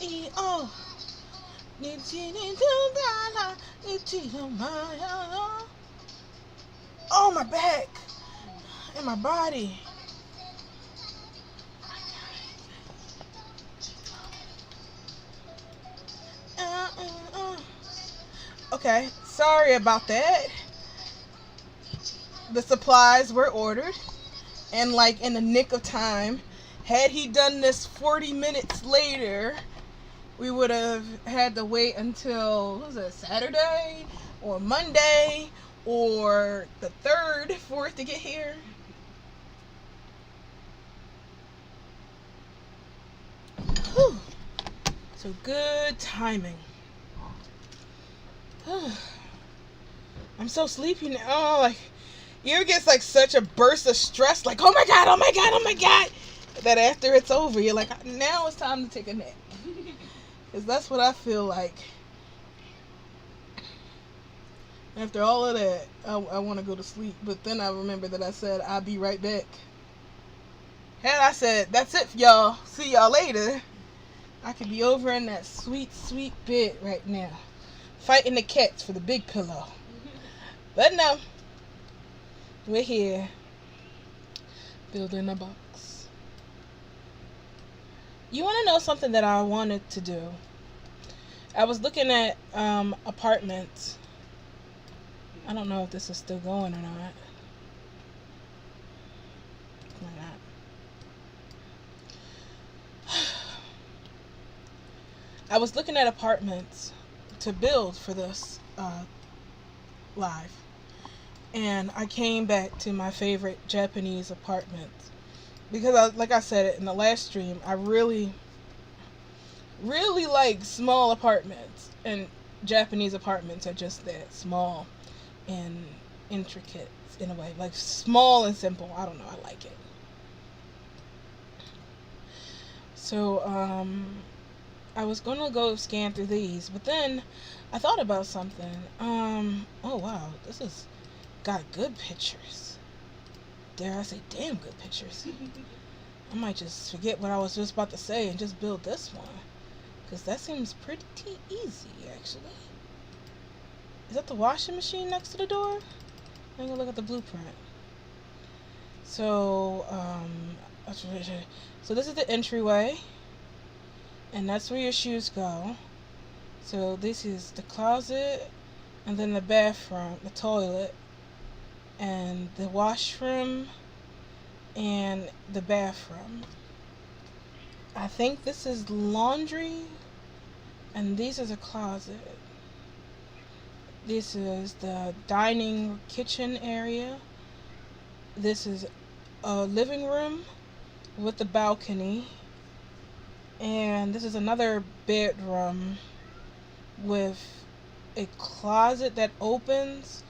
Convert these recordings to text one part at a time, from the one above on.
E-I-E-O. Oh, my back and my body. Uh, uh, uh. Okay, sorry about that. The supplies were ordered, and like in the nick of time. Had he done this 40 minutes later, we would have had to wait until, what was it, Saturday or Monday or the 3rd for it to get here. Whew. So good timing. I'm so sleepy now. Like, you gets like such a burst of stress, like, oh my god, oh my god, oh my god, that after it's over, you're like, now it's time to take a nap. Because that's what I feel like. After all of that, I want to go to sleep. But then I remember that I said, I'll be right back. Had I said, that's it, y'all, see y'all later, I could be over in that sweet, sweet bed right now, fighting the cats for the big pillow. But no, we're here, building a box. You want to know something that I wanted to do? I was looking at apartments. I don't know if this is still going or not. Why not? I was looking at apartments to build for this live. And I came back to my favorite Japanese apartments. Because, like I said in the last stream, I really like small apartments. And Japanese apartments are just that, small and intricate in a way. Like, small and simple. I don't know, I like it. So, I was gonna go scan through these, but then I thought about something. Oh wow, this has got good pictures. Dare I say, damn good pictures. I might just forget what I was just about to say and just build this one. Because that seems pretty easy, actually. Is that the washing machine next to the door? I'm gonna look at the blueprint. So, so this is the entryway. And that's where your shoes go. So this is the closet, and then the bathroom, the toilet, and the washroom, and the bathroom. I think this is laundry, and this is a closet. This is the dining kitchen area. This is a living room with the balcony. And this is another bedroom with a closet that opens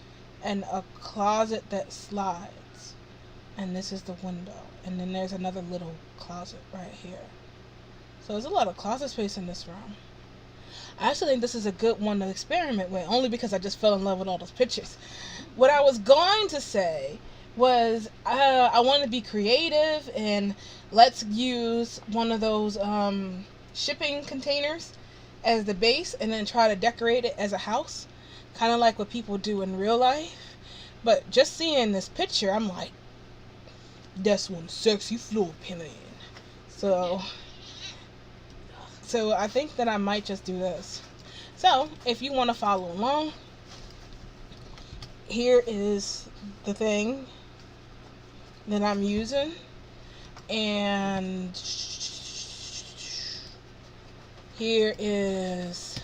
and a closet that slides. And this is the window. And then there's another little closet right here. So there's a lot of closet space in this room. I actually think this is a good one to experiment with, only because I just fell in love with all those pictures. What I was going to say was I want to be creative, and let's use one of those shipping containers as the base and then try to decorate it as a house, kind of like what people do in real life. But just seeing this picture, I'm like, that's one sexy floor plan. So I think that I might just do this. So if you want to follow along, here is the thing that I'm using, and here is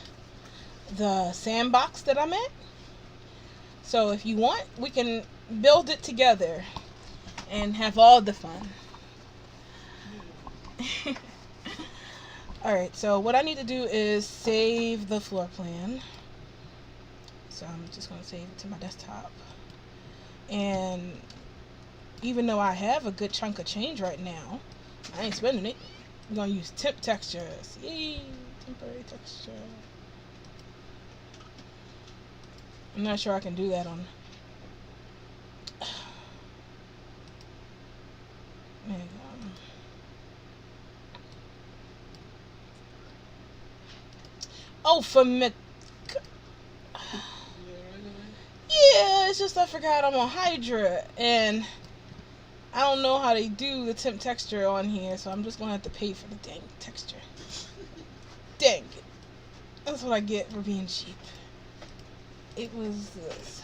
the sandbox that I'm at. So if you want, we can build it together and have all the fun. Alright, so what I need to do is save the floor plan. So I'm just going to save it to my desktop. And even though I have a good chunk of change right now, I ain't spending it. We're going to use temp textures. Yay! Temporary texture. I'm not sure I can do that on... There you go. Oh, for me. Yeah, it's just I forgot I'm on Hydra, and I don't know how they do the temp texture on here, so I'm just gonna have to pay for the dang texture. Dang it. That's what I get for being cheap. It was this.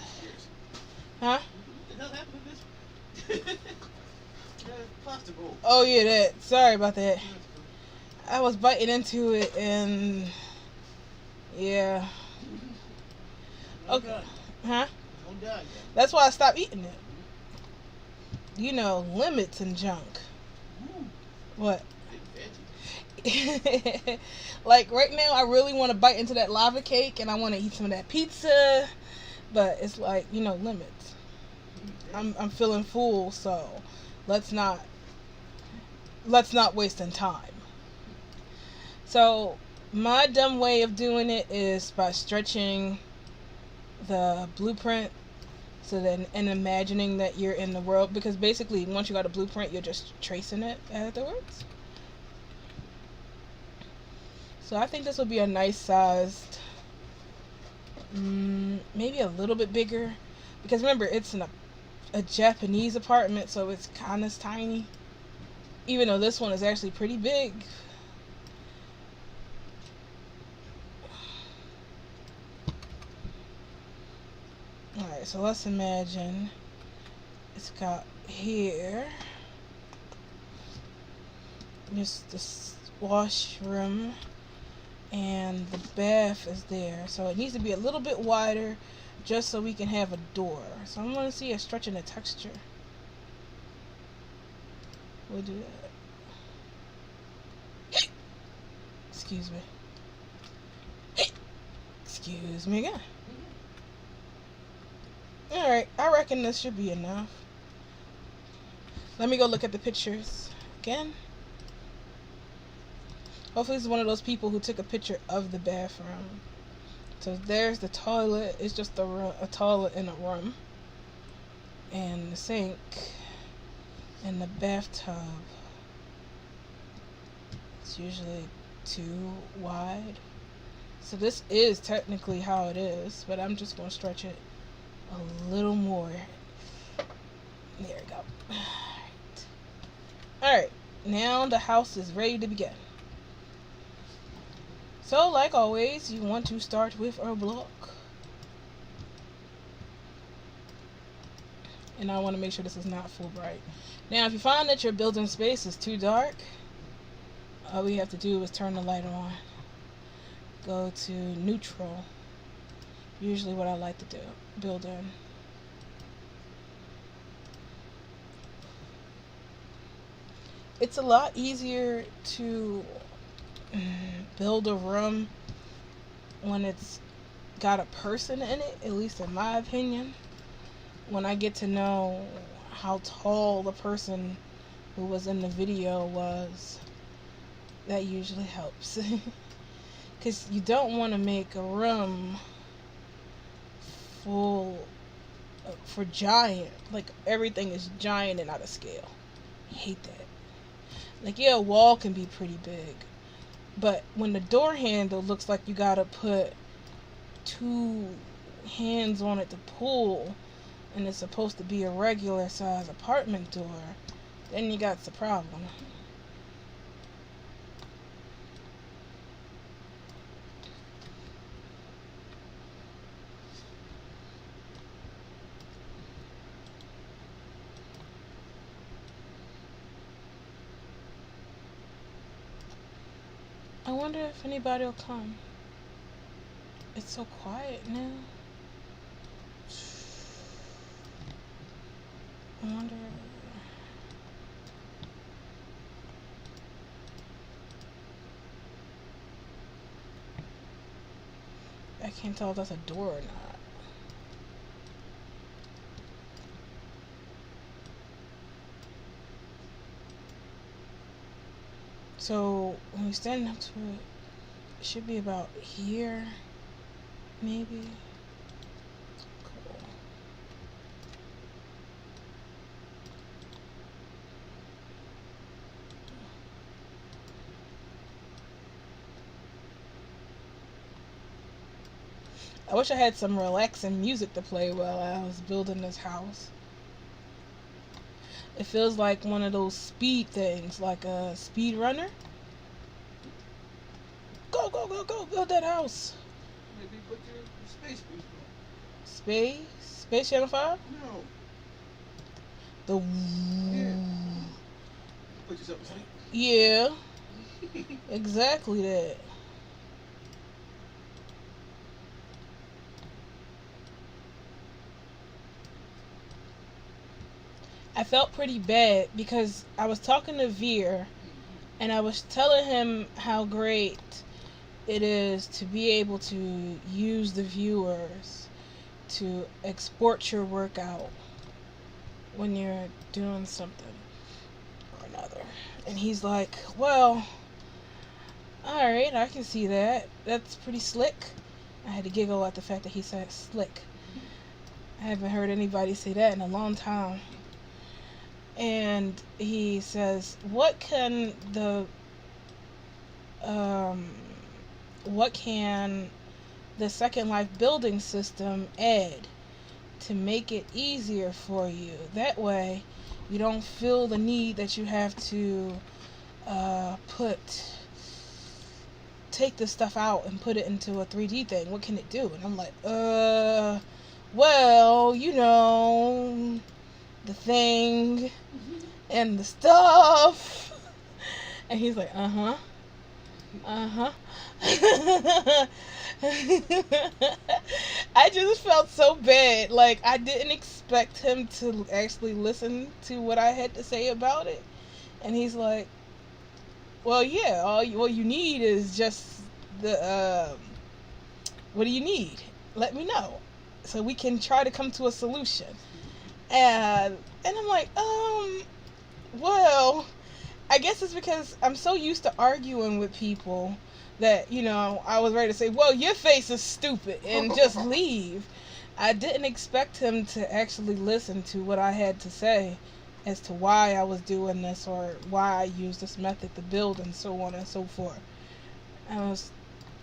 Huh? What the hell happened to this? Plastic bowl. Oh yeah, that. Sorry about that. I was biting into it and yeah. Okay. Huh? Don't die, That's why I stopped eating it. You know, limits and junk. What? Like right now, I really want to bite into that lava cake and I want to eat some of that pizza, but it's like limits. I'm feeling full, so let's not waste any time. So my dumb way of doing it is by stretching the blueprint so then and imagining that you're in the world, because basically once you got a blueprint you're just tracing it afterwards. So I think this would be a nice sized, maybe a little bit bigger, because remember it's in a Japanese apartment, so it's kind of tiny, even though this one is actually pretty big. Alright, so let's imagine it's got here just this washroom and the bath is there, so it needs to be a little bit wider just so we can have a door. So I'm going to see a stretching the texture. We'll do that. Excuse me. Excuse me again. Alright, I reckon this should be enough. Let me go look at the pictures again. Hopefully this is one of those people who took a picture of the bathroom. So there's the toilet. It's just a toilet in a room. And the sink. And the bathtub. It's usually 2 wide. So this is technically how it is, but I'm just going to stretch it a little more. There we go. Alright. Now the house is ready to begin. So, like always, you want to start with a block. And I want to make sure this is not full bright. Now, if you find that your building space is too dark, all we have to do is turn the light on. Go to neutral. Usually what I like to do. Build in. It's a lot easier to build a room when it's got a person in it, at least in my opinion. When I get to know how tall the person who was in the video was, that usually helps. Because you don't want to make a room full for giant, like everything is giant and out of scale. I hate that. Like, yeah, a wall can be pretty big, but when the door handle looks like you gotta put 2 hands on it to pull, and it's supposed to be a regular size apartment door, then you got the problem. I wonder if anybody will come. It's so quiet now. I wonder. I can't tell if that's a door or not. So when we stand up to it, it should be about here, maybe. Cool. I wish I had some relaxing music to play while I was building this house. It feels like one of those speed things, like a speed runner. Go, go, go, go, build that house. Maybe put your space boost Space Channel 5? on. No. The Yeah. Put yourself to sleep. yeah, exactly that. I felt pretty bad because I was talking to Veer and I was telling him how great it is to be able to use the viewers to export your work out when you're doing something or another. And he's like, well, alright, I can see that. That's pretty slick. I had to giggle at the fact that he said slick. I haven't heard anybody say that in a long time. And he says, what can the Second Life building system add to make it easier for you? That way you don't feel the need that you have to take this stuff out and put it into a 3D thing. What can it do? And I'm like, well, you know, the thing and the stuff. And he's like, uh-huh. I just felt so bad. Like, I didn't expect him to actually listen to what I had to say about it. And he's like, well, yeah, all you need is just the, what do you need? Let me know so we can try to come to a solution. And I'm like, well, I guess it's because I'm so used to arguing with people that, you know, I was ready to say, well, your face is stupid and just leave. I didn't expect him to actually listen to what I had to say as to why I was doing this or why I used this method to build and so on and so forth. I was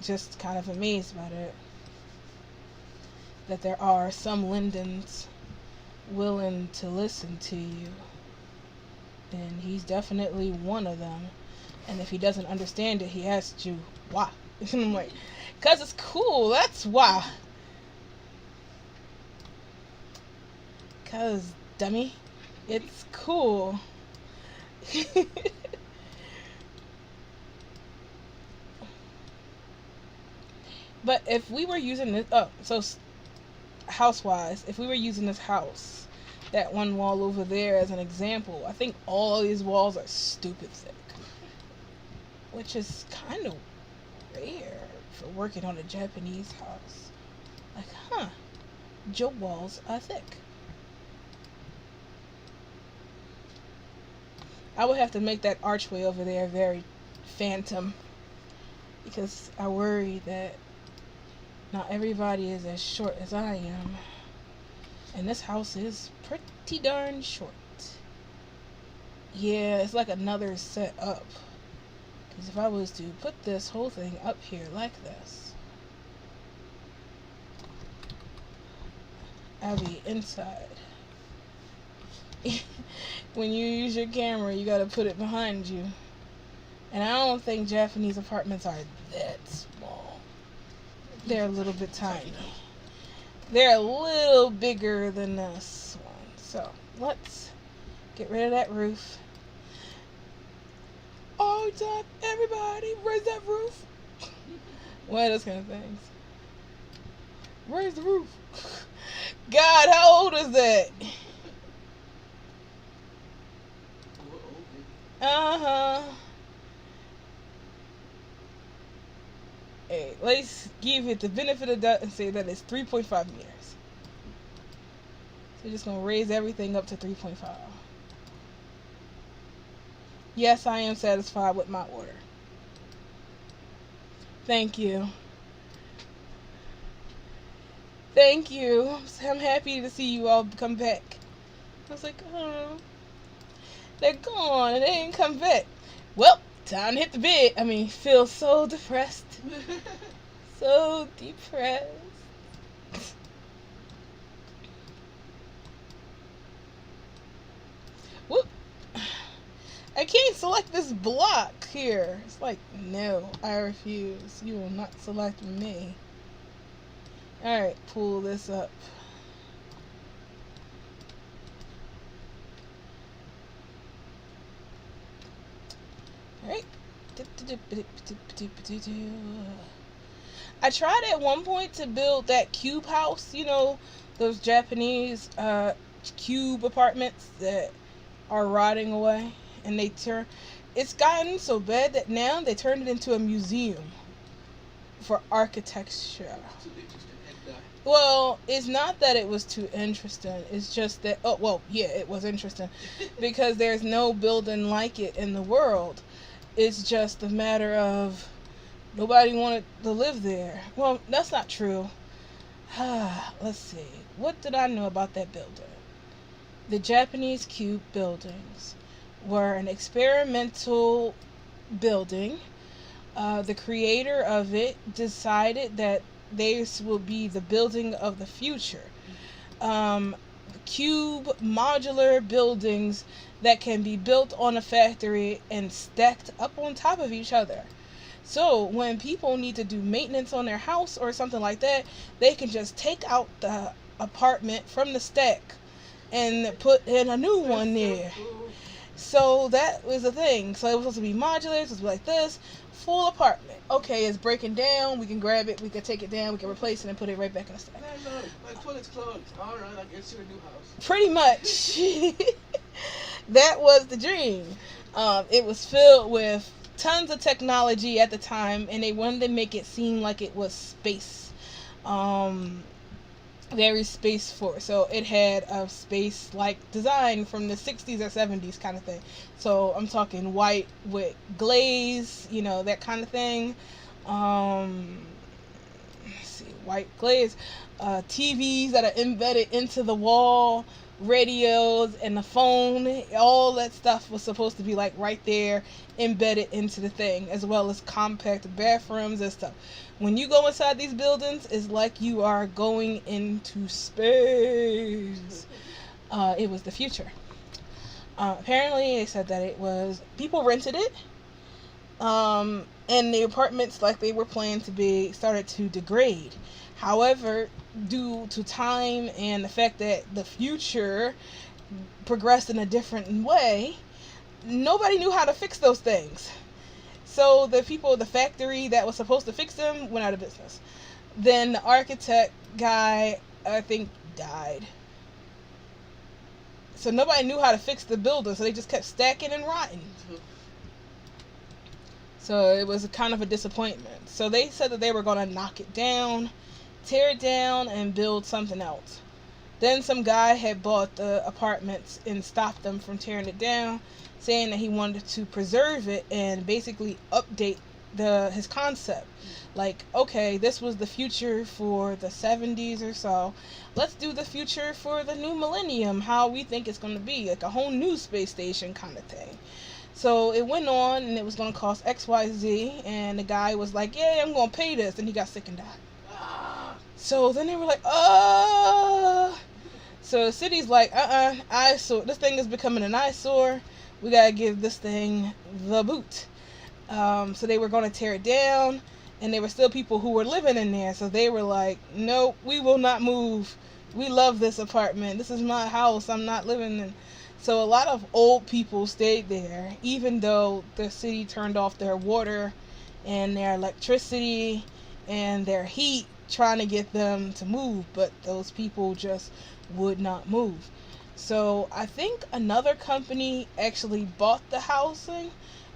just kind of amazed by that. That there are some Lindens willing to listen to you. And he's definitely one of them. And if he doesn't understand it, he asks you, why? And I'm like, 'cause it's cool, that's why. 'Cause, dummy, it's cool. But if we were using this, house-wise, if we were using this house, that one wall over there as an example, I think all of these walls are stupid thick. Which is kind of rare for working on a Japanese house. Like, your walls are thick. I would have to make that archway over there very phantom. Because I worry that not everybody is as short as I am. And this house is pretty darn short. Yeah, it's like another set up. Because if I was to put this whole thing up here like this, I'll be inside. When you use your camera, you gotta put it behind you. And I don't think Japanese apartments are that small. They're a little bit tiny. They're a little bigger than this one. So, let's get rid of that roof. Oh, Doc, everybody, raise that roof. One of those kind of things. Raise the roof. God, how old is that? Uh-huh. Hey, let's give it the benefit of the doubt and say that it's 3.5 meters. So we're just going to raise everything up to 3.5. Yes, I am satisfied with my order. Thank you. Thank you. I'm happy to see you all come back. I was like, oh, they're gone and they didn't come back. Well, time to hit the bed. I mean, feel so depressed. So depressed. I can't select this block here. It's like, no, I refuse. You will not select me. Alright, pull this up. Alright. I tried at one point to build that cube house, you know, those Japanese cube apartments that are rotting away, and it's gotten so bad that now they turned it into a museum for architecture. Too interesting. And Well, it's not that it was too interesting. It's just that, oh, well, yeah, it was interesting because there's no building like it in the world. It's just a matter of nobody wanted to live there. Well, that's not true. Let's see. What did I know about that building? The Japanese cube buildings were an experimental building. The creator of it decided that this will be the building of the future. Cube modular buildings that can be built on a factory and stacked up on top of each other. So when people need to do maintenance on their house or something like that, they can just take out the apartment from the stack and put in a new one there. So that was the thing. So it was supposed to be modular, it was supposed to be like this, full apartment. Okay, it's breaking down, we can grab it, we can take it down, we can replace it and put it right back in the stack. my toilet's closed. Alright, I guess you're a new house. Pretty much. That was the dream. It was filled with tons of technology at the time, and they wanted to make it seem like it was space. Very space force. So it had a space like design from the 60s or 70s kind of thing. So I'm talking white with glaze, you know, that kind of thing. Let's see, white glaze, TVs that are embedded into the wall, radios and the phone, all that stuff was supposed to be like right there embedded into the thing, as well as compact bathrooms and stuff. When you go inside these buildings, it's like you are going into space. It was the future. Apparently they said that it was, people rented it, and the apartments, like they were planned to be, started to degrade. However, due to time and the fact that the future progressed in a different way, nobody knew how to fix those things. So the people, the factory that was supposed to fix them went out of business. Then the architect guy, I think, died. So nobody knew how to fix the building, so they just kept stacking and rotting. So it was kind of a disappointment. So they said that they were going to knock it down, tear it down, and build something else. Then some guy had bought the apartments and stopped them from tearing it down, saying that he wanted to preserve it and basically update his concept. Like, okay, this was the future for the 70s or so. Let's do the future for the new millennium, how we think it's going to be, like a whole new space station kind of thing. So it went on, and it was going to cost XYZ, and the guy was like, yeah, I'm going to pay this, and he got sick and died. So then they were like, So the city's like, eyesore. This thing is becoming an eyesore. We gotta give this thing the boot. So they were going to tear it down, and there were still people who were living in there. So they were like, nope, we will not move. We love this apartment. This is my house. I'm not living in. So a lot of old people stayed there, even though the city turned off their water and their electricity and their heat, trying to get them to move, but those people just would not move. So I think another company actually bought the housing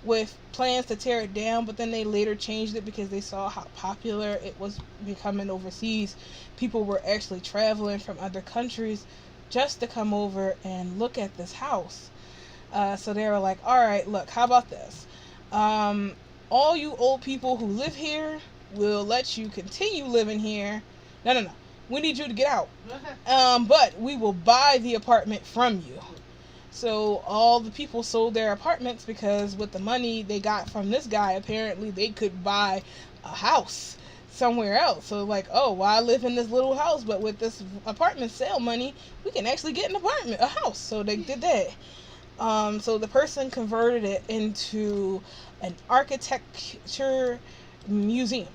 with plans to tear it down, but then they later changed it because they saw how popular it was becoming overseas. People were actually traveling from other countries just to come over and look at this house. So they were like, all right, look, how about this? All you old people who live here, we'll let you continue living here. No. We need you to get out. But we will buy the apartment from you. So all the people sold their apartments because with the money they got from this guy, apparently they could buy a house somewhere else. So like, oh, well, I live in this little house, but with this apartment sale money, we can actually get an apartment, a house. So they did that. So the person converted it into an architecture museum.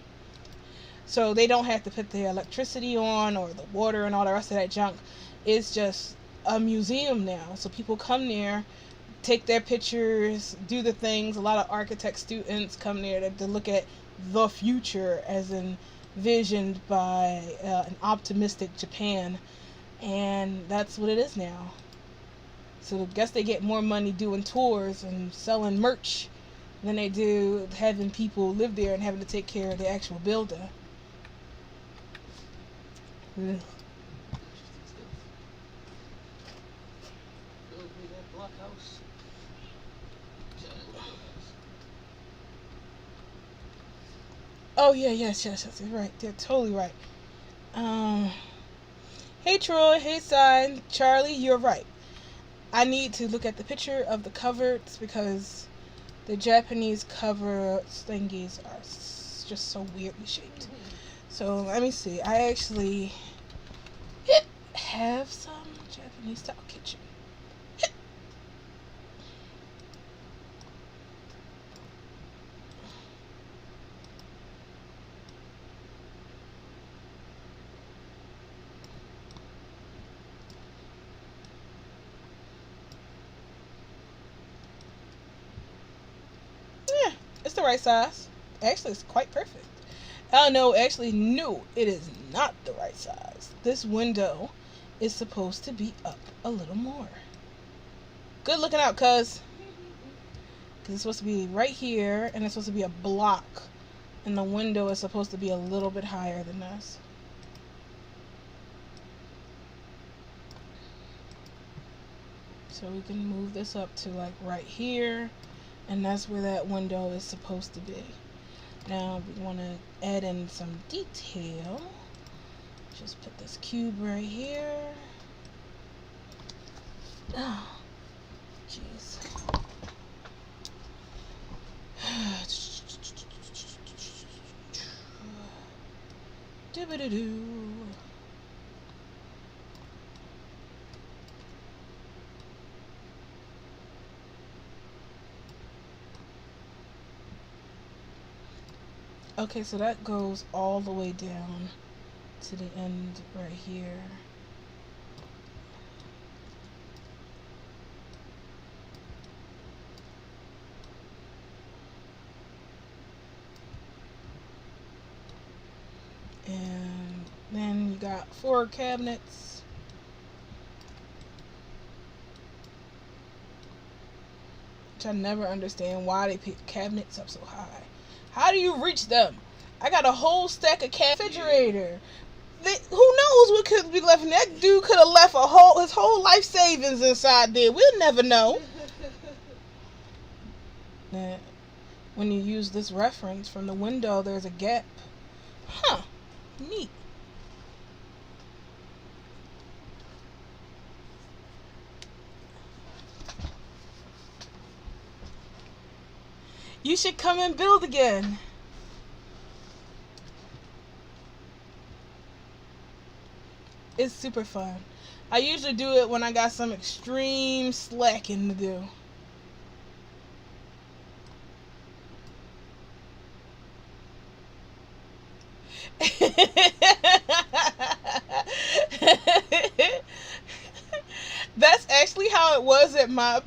So they don't have to put the electricity on or the water and all the rest of that junk. It's just a museum now. So people come there, take their pictures, do the things. A lot of architect students come there to look at the future as envisioned by an optimistic Japan. And that's what it is now. So I guess they get more money doing tours and selling merch than they do having people live there and having to take care of the actual building. Ugh. Interesting stuff. Build me that blockhouse. Giant blockhouse. Oh yeah, yes, you're right. They're totally right. Um, hey Troy, hey Sign, Charlie, you're right. I need to look at the picture of the covers because the Japanese cover thingies are just so weirdly shaped. So let me see. I actually have some Japanese style kitchen. Yeah, it's the right size. Actually, it's quite perfect. Oh no, actually, no, it is not the right size. This window is supposed to be up a little more. Good looking out, cuz. Because it's supposed to be right here, and it's supposed to be a block. And the window is supposed to be a little bit higher than this. So we can move this up to like right here. And that's where that window is supposed to be. Now we want to add in some detail. Just put this cube right here. Oh, jeez. Doo-ba-doo-doo. Okay, so that goes all the way down to the end right here. And then you got 4 cabinets. Which I never understand why they pick cabinets up so high. How do you reach them? I got a whole stack of refrigerator. Who knows what could be left in that dude? Could have left his whole life savings inside there. We'll never know. Now, when you use this reference from the window, there's a gap. Huh. Neat. You should come and build again. It's super fun. I usually do it when I got some extreme slacking to do. That's actually how it was at my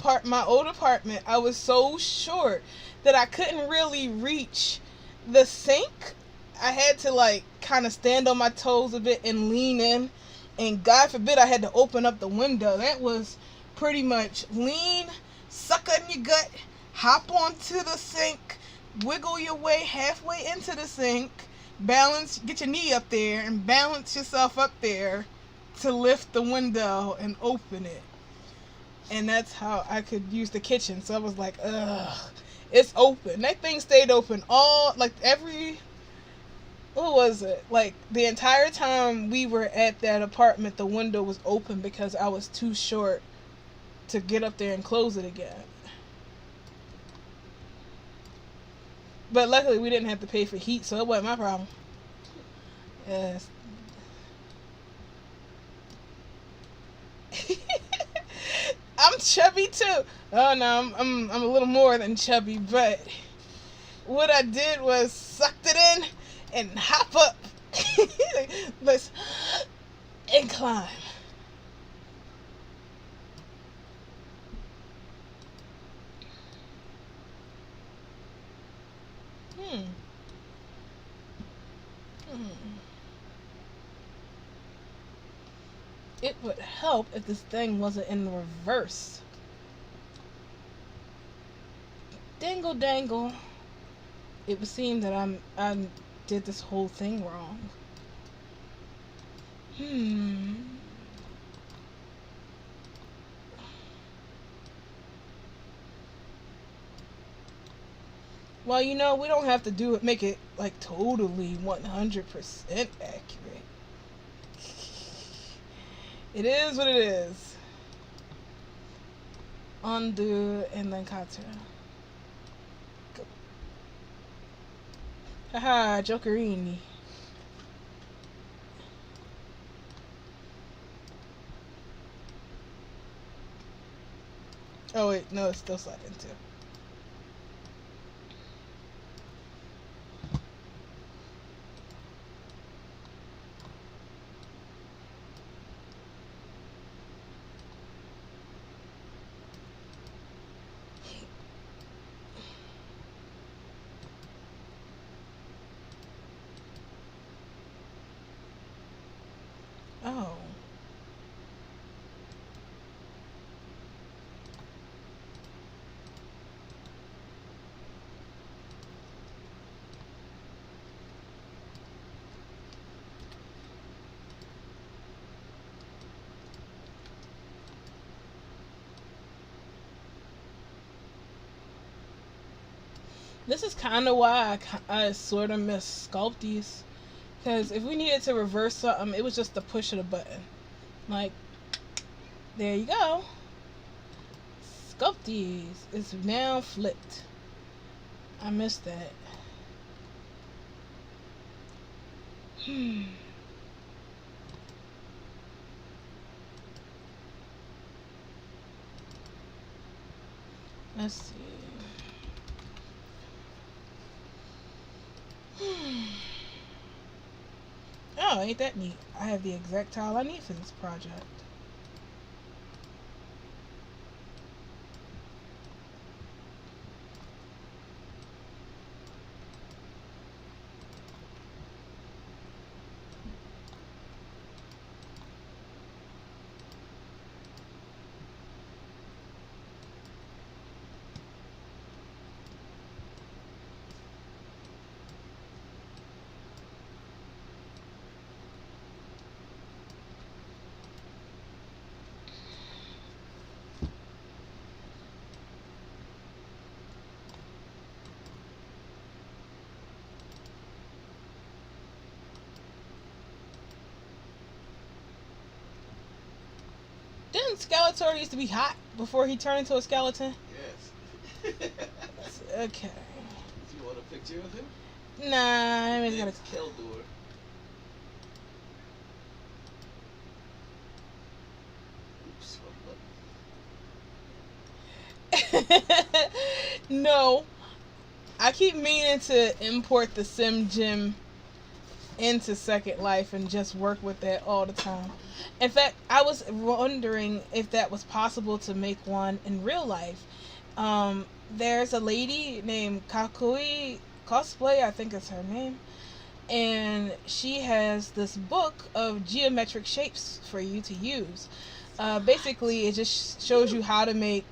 old apartment. I was so short that I couldn't really reach the sink. I had to like kind of stand on my toes a bit and lean in, and God forbid I had to open up the window. That was pretty much lean, suck in your gut, hop onto the sink, wiggle your way halfway into the sink, balance, get your knee up there and balance yourself up there to lift the window and open it. And that's how I could use the kitchen. So I was like, ugh, it's open. That thing stayed open what was it? Like the entire time we were at that apartment, the window was open because I was too short to get up there and close it again. But luckily we didn't have to pay for heat, so it wasn't my problem. Yes. I'm chubby too. Oh no, I'm a little more than chubby, but what I did was sucked it in and hop up. Let's and climb. Hmm. Hmm. It would help if this thing wasn't in reverse. Dangle dangle. It would seem that I did this whole thing wrong. Hmm. Well, we don't have to do it, make it like totally 100% accurate. It is what it is. Undo and then Kata. Go. Haha, Jokerini. Oh wait, no, it's still sliding too. Oh. This is kind of why I sort of miss Sculpties. Because if we needed to reverse something, it was just the push of the button. Like, there you go. Sculpties is now flipped. I missed that. Hmm. Let's see. Oh, ain't that neat? I have the exact tile I need for this project. Didn't Skeletor used to be hot before he turned into a skeleton? Yes. Okay. Do you want a picture of him? Nah, I mean, It's Keldor. Oops, No, I keep meaning to import the Sim Gym into Second Life and just work with that all the time. In fact, I was wondering if that was possible to make one in real life. There's a lady named Kakui Cosplay, I think is her name, and she has this book of geometric shapes for you to use. Basically, it just shows you how to make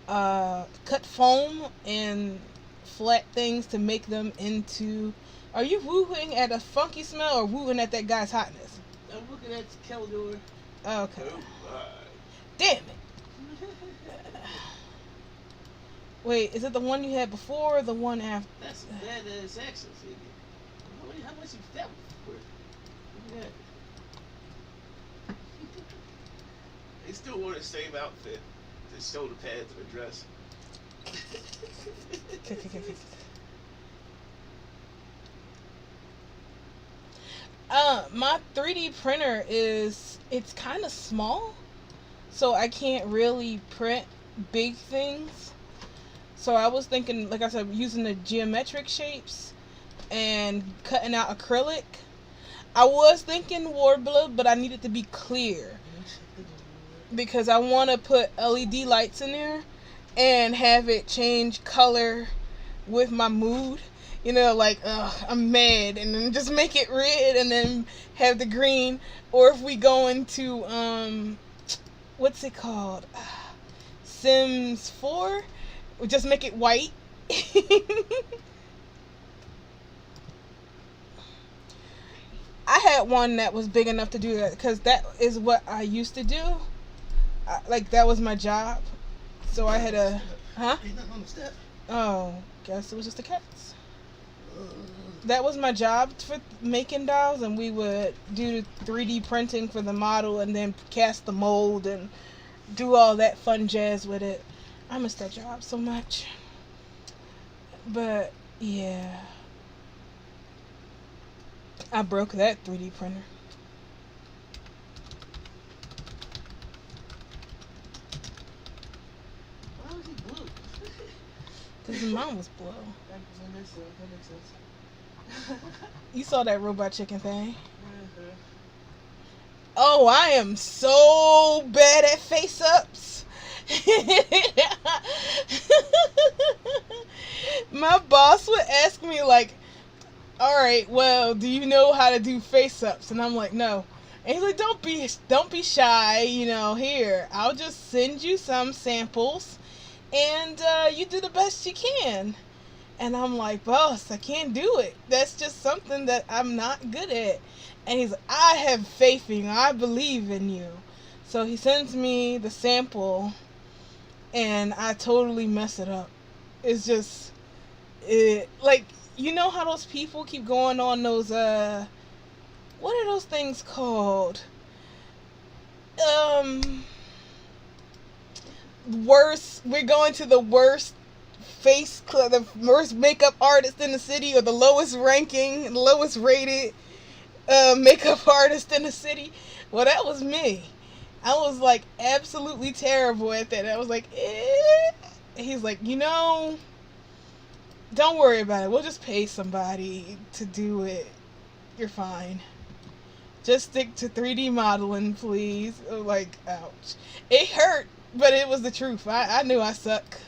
cut foam and flat things to make them into. Are you wooing at a funky smell or wooing at that guy's hotness? I'm looking at Keldor. Okay. Oh my. Damn it. Wait, is it the one you had before or the one after? That's a badass action figure. How much is that worth? Look at that. They still wore the same outfit to show the pads of the dress. My 3D printer it's kind of small, so I can't really print big things. So I was thinking, like I said, using the geometric shapes and cutting out acrylic. I was thinking Warbler, but I needed to be clear because I want to put LED lights in there and have it change color with my mood. You know, like, I'm mad, and then just make it red and then have the green. Or if we go into, what's it called? Sims 4? We just make it white. I had one that was big enough to do that because that is what I used to do. Like, that was my job. So I had a... Huh? Ain't nothing on the step. Oh, guess it was just the cats. That was my job for making dolls, and we would do 3D printing for the model and then cast the mold and do all that fun jazz with it. I miss that job so much. But, yeah. I broke that 3D printer. Why was he blue? Because his mom was blue. That makes sense. You saw that Robot Chicken thing? Uh-huh. Oh, I am so bad at face-ups. My boss would ask me, like, alright, well, do you know how to do face-ups? And I'm like, no. And he's like, don't be shy, you know, here, I'll just send you some samples, and you do the best you can. And I'm like, boss, I can't do it. That's just something that I'm not good at. And he's like, I have faith in you. I believe in you. So he sends me the sample, and I totally mess it up. It's just, like, you know how those people keep going on those, what are those things called? We're going to the worst the worst makeup artist in the city, or the lowest ranking, lowest rated makeup artist in the city. Well, that was me. I was like absolutely terrible at that. I was like, He's like, don't worry about it. We'll just pay somebody to do it. You're fine. Just stick to 3D modeling, please. Like, ouch. It hurt, but it was the truth. I knew I suck.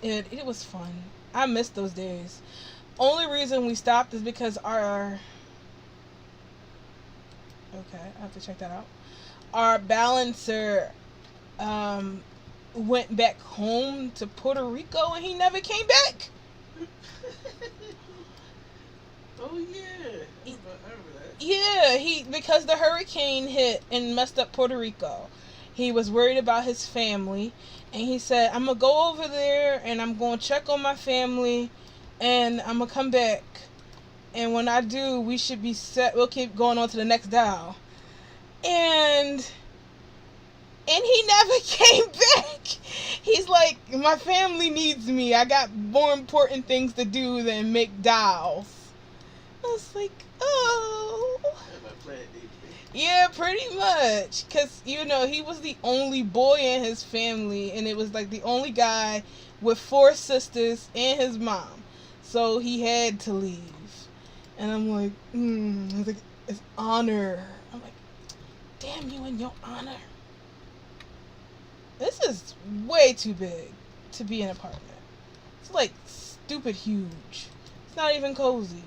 It was fun. I missed those days. Only reason we stopped is because our... Okay, I have to check that out. Our balancer went back home to Puerto Rico, and he never came back. Oh yeah, I remember that. Yeah, because the hurricane hit and messed up Puerto Rico. He was worried about his family, and he said, I'm gonna go over there and I'm gonna check on my family, and I'm gonna come back. And when I do, we should be set. We'll keep going on to the next dial. And he never came back. He's like, my family needs me. I got more important things to do than make dolls. I was like, oh. Yeah, pretty much. Because, he was the only boy in his family. And it was like the only guy with 4 sisters and his mom. So he had to leave. And I'm like, it's honor. I'm like, damn you and your honor. This is way too big to be an apartment. It's like stupid huge. It's not even cozy.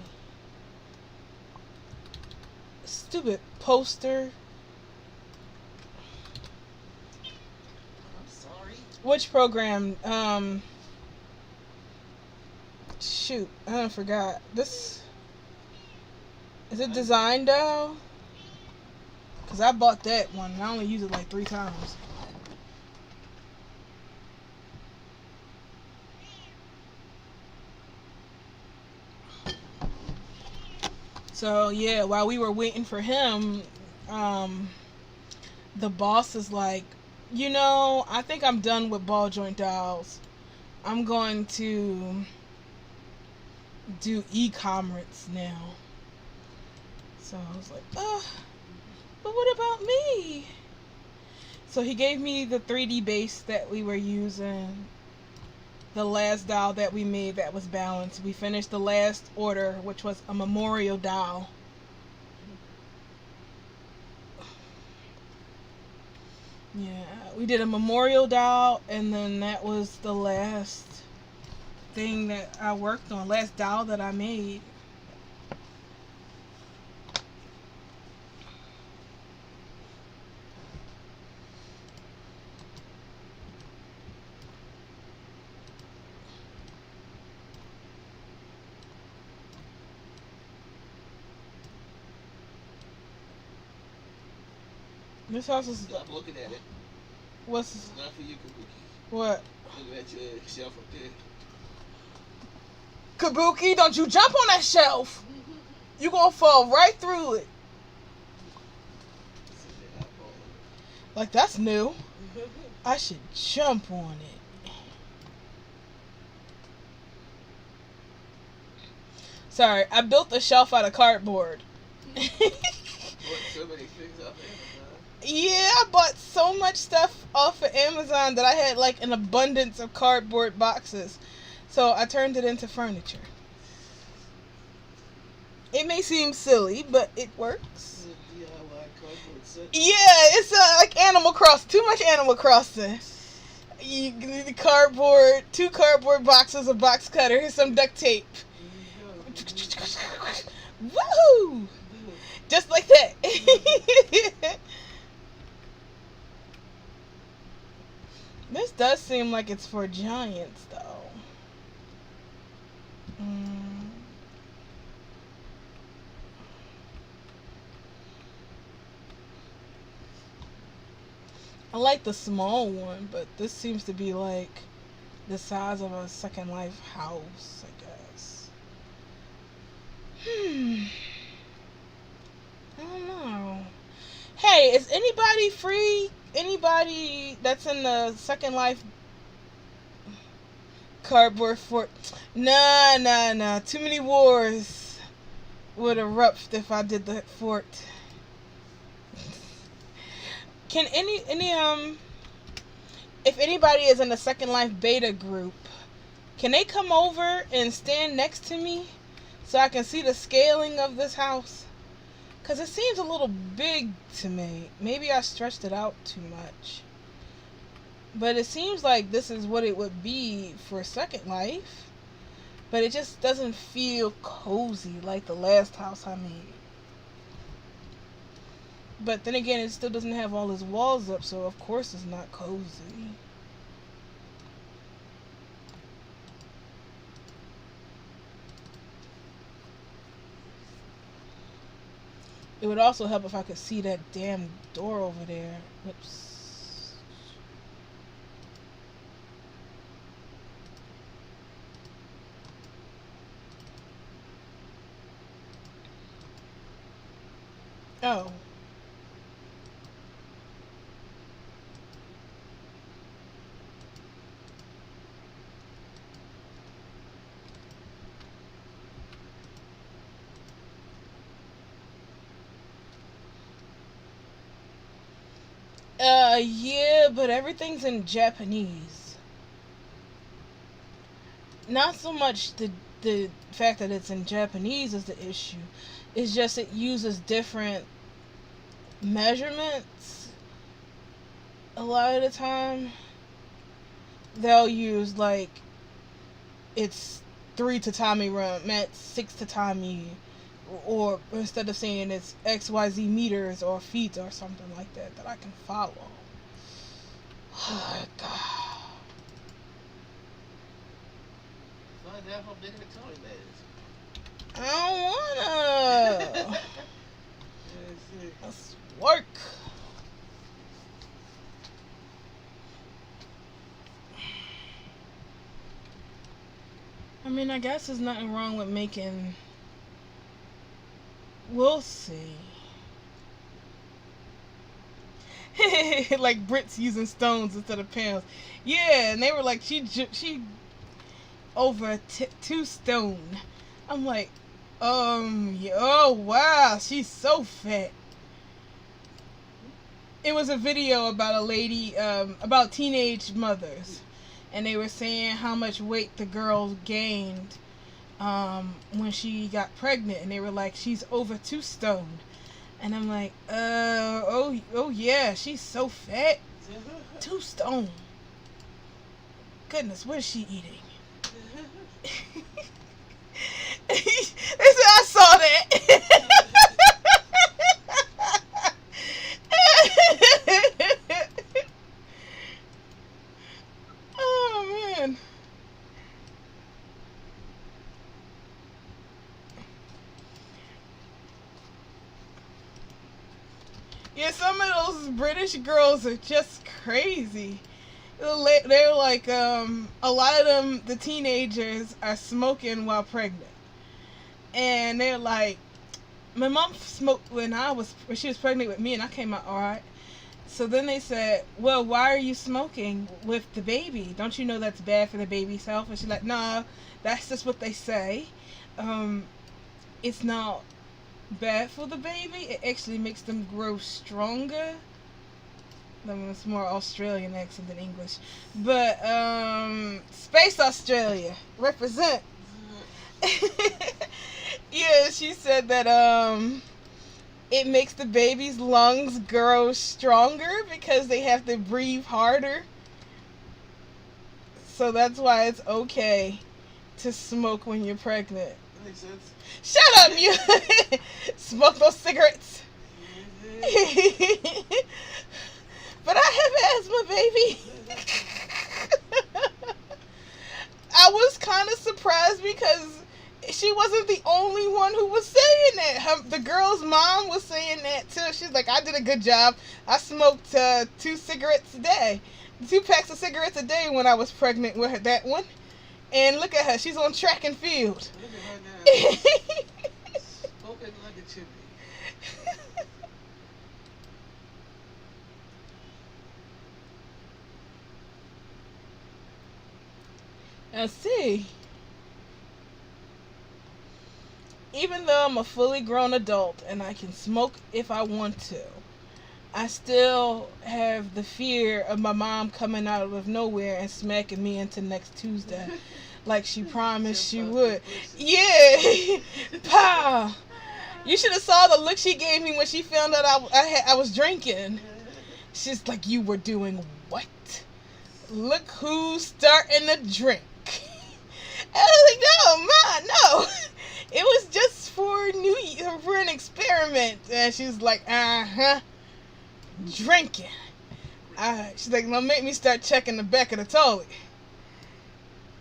Stupid poster. I'm sorry. Which program? Shoot, I forgot. This... Is it Design Doll? Because I bought that one and I only used it like 3 times. So, yeah, while we were waiting for him, the boss is like, You know, I think I'm done with ball joint dolls. I'm going to do e-commerce now. So I was like, but what about me? So he gave me the 3D base that we were using. The last doll that we made that was balanced. We finished the last order, which was a memorial doll. Yeah, we did a memorial doll, and then that was the last thing that I worked on, last doll that I made. This house is Stop looking at it. what's It's not for you, Kabuki. what? Looking at your shelf up there. Kabuki, don't you jump on that shelf. You gonna fall right through it. Like that's new. I should jump on it. Sorry, I built the shelf out of cardboard. Bought so many things off Amazon. Yeah, I bought so much stuff off of Amazon that I had like an abundance of cardboard boxes. So I turned it into furniture. It may seem silly, but it works. DIY cardboard set. Yeah, it's like Animal Crossing. Too much Animal Crossing. You need the cardboard, 2 cardboard boxes, a box cutter, some duct tape. Woohoo! Just like that. This does seem like it's for giants, though. I like the small one, but this seems to be like the size of a Second Life house, I guess. I don't know. Hey, is anybody free? Anybody that's in the Second Life cardboard fort? Nah. Too many wars would erupt if I did the fort. Can if anybody is in the Second Life beta group, can they come over and stand next to me so I can see the scaling of this house? Because it seems a little big to me. Maybe I stretched it out too much. But it seems like this is what it would be for Second Life. But it just doesn't feel cozy like the last house I made. But then again, it still doesn't have all its walls up, so of course it's not cozy. It would also help if I could see that damn door over there. Whoops. Oh. Yeah, but everything's in Japanese. Not so much the fact that it's in Japanese is the issue. It's just it uses different measurements. A lot of the time, they'll use like it's 3 tatami mats, 6 tatami, or instead of saying it's XYZ meters or feet or something like that I can follow. Oh, God. Find out how big of a toy that is. I don't wanna. Let's work. I mean, I guess there's nothing wrong with making. We'll see. Like Brits using stones instead of pounds. Yeah, and they were like, she over 2 stone. I'm like, yeah, oh wow, she's so fat. It was a video about a lady, about teenage mothers, and they were saying how much weight the girl gained when she got pregnant, and they were like, she's over 2 stone. And I'm like, oh yeah, she's so fat. 2 stone. Goodness, what is she eating? They said I saw that. Oh man. Yeah, some of those British girls are just crazy. They're like, a lot of them, the teenagers, are smoking while pregnant. And they're like, my mom smoked when she was pregnant with me, and I came out alright. So then they said, well, why are you smoking with the baby? Don't you know that's bad for the baby's health? And she's like, nah, that's just what they say. It's not bad for the baby. It actually makes them grow stronger. It's more Australian accent than English. But, Space Australia, represent. Yeah, she said that, it makes the baby's lungs grow stronger because they have to breathe harder. So that's why it's okay to smoke when you're pregnant. That makes sense. Shut up, you! Smoke those cigarettes. But I have asthma, baby. I was kind of surprised because she wasn't the only one who was saying that. The girl's mom was saying that too. She's like, I did a good job. I smoked 2 cigarettes a day. 2 packs of cigarettes a day when I was pregnant with that one. And look at her. She's on track and field. Look at her now. Smoking like a chimney. I see. Even though I'm a fully grown adult and I can smoke if I want to, I still have the fear of my mom coming out of nowhere and smacking me into next Tuesday like she promised she would. Yeah. Pow. You should have saw the look she gave me when she found out I was drinking. She's like, you were doing what? Look who's starting to drink. I was like, no, Ma, no. It was just for for an experiment. And she's like, drinking. She's like, no, make me start checking the back of the toilet.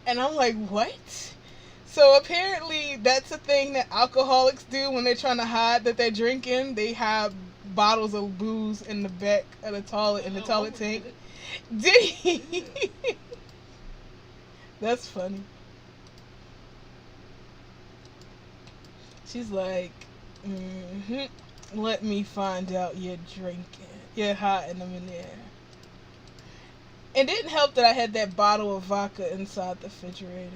And I'm like, what? So apparently that's a thing that alcoholics do when they're trying to hide that they're drinking. They have bottles of booze in the back of the toilet, in the toilet tank. Did he? That's funny. She's like, let me find out you're drinking. You're hiding them in there. It didn't help that I had that bottle of vodka inside the refrigerator.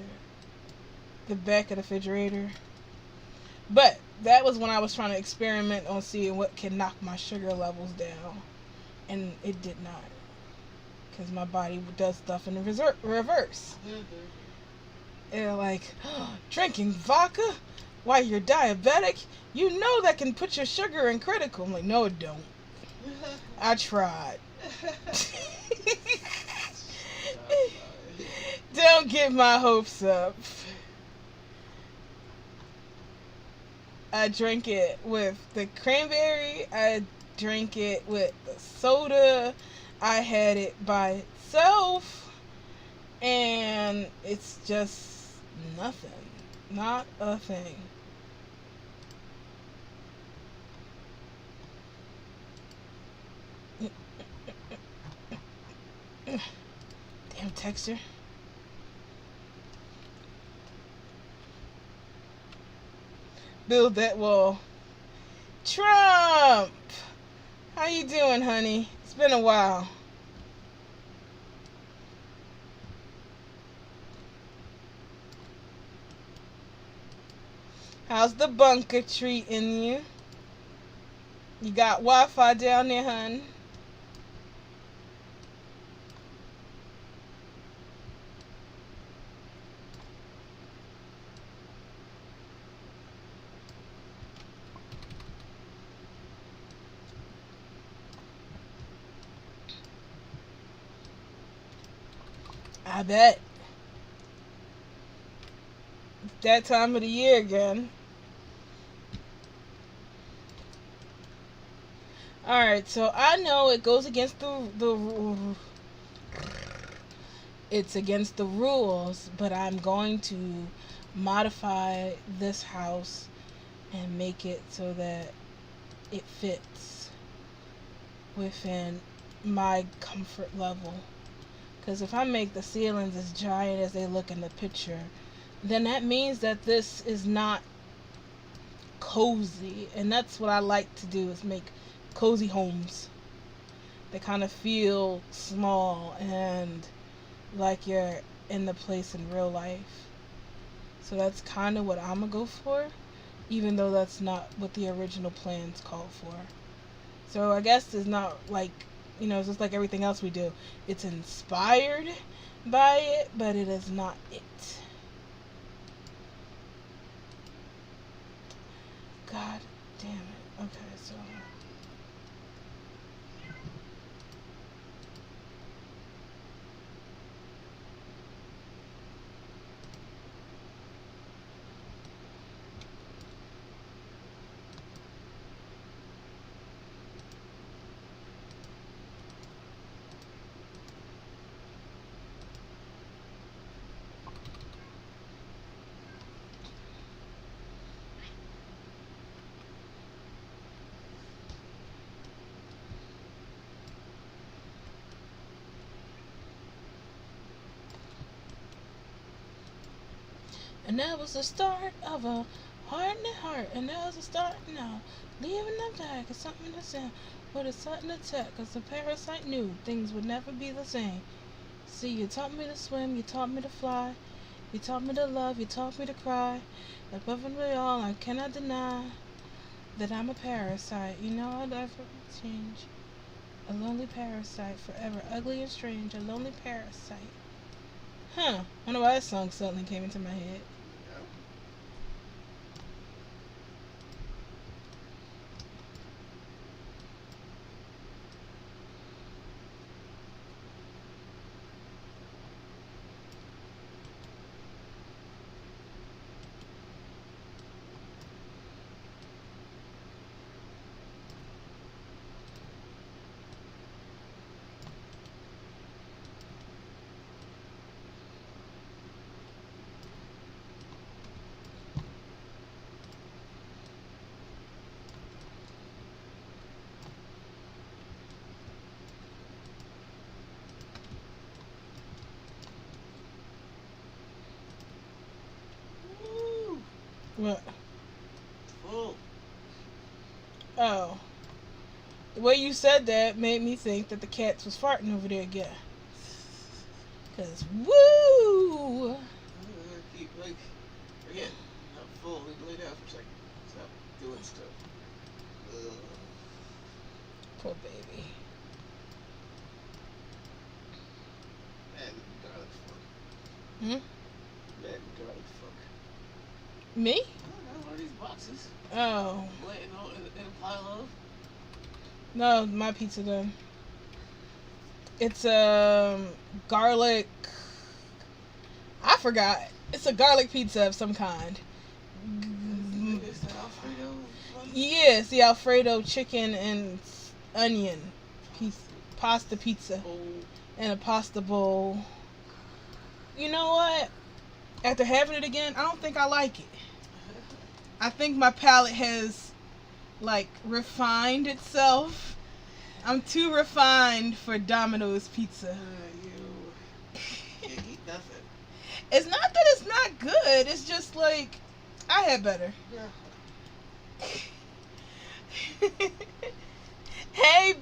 The back of the refrigerator. But that was when I was trying to experiment on seeing what can knock my sugar levels down. And it did not. Because my body does stuff in the reverse. They're like, drinking vodka? Why, you're diabetic? You know that can put your sugar in critical. I'm like, no, it don't. I tried. Don't get my hopes up. I drink it with the cranberry. I drink it with the soda. I had it by itself. And it's just nothing. Not a thing. Damn texture. Build that wall. Trump! How you doing, honey? It's been a while. How's the bunker treating you? You got Wi-Fi down there, hun? I bet. It's that time of the year again. Alright, so I know it goes against it's against the rules, but I'm going to modify this house and make it so that it fits within my comfort level. Because if I make the ceilings as giant as they look in the picture, then that means that this is not cozy. And that's what I like to do, is make cozy homes that kind of feel small and like you're in the place in real life. So that's kind of what I'm gonna go for, even though that's not what the original plans called for. So I guess it's not like, it's just like everything else we do. It's inspired by it, but it is not it. God damn it. Okay, so and that was the start of a heart and a heart, and that was the start now. Leaving them back is something to say, but it's something to tech, cause the parasite knew things would never be the same. See, you taught me to swim, you taught me to fly, you taught me to love, you taught me to cry. Above and beyond, I cannot deny that I'm a parasite. You know I'd ever change. A lonely parasite, forever ugly and strange, a lonely parasite. Huh, I wonder why that song suddenly came into my head. Woo! What? Full. Oh. The way you said that made me think that the cats was farting over there again. Cause woo! Keep like, forget. I'm full. We can lay down for a second. Stop doing stuff. Poor baby. Man, garlic fuck. Hmm? Man, garlic fuck. Me? I don't know, one of these boxes. Oh. Laying on in a pile of. No, my pizza done. It's garlic. I forgot. It's a garlic pizza of some kind. Is that Alfredo one? Yes, the Alfredo chicken and onion pasta pizza Oh, and a pasta bowl. You know what? After having it again, I don't think I like it. I think my palate has refined itself. I'm too refined for Domino's pizza. you can't eat nothing. It's not that it's not good. It's just I had better. Yeah. Hey,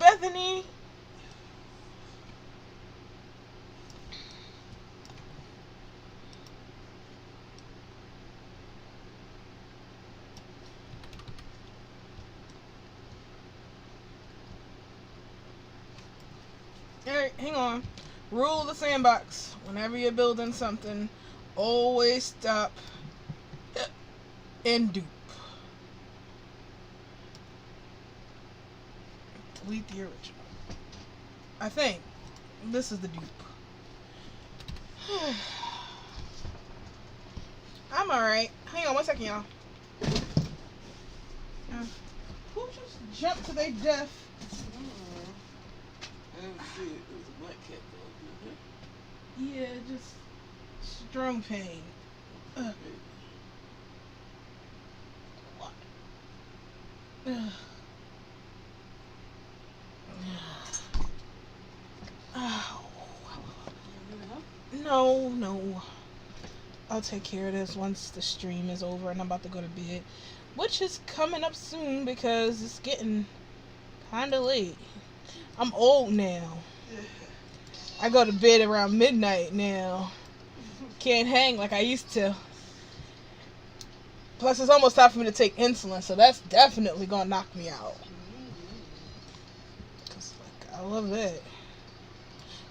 Alright, hang on. Rule of the sandbox. Whenever you're building something, always stop and dupe. Delete the original. I think this is the dupe. I'm alright. Hang on 1 second, y'all. Who just jumped to their death? I didn't see it. It was a black cat though. Yeah, just strong pain. Ugh. What? Ugh. Oh. No. I'll take care of this once the stream is over and I'm about to go to bed. Which is coming up soon because it's getting kinda late. I'm old now. I go to bed around midnight now. Can't hang like I used to. Plus, it's almost time for me to take insulin, so that's definitely gonna knock me out. Cause like I love that.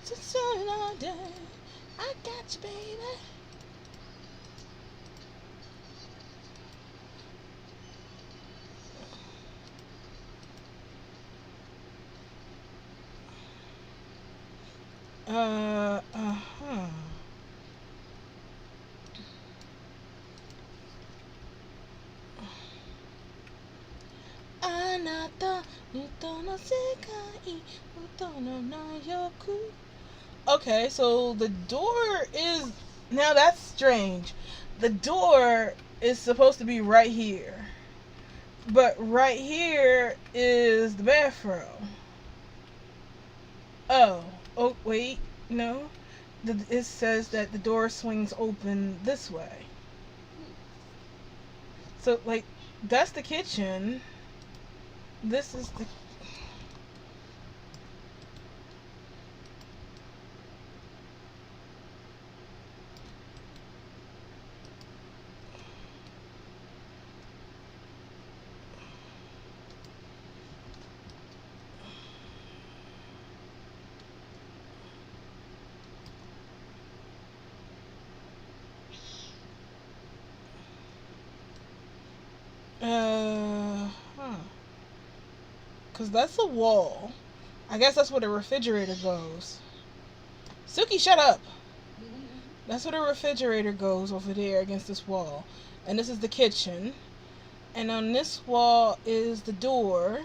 Just all day, I got you, baby. Uh-huh. Okay, so the door is... Now that's strange. The door is supposed to be right here. But right here is the bathroom. Oh, wait, no. It says that the door swings open this way. So, like, that's the kitchen. This is the... Because that's a wall. I guess that's where the refrigerator goes. Suki, shut up! That's where the refrigerator goes, over there against this wall. And this is the kitchen. And on this wall is the door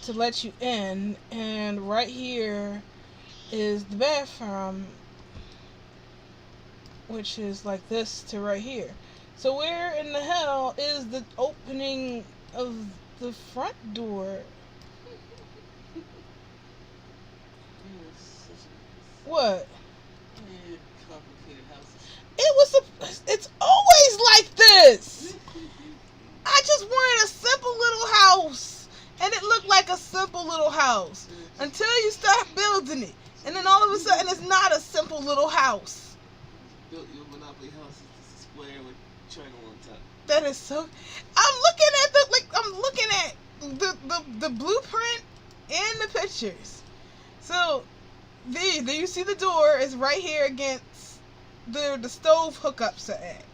to let you in. And right here is the bathroom, which is like this to right here. So where in the hell is the opening of the front door? What? Complicated houses. It's always like this. I just wanted a simple little house, and it looked like a simple little house until you start building it, and then all of a sudden it's not a simple little house. Built your Monopoly house. It's a square with a triangle on top. That is so. I'm looking at the blueprint and the pictures. So, do you see the door is right here against the stove hookups are at.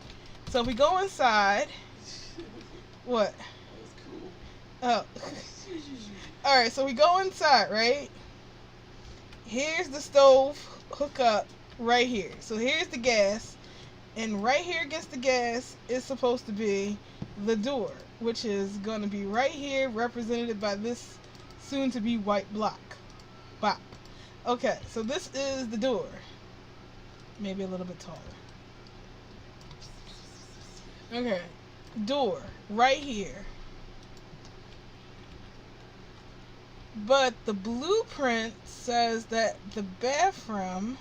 So if we go inside, what? That was cool. Oh. Alright, so we go inside, right? Here's the stove hookup right here. So here's the gas. And right here against the gas is supposed to be the door, which is going to be right here, represented by this soon-to-be white block. Bop. Okay, so this is the door. Maybe a little bit taller. Okay, door right here. But the blueprint says that the bathroom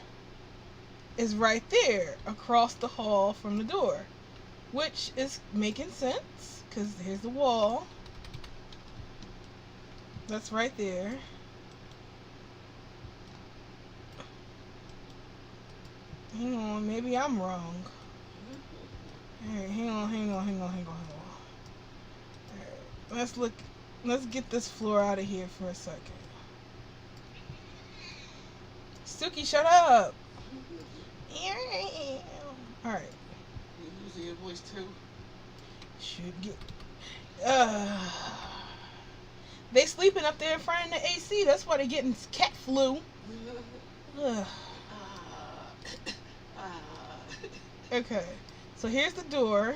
is right there across the hall from the door, which is making sense because here's the wall. That's right there. Hang on, maybe I'm wrong. Alright, hang on. Alright, let's get this floor out of here for a second. Suki, shut up. Alright. You're losing your voice too. Should get. They sleeping up there in front of the AC. That's why they getting cat flu. Ugh. Okay, so here's the door,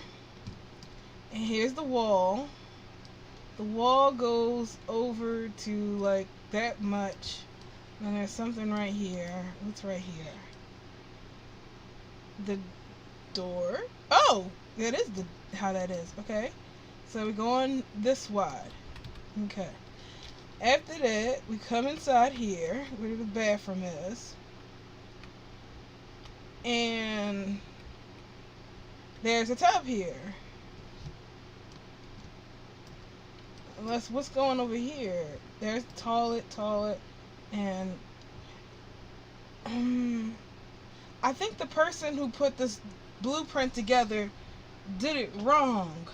and here's the wall. The wall goes over to like that much, and there's something right here. What's right here? The door. Oh, that is how that is. Okay, so we're going this wide. Okay. After that, we come inside here, where the bathroom is, and there's a tub here. Unless, what's going over here? There's the toilet, and I think the person who put this blueprint together did it wrong,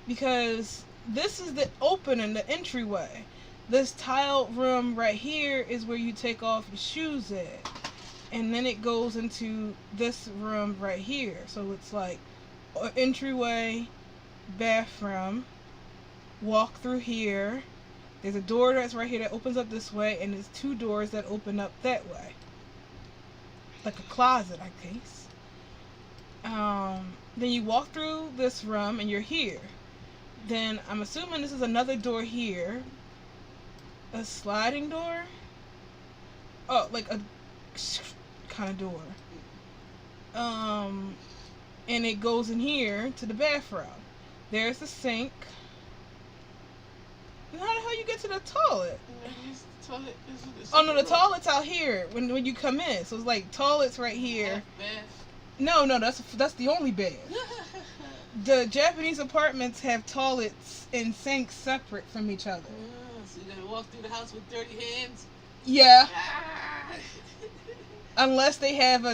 because this is the opening, the entryway. This tiled room right here is where you take off your shoes at. And then it goes into this room right here. So it's like entryway, bathroom, walk through here. There's a door that's right here that opens up this way, and there's two doors that open up that way. Like a closet, I guess. Then you walk through this room and you're here. Then I'm assuming this is another door here. A sliding door? Oh, like a kind of door. And it goes in here to the bathroom. There's the sink. And how the hell you get to the toilet? Oh no, the toilet's out here when you come in. So it's like toilets right here. No, that's the only bed. The Japanese apartments have toilets and sinks separate from each other. So you gotta walk through the house with dirty hands? Yeah. Unless they have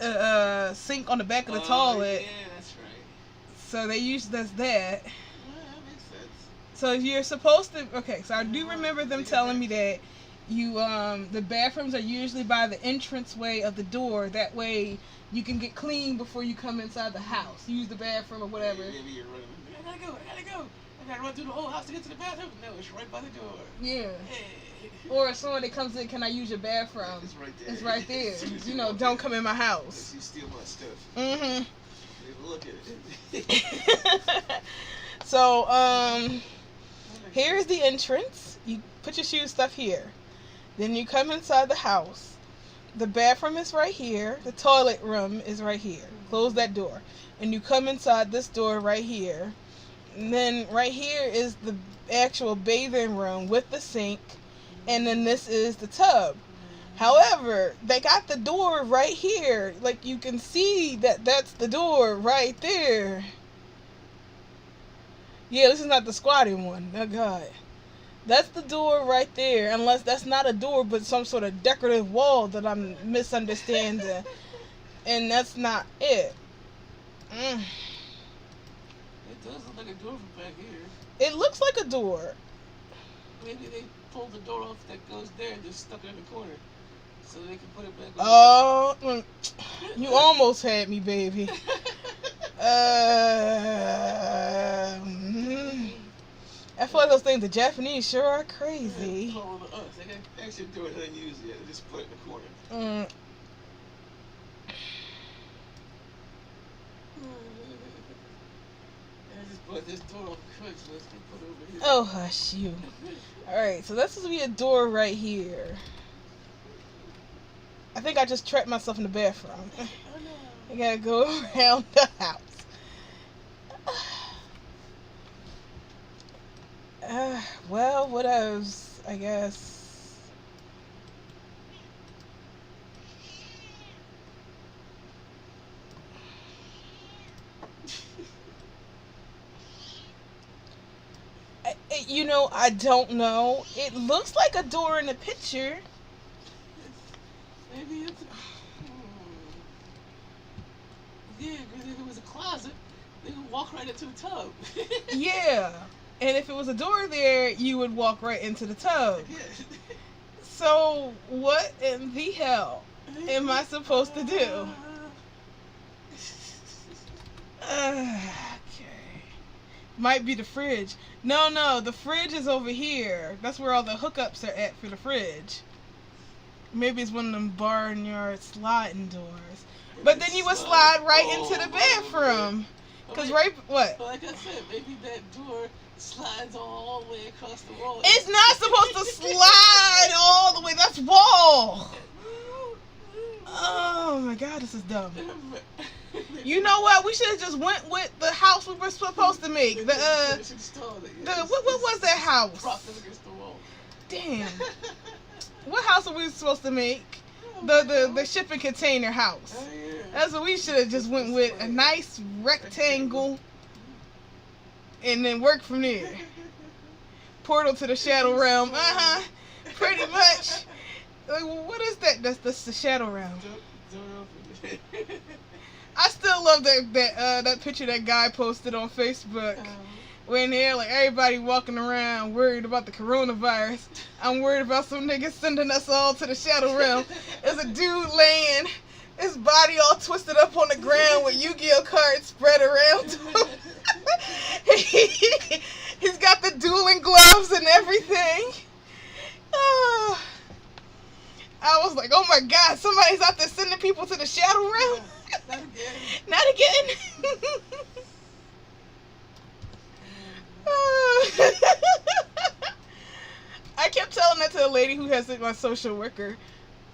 a sink on the back of the toilet. Yeah, that's right. So they use that. That makes sense. So you're supposed to. Okay, so I do remember them telling me that you the bathrooms are usually by the entranceway of the door. That way you can get clean before you come inside the house. Use the bathroom or whatever. Maybe you're running. I gotta go. I gotta run through the whole house to get to the bathroom. No, it's right by the door. Yeah. Hey. Or if someone that comes in, can I use your bathroom? It's right there. It's right there. You know, don't come in my house. You steal my stuff. Mm-hmm. Look at it. So, here's the entrance. You put your shoe stuff here. Then you come inside the house. The bathroom is right here. The toilet room is right here. Close that door. And you come inside this door right here. And then right here is the actual bathing room with the sink. And then this is the tub. However, they got the door right here. Like, you can see that that's the door right there. Yeah, this is not the squatting one. Oh, God. That's the door right there. Unless that's not a door, but some sort of decorative wall that I'm misunderstanding. And that's not it. It does look like a door from back here. It looks like a door. Maybe they pulled the door off that goes there and just stuck it in the corner. So they can put it back on. Oh, you almost had me, baby. I feel like those things, the Japanese sure are crazy. They actually do it unusually. They just put it in the corner. I just put this door on Craigslist and put it over here. Oh, hush you. Alright, so this is be a door right here. I think I just trapped myself in the bathroom. Oh, no. I gotta go around the house. Well, what else? I guess. You know, I don't know. It looks like a door in the picture. Maybe it's. Yeah, because if it was a closet, they would walk right into the tub. Yeah. And if it was a door there, you would walk right into the tub. Yeah. So, what in the hell am I supposed to do? Okay. Might be the fridge. No, the fridge is over here. That's where all the hookups are at for the fridge. Maybe it's one of them barnyard sliding doors. But then you would slide right into the bathroom. Cause right, what? Like I said, maybe that door slides all the way across the wall. It's not supposed to slide all the way. That's wall. Oh my God, this is dumb. You know what? We should have just went with the house we were supposed to make. What was that house? Propped up against the wall. Damn. What house are we supposed to make? The shipping container house. Oh, yeah. That's what we should have just went with. A nice rectangle. And then work from there. Portal to the shadow realm. Pretty much. Like, what is that? That's the shadow realm. I still love that picture that guy posted on Facebook. When they're like everybody walking around worried about the coronavirus. I'm worried about some niggas sending us all to the shadow realm. There's a dude laying, his body all twisted up on the ground with Yu-Gi-Oh cards spread around him. He's got the dueling gloves and everything. Oh. I was like, oh my God, somebody's out there sending people to the shadow realm. Not again. Not again. I kept telling that to the lady who has my social worker.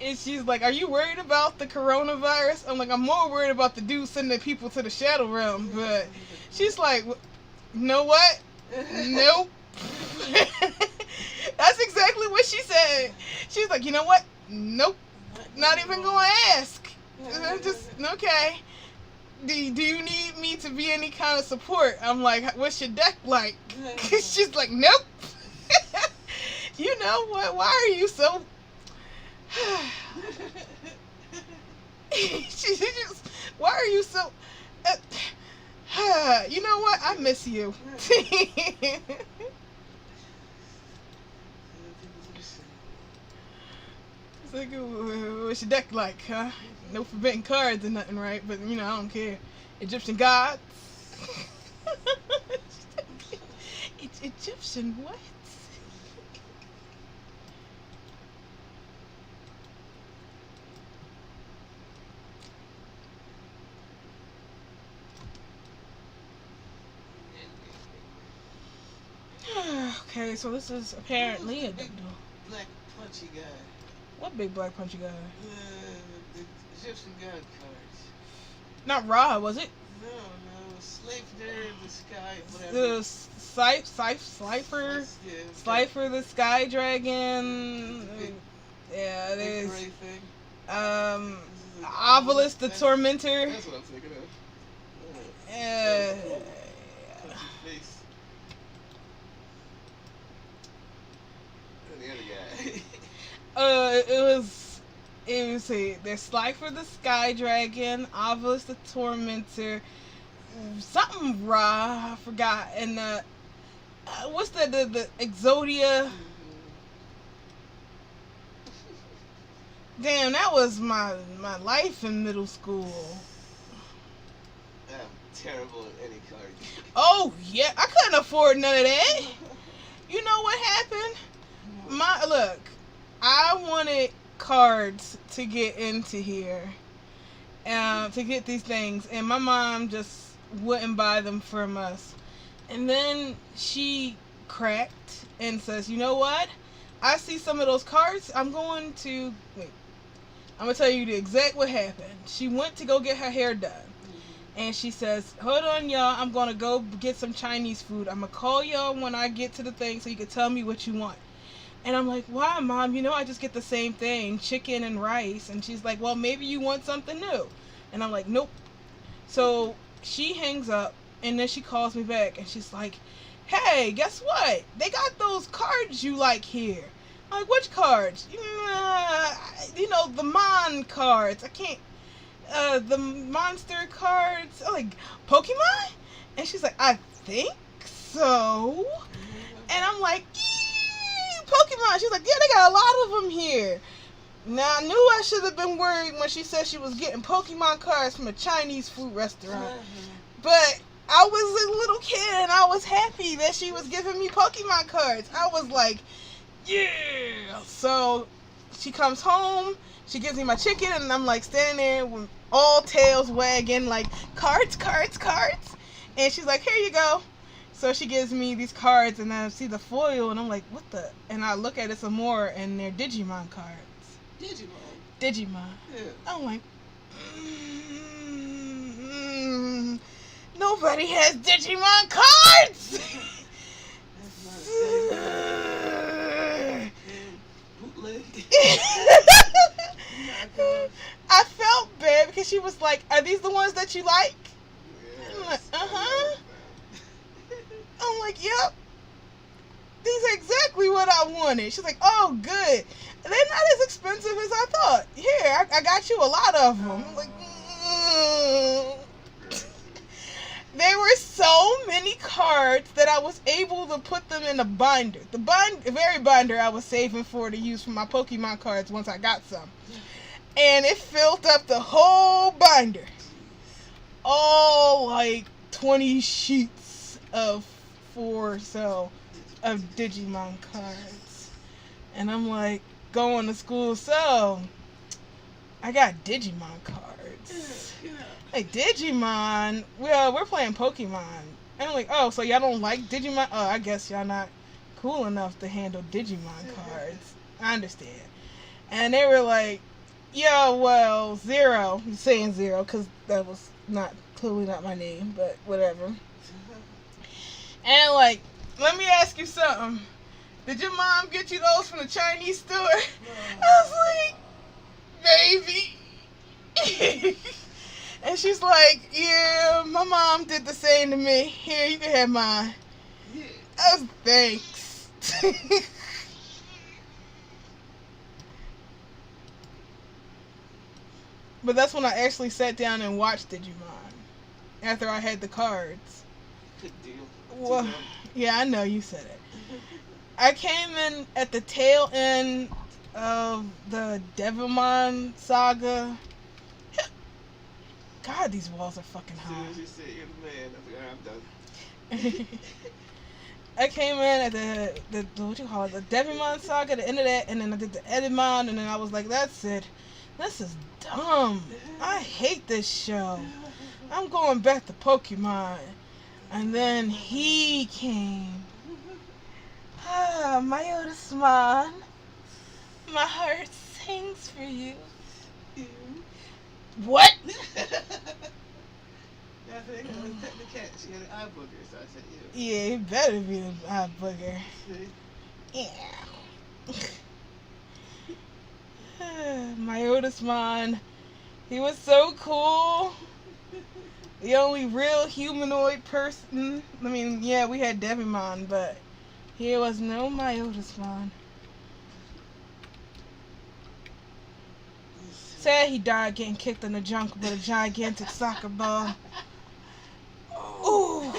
And she's like, are you worried about the coronavirus? I'm like, I'm more worried about the dude sending people to the shadow realm. But she's like, you know what? Nope. That's exactly what she said. She's like, you know what? Nope. Not even going to ask. Just, okay. Do you need me to be any kind of support? I'm like, what's your deck like? She's like, nope. You know what? Why are you so... she just... Why are you so... you know what? I miss you. It's like, what's your deck like, huh? No forbidden cards or nothing, right? But, you know, I don't care. Egyptian gods? It's Egyptian what? Okay, so this is apparently a big black punchy guy. What big black punchy guy? The Egyptian god cards. Not Ra, was it? No. Slifer, the sky, whatever. The Slifer? Yeah, Slifer, the sky dragon. Yeah, there's. Big thing. Obelisk, the tormentor. That's what I'm thinking of. Punchy face. And the other guy. It was there's Slifer the Sky Dragon, Obelisk the Tormentor, something Ra, I forgot, and what's the Exodia? Damn, that was my life in middle school. I'm terrible at any card. Oh yeah, I couldn't afford none of that. You know what happened? Look, I wanted cards to get into here, to get these things, and my mom just wouldn't buy them from us. And then she cracked and says, you know what? I see some of those cards. I'm going to tell you the exact what happened. She went to go get her hair done. And she says, hold on, y'all. I'm going to go get some Chinese food. I'm going to call y'all when I get to the thing so you can tell me what you want. And I'm like, why, Mom? You know I just get the same thing, chicken and rice. And she's like, well, maybe you want something new. And I'm like, nope. So she hangs up, and then she calls me back, and she's like, hey, guess what? They got those cards you like here. I'm like, which cards? You know, the Mon cards. I can't, the monster cards. I'm like, Pokemon? And she's like, I think so. And I'm like, Pokemon. She's like, yeah, they got a lot of them here. Now, I knew I should have been worried when she said she was getting Pokemon cards from a Chinese food restaurant. But I was a little kid and I was happy that she was giving me Pokemon cards. I was like, yeah. So she comes home, she gives me my chicken, and I'm like standing there with all tails wagging, like, cards. And she's like, here you go. So she gives me these cards, and I see the foil, and I'm like, what the? And I look at it some more, and they're Digimon cards. Digimon. Yeah. I'm like, nobody has Digimon cards! Bootleg. I felt bad because she was like, are these the ones that you like? I'm like, uh-huh. I'm like, yep. These are exactly what I wanted. She's like, oh, good. They're not as expensive as I thought. Here, I got you a lot of them. I'm like, There were so many cards that I was able to put them in a binder. The very binder I was saving to use for my Pokemon cards once I got some. And it filled up the whole binder. All like 20 sheets of Digimon cards. And I'm like, going to school, so I got Digimon cards. Like, Digimon? Well, we're playing Pokemon. And I'm like, oh, so y'all don't like Digimon? Oh, I guess y'all not cool enough to handle Digimon cards. I understand. And they were like, yeah, well, Zero. I'm saying Zero because that was clearly not my name, but whatever. And like, let me ask you something. Did your mom get you those from the Chinese store? I was like, maybe. And she's like, yeah, my mom did the same to me. Here, you can have mine. Yeah. I was, thanks. But that's when I actually sat down and watched Digimon. After I had the cards. Good deal. Well, yeah, I know you said it. I came in at the tail end of the Devilmon saga. God, these walls are fucking As high. soon as you said you're the man, I was like, I'm done. I came in at the what you call it, the Devimon saga, the end of that, and then I did the Edimon, and then I was like, that's it. This is dumb. I hate this show. I'm going back to Pokemon. And then he came. Ah, my Otismon. My heart sings for you. What? Yeah, I think I was petting the cat. She had an eye booger, so I said, yeah. Yeah, it better be an eye booger. See? Yeah. My Otismon. He was so cool. The only real humanoid person. I mean, yeah, we had Devimon, but here was no my Otismon. Sad he died getting kicked in the junk with a gigantic soccer ball. Ooh.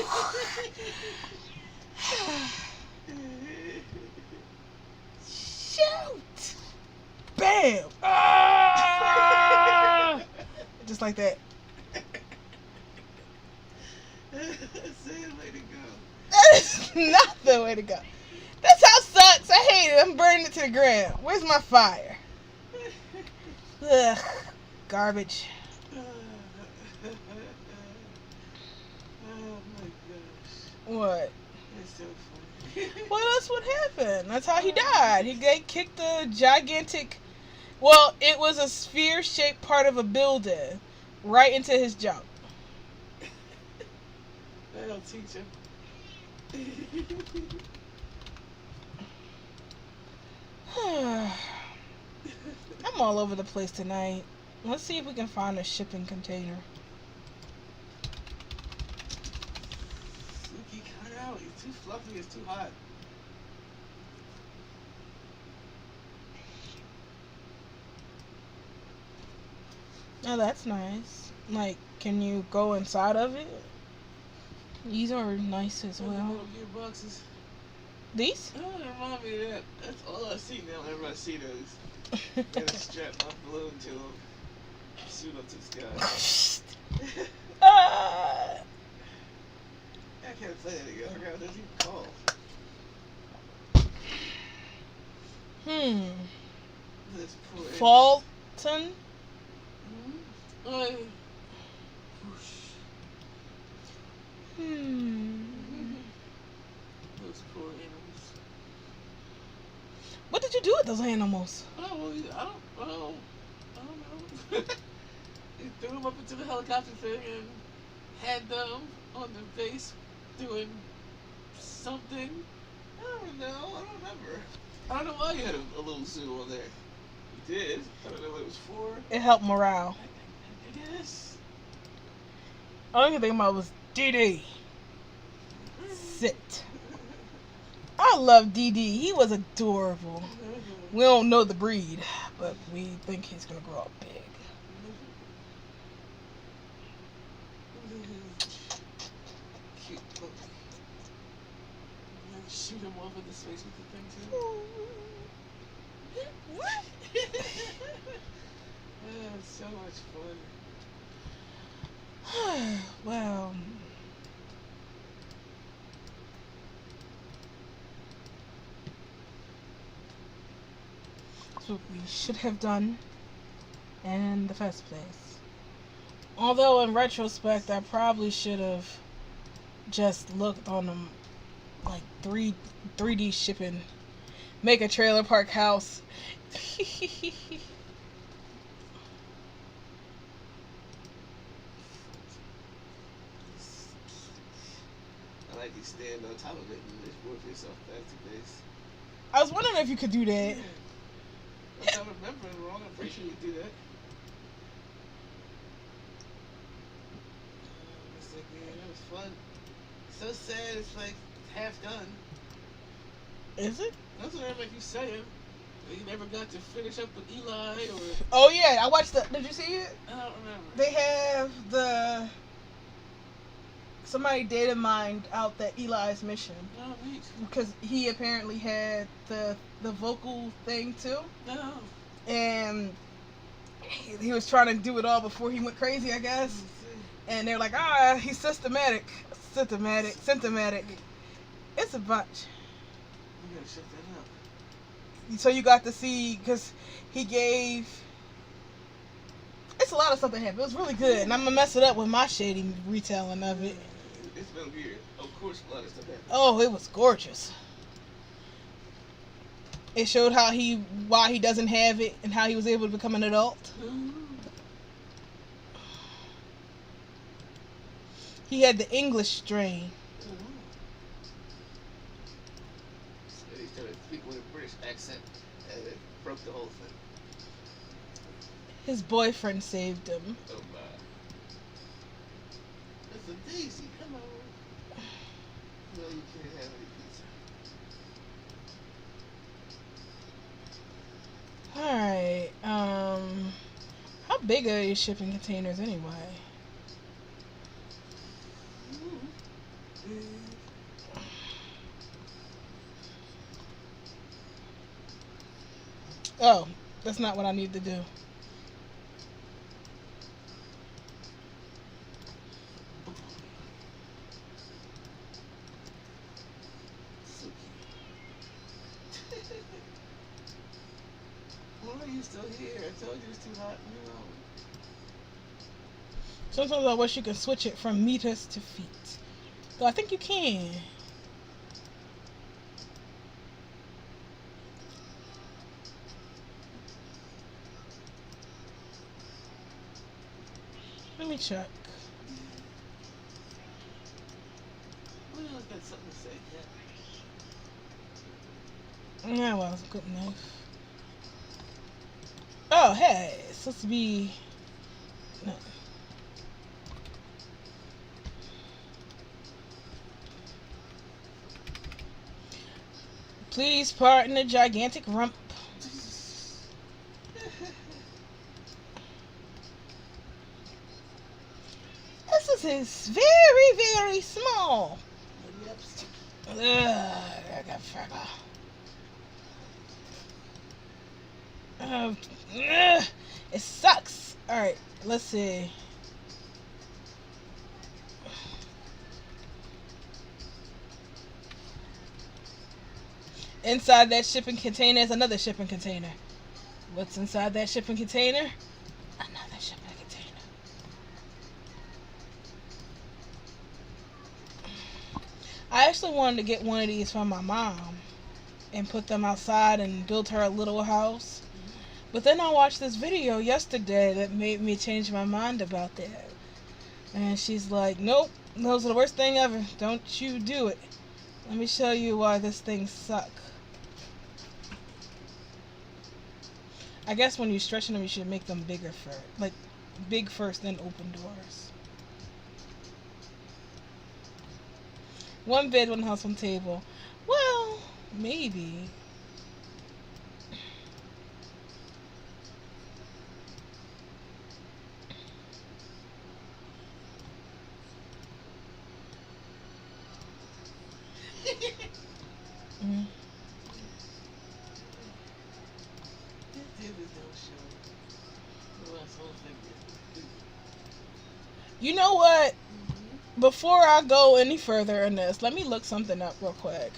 Shoot! Bam! Ah! Just like that. That's the way to go. That is not the way to go. That's how it sucks. I hate it. I'm burning it to the ground. Where's my fire? Ugh. Garbage. Oh my gosh. What? That's so funny. Well, that's what happened. That's how he died. They kicked a gigantic... Well, it was a sphere-shaped part of a building right into his junk. That'll teach him. I'm all over the place tonight. Let's see if we can find a shipping container. Suki, cut it out. It's too fluffy. It's too hot. Oh, that's nice. Like, can you go inside of it? These are nice as Those well. little gearboxes. These? Oh, they remind me of that. That's all I see now whenever I see those. Gotta strap my balloon to them. Shoot up to the sky. Ah. I can't play that again. I forgot what that's even called. This poor Fulton? Whoosh. Those poor animals. What did you do with those animals? Oh, well, I don't know. He threw them up into the helicopter thing and had them on the base doing something. I don't know. I don't remember. I don't know why you had a little zoo on there. You did. I don't know what it was for. It helped morale. I guess. All I can think about was DD. Sit. I love DD. He was adorable. We don't know the breed, but we think he's gonna grow up big. Cute book. Shoot him off into space with the thing too. What? It's so much fun. Well, that's what we should have done in the first place. Although in retrospect, I probably should have just looked on them like 3D shipping, make a trailer park house. I like you stand on top of it and just work yourself back to base. I was wondering if you could do that. If I'm remembering wrong, I'm pretty sure you do that. It's like, man, that was fun. So sad it's like half done. Is it? That's what everybody keeps saying. That you never got to finish up with Eli or... Oh yeah, I watched the. Did you see it? I don't remember. They have the. Somebody data mined out that Eli's mission Oh, neat. because he apparently had the vocal thing too, No. and he was trying to do it all before he went crazy, I guess. And they're like, he's symptomatic. It's a bunch. You gotta shut that up. So you got to see, because he gave. It's a lot of stuff that happened. It was really good, and I'm gonna mess it up with my shady retelling of it. It's been weird. Of course, a lot of stuff happened. Oh, it was gorgeous. It showed why he doesn't have it and how he was able to become an adult. He had the English strain. So he started speaking with a British accent and it broke the whole thing. His boyfriend saved him. Oh my. That's a daisy. Come on. No, you can't have any pizza. Alright, how big are these shipping containers anyway? Oh, that's not what I need to do. Why are you still here? I told you it's too hot. No. Sometimes I wish you could switch it from meters to feet. Though I think you can. Let me check. Well, I've got something to say. Yeah, well, it's good enough. Oh, hey, it's supposed to be. No. Please pardon the gigantic rump. This is very, very small. Lipstick. Ugh, I got Fraggle. Ugh, it sucks. Alright, let's see. Inside that shipping container is another shipping container. What's inside that shipping container? Another shipping container. I actually wanted to get one of these from my mom and put them outside and build her a little house. But then I watched this video yesterday that made me change my mind about that. And she's like, nope, those are the worst thing ever. Don't you do it. Let me show you why this thing suck. I guess when you're stretching them, you should make them bigger first. Like, big first, then open doors. One bed, one house, one table. Well, maybe. Mm. You know what? Before I go any further in this, let me look something up real quick.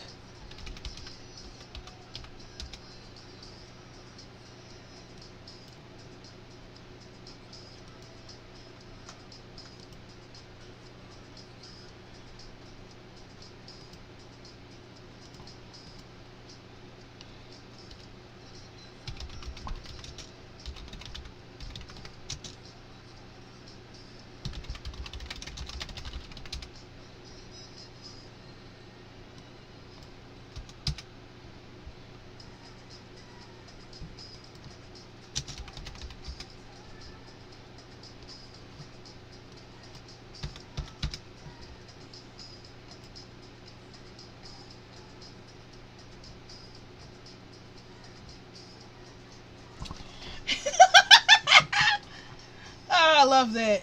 I love that.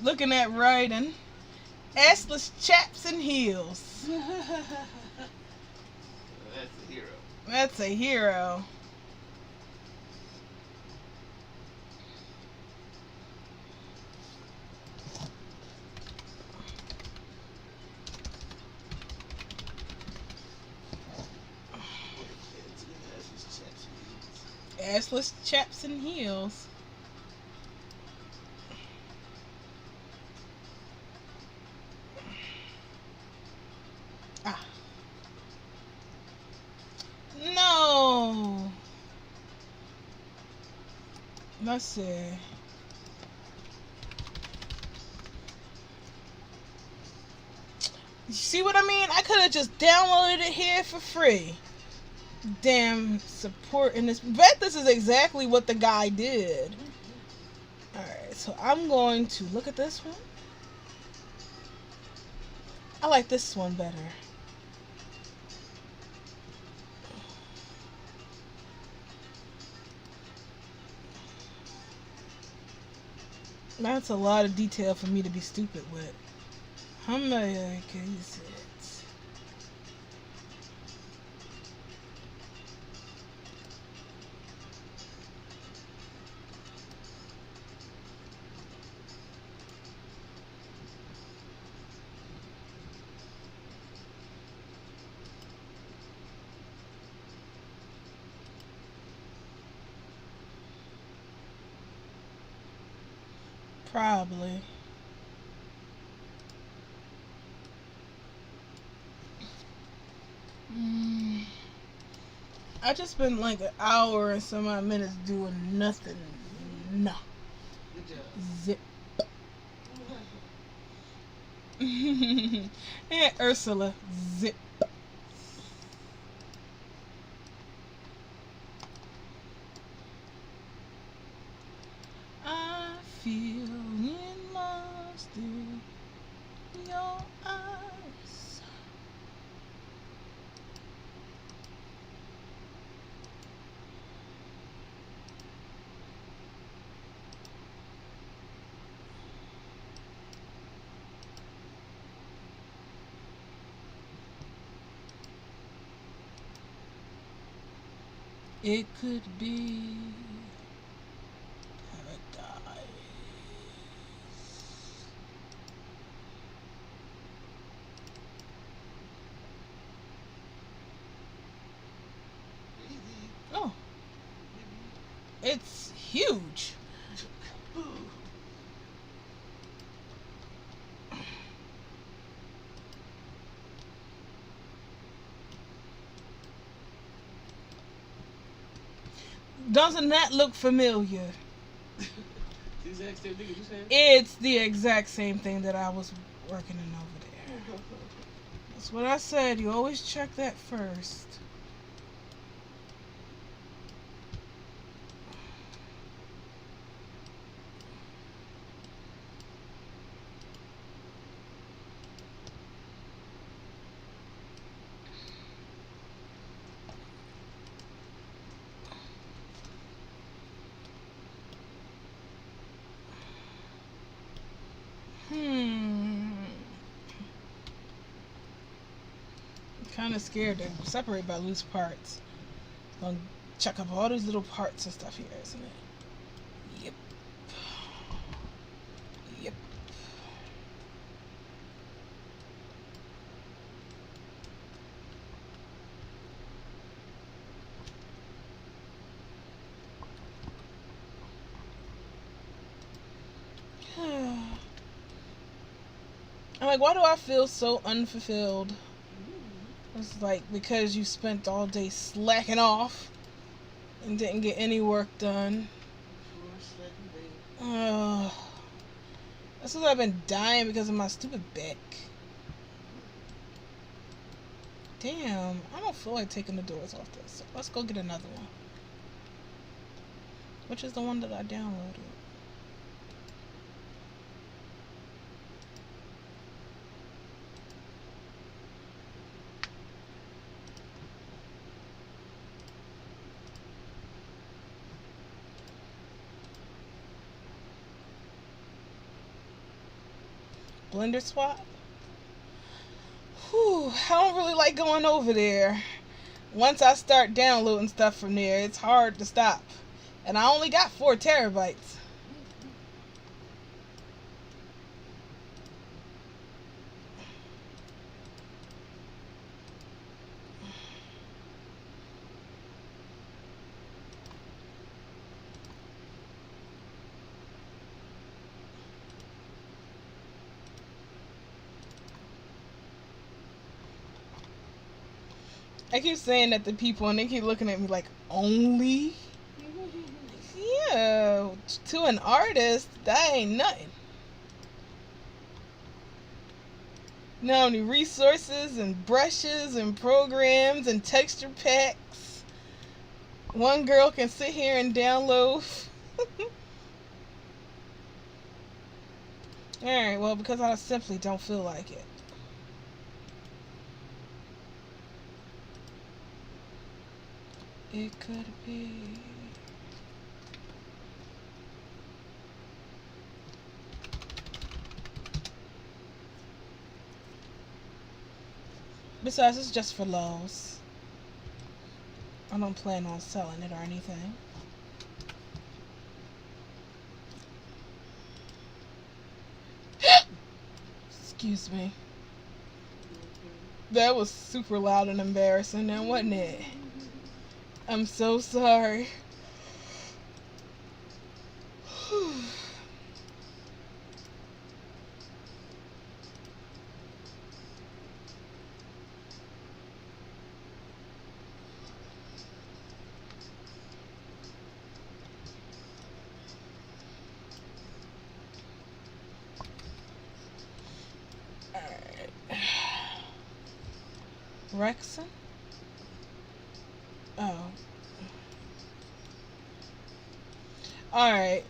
Looking at writing. Assless chaps and heels. That's a hero. That's a hero. Assless chaps and heels. Ah. No. Let's see. You see what I mean? I could have just downloaded it here for free. Damn support in this. Bet this is exactly what the guy did. Alright, so I'm going to look at this one. I like this one better. That's a lot of detail for me to be stupid with. How many is it? Probably. I just spent like an hour and some odd minutes doing nothing. No. Good job. Zip. And Ursula. Zip. I feel lost in your eyes. It could be paradise. Oh, it's huge. Doesn't that look familiar? The exact same thing you said? It's the exact same thing that I was working in over there. That's what I said. You always check that first. Kind of scared to separate by loose parts. Gonna check up all these little parts and stuff here, isn't it? Yep. Yep. I'm like, why do I feel so unfulfilled? It's like because you spent all day slacking off and didn't get any work done. That's because I've been dying because of my stupid back. Damn, I don't feel like taking the doors off this. So let's go get another one. Which is the one that I downloaded. Blender swap? Whew, I don't really like going over there. Once I start downloading stuff from there, it's hard to stop. And I only got 4 terabytes. I keep saying that to people and they keep looking at me like, only? Yeah, to an artist, that ain't nothing. You know how many resources and brushes and programs and texture packs one girl can sit here and download? Alright, well, because I simply don't feel like it. It could be. Besides, it's just for lows. I don't plan on selling it or anything. Excuse me. That was super loud and embarrassing now, wasn't it? I'm so sorry. Alright. Rexon? Oh. Alright.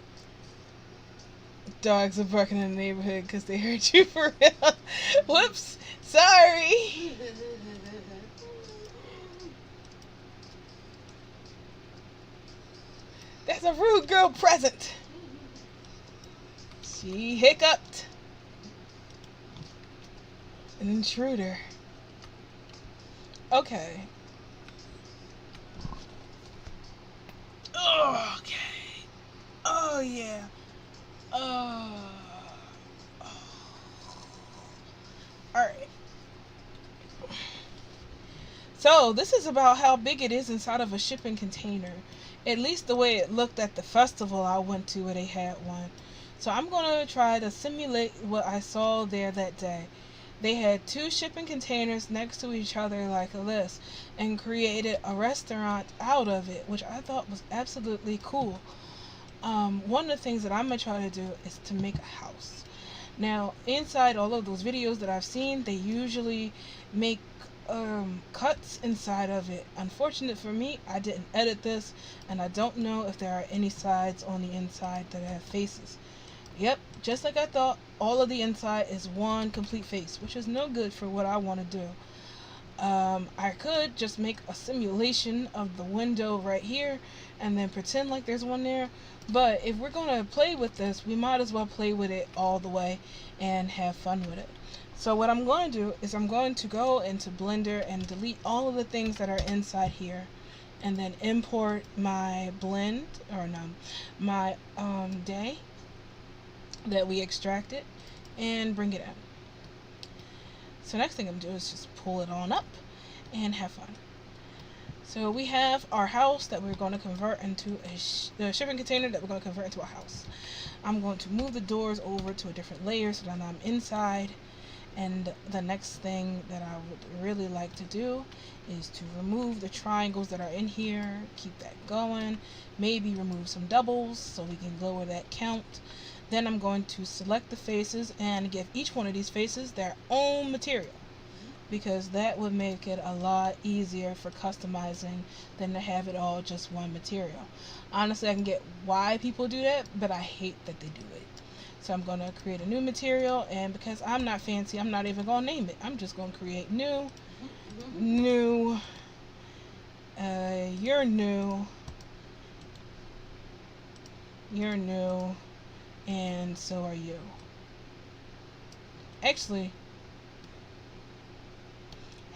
Dogs are barking in the neighborhood because they heard you for real. Whoops. Sorry. That's a rude girl present. She hiccuped. An intruder. Okay. So this is about how big it is inside of a shipping container. At least the way it looked at the festival I went to where they had one. So I'm going to try to simulate what I saw there that day. They had 2 shipping containers next to each other like this and created a restaurant out of it, which I thought was absolutely cool. One of the things that I'm going to try to do is to make a house. Now, inside all of those videos that I've seen, they usually make cuts inside of it. Unfortunate for me, I didn't edit this, and I don't know if there are any sides on the inside that have faces. Yep, just like I thought, all of the inside is one complete face, which is no good for what I want to do. I could just make a simulation of the window right here and then pretend like there's one there, but if we're going to play with this, we might as well play with it all the way and have fun with it. So what I'm going to do is I'm going to go into Blender and delete all of the things that are inside here, and then import my blend, or no, my day that we extracted, and bring it in. So next thing I'm going to do is just pull it on up and have fun. So we have our house that we're going to convert into a shipping container that we're going to convert into a house. I'm going to move the doors over to a different layer so that I'm inside. And the next thing that I would really like to do is to remove the triangles that are in here, keep that going, maybe remove some doubles so we can lower that count. Then I'm going to select the faces and give each one of these faces their own material, because that would make it a lot easier for customizing than to have it all just one material. Honestly, I can get why people do that, but I hate that they do it. So I'm going to create a new material, and because I'm not fancy, I'm not even going to name it. I'm just going to create new, you're new, and so are you. Actually,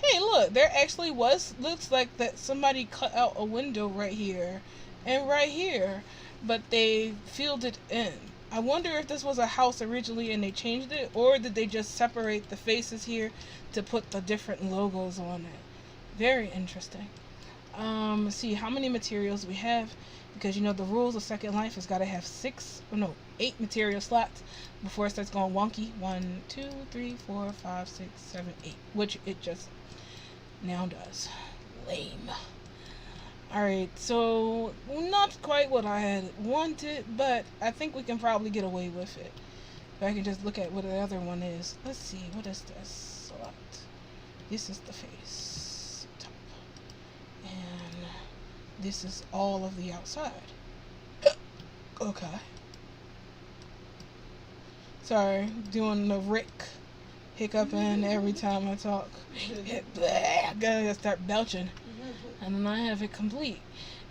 hey, look, there actually looks like that somebody cut out a window right here and right here, but they filled it in. I wonder if this was a house originally and they changed it, or did they just separate the faces here to put the different logos on it. Very interesting. Let's see how many materials we have, because you know the rules of Second Life has got to have 8 material slots before it starts going wonky. 1, 2, 3, 4, 5, 6, 7, 8, which it just now does. Lame. Alright, so not quite what I had wanted, but I think we can probably get away with it. If I can just look at what the other one is. Let's see, what is this? Select. This is the face. Top. And this is all of the outside. Okay. Sorry, doing the Rick hiccuping every time I talk. I gotta start belching. And then I have it complete.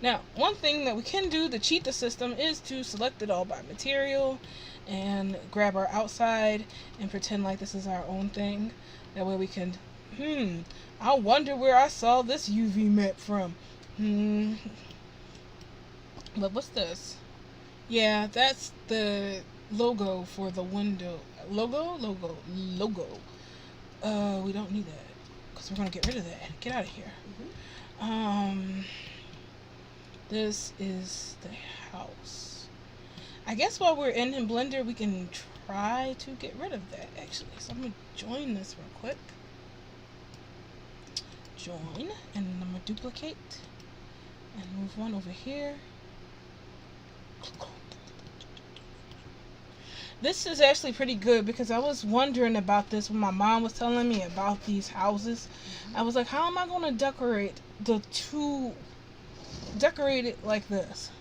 Now, one thing that we can do to cheat the system is to select it all by material and grab our outside and pretend like this is our own thing. That way we can, I wonder where I saw this UV map from. But what's this? Yeah, that's the logo for the window. Logo? We don't need that, because we're going to get rid of that. Get out of here. This is the house. I guess while we're in Blender, we can try to get rid of that, actually. So I'm going to join this real quick. Join, and I'm going to duplicate and move one over here. This is actually pretty good, because I was wondering about this when my mom was telling me about these houses. I was like, how am I going to decorate decorate it like this?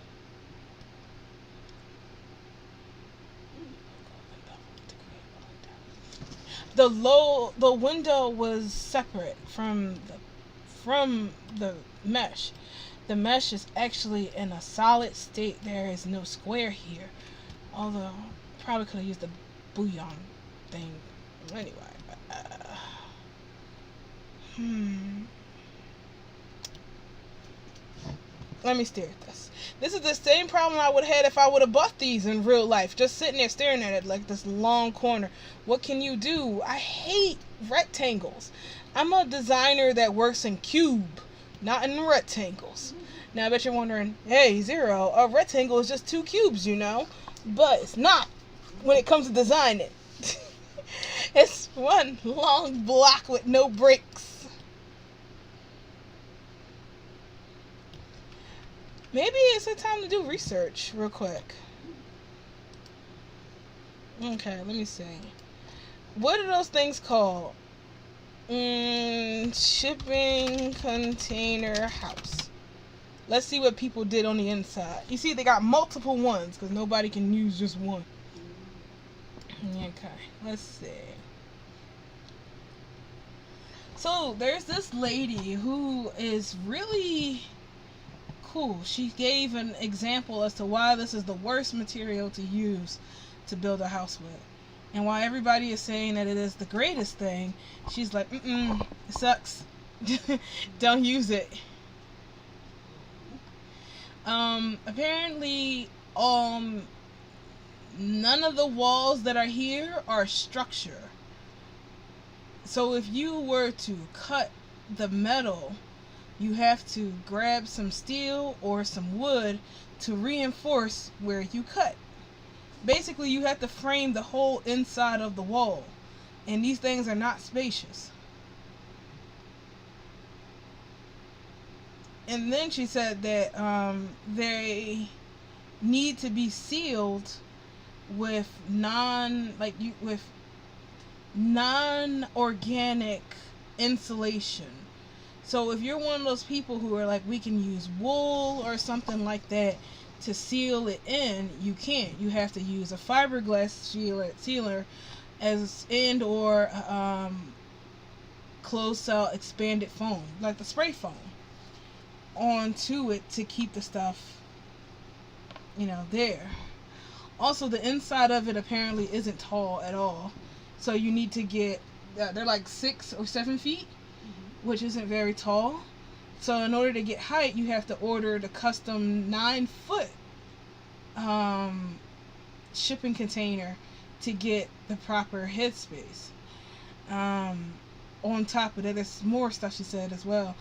The window was separate from the mesh. The mesh is actually in a solid state. There is no square here, although probably could have used the bouillon thing. Anyway, let me stare at this. This is the same problem I would have had if I would have bought these in real life. Just sitting there staring at it like this long corner. What can you do? I hate rectangles. I'm a designer that works in cube, not in rectangles. Now I bet you're wondering, hey, Zero, a rectangle is just two cubes, you know? But it's not when it comes to designing. It's one long block with no breaks. Maybe it's a time to do research real quick. Okay, let me see. What are those things called? Shipping container house. Let's see what people did on the inside. You see, they got multiple ones because nobody can use just one. Okay, let's see. So there's this lady who is really cool. She gave an example as to why this is the worst material to use to build a house with. And while everybody is saying that it is the greatest thing, she's like, it sucks. Don't use it. Apparently, none of the walls that are here are structure. So if you were to cut the metal, you have to grab some steel or some wood to reinforce where you cut. Basically, you have to frame the whole inside of the wall, and these things are not spacious. And then she said that they need to be sealed with non-organic insulation. So if you're one of those people who are like, we can use wool or something like that to seal it in, you can't. You have to use a fiberglass sealer or closed cell expanded foam, like the spray foam, onto it to keep the stuff, there. Also, the inside of it apparently isn't tall at all, so you need to get they're like 6 or 7 feet, which isn't very tall. So in order to get height, you have to order the custom 9-foot shipping container to get the proper headspace. On top of that, there's more stuff she said as well.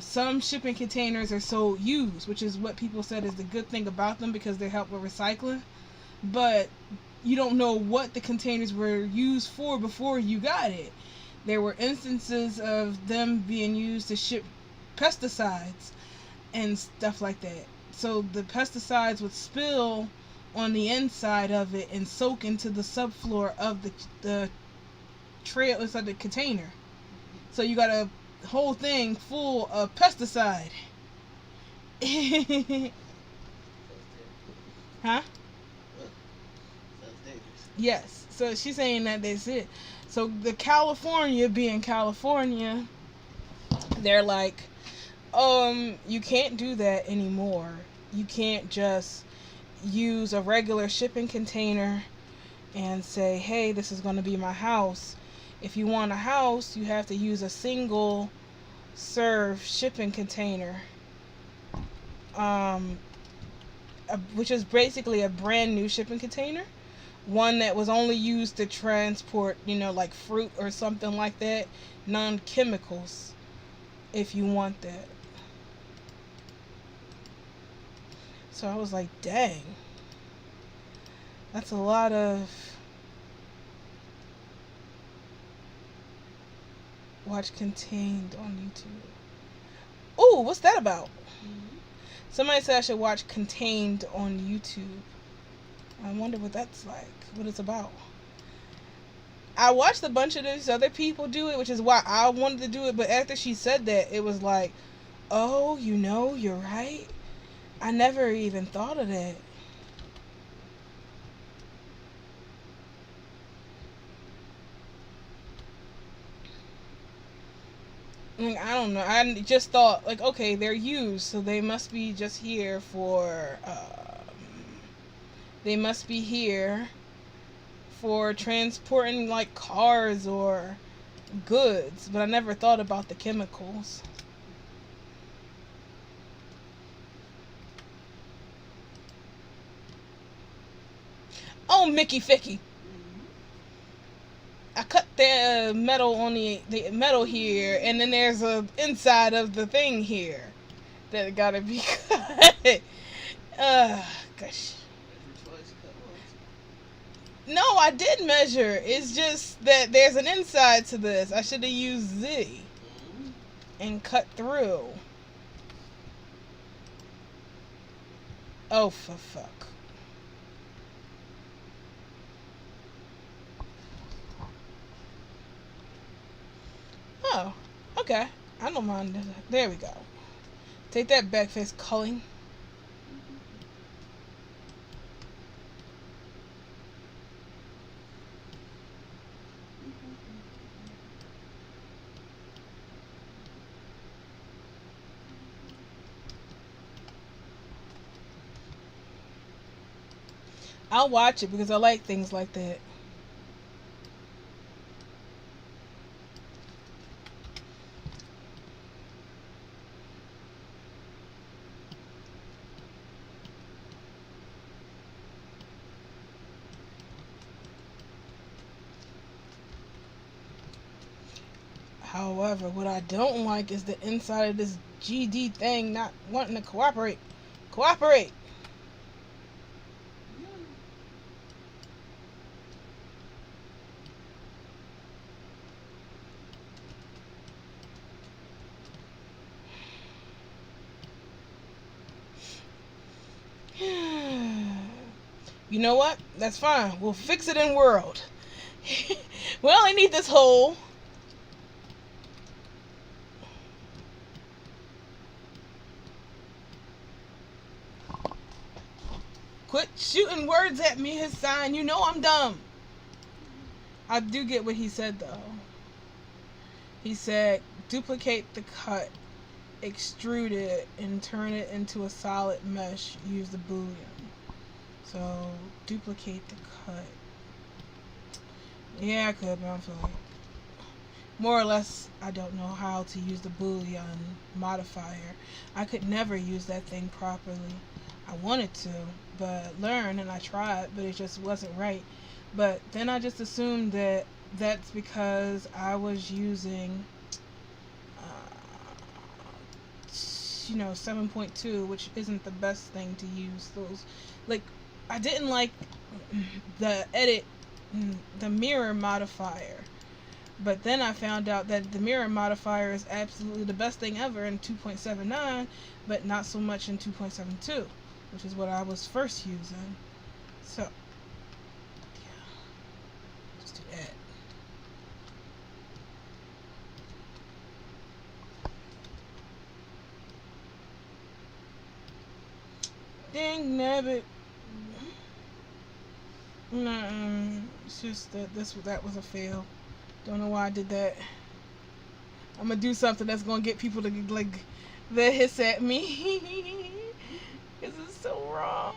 Some shipping containers are so used, which is what people said is the good thing about them because they help with recycling. But you don't know what the containers were used for before you got it. There were instances of them being used to ship pesticides and stuff like that. So the pesticides would spill on the inside of it and soak into the subfloor of the trail inside the container. So you got a whole thing full of pesticide. Huh? Yes. So she's saying that that's it. So the California being California, they're like, you can't do that anymore. You can't just use a regular shipping container and say, hey, this is going to be my house. If you want a house, you have to use a single serve shipping container, which is basically a brand new shipping container. One that was only used to transport, like fruit or something like that. Non-chemicals, if you want that. So I was like, dang. That's a lot of... Watch Contained on YouTube. Ooh, what's that about? Somebody said I should watch Contained on YouTube. I wonder what that's like. What it's about. I watched a bunch of these other people do it, which is why I wanted to do it. But after she said that, it was like, oh, you're right. I never even thought of that. I don't know. I just thought, like, okay, they're used, so they must be just here for... they must be here for transporting, like, cars or goods. But I never thought about the chemicals. Oh, Mickey Ficky. I cut the metal on the metal here, and then there's a inside of the thing here that gotta be cut. Gosh. No, I did measure. It's just that there's an inside to this. I should have used Z and cut through. Oh, for fuck. Oh, okay. I don't mind. There we go. Take that backface culling. I'll watch it because I like things like that. However, what I don't like is the inside of this GD thing not wanting to cooperate. Cooperate! You know what? That's fine. We'll fix it in world. We only need this hole. Quit shooting words at me, his sign. You know I'm dumb. I do get what he said, though. He said, duplicate the cut, extrude it, and turn it into a solid mesh. Use the boolean. So, duplicate the cut. Yeah, I could, but I'm feeling more or less, I don't know how to use the boolean modifier. I could never use that thing properly. I wanted to, but learn, and I tried, but it just wasn't right. But then I just assumed that that's because I was using 7.2, which isn't the best thing to use. Those, like, I didn't like the mirror modifier, but then I found out that the mirror modifier is absolutely the best thing ever in 2.79, but not so much in 2.72, which is what I was first using. So yeah, just do that. Dang nabbit. It's just that that was a fail. Don't know why I did that. I'm gonna do something that's gonna get people to like that hiss at me. Cause it's so wrong.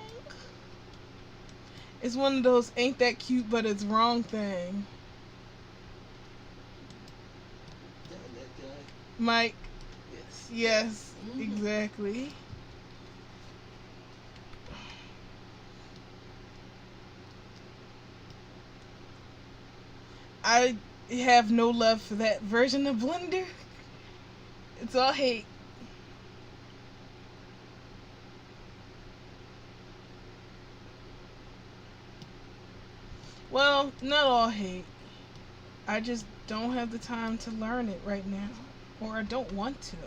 It's one of those ain't that cute but it's wrong thing. That guy. Mike. Yes. Yes, exactly. I have no love for that version of Blender. It's all hate. Well, not all hate. I just don't have the time to learn it right now. Or I don't want to.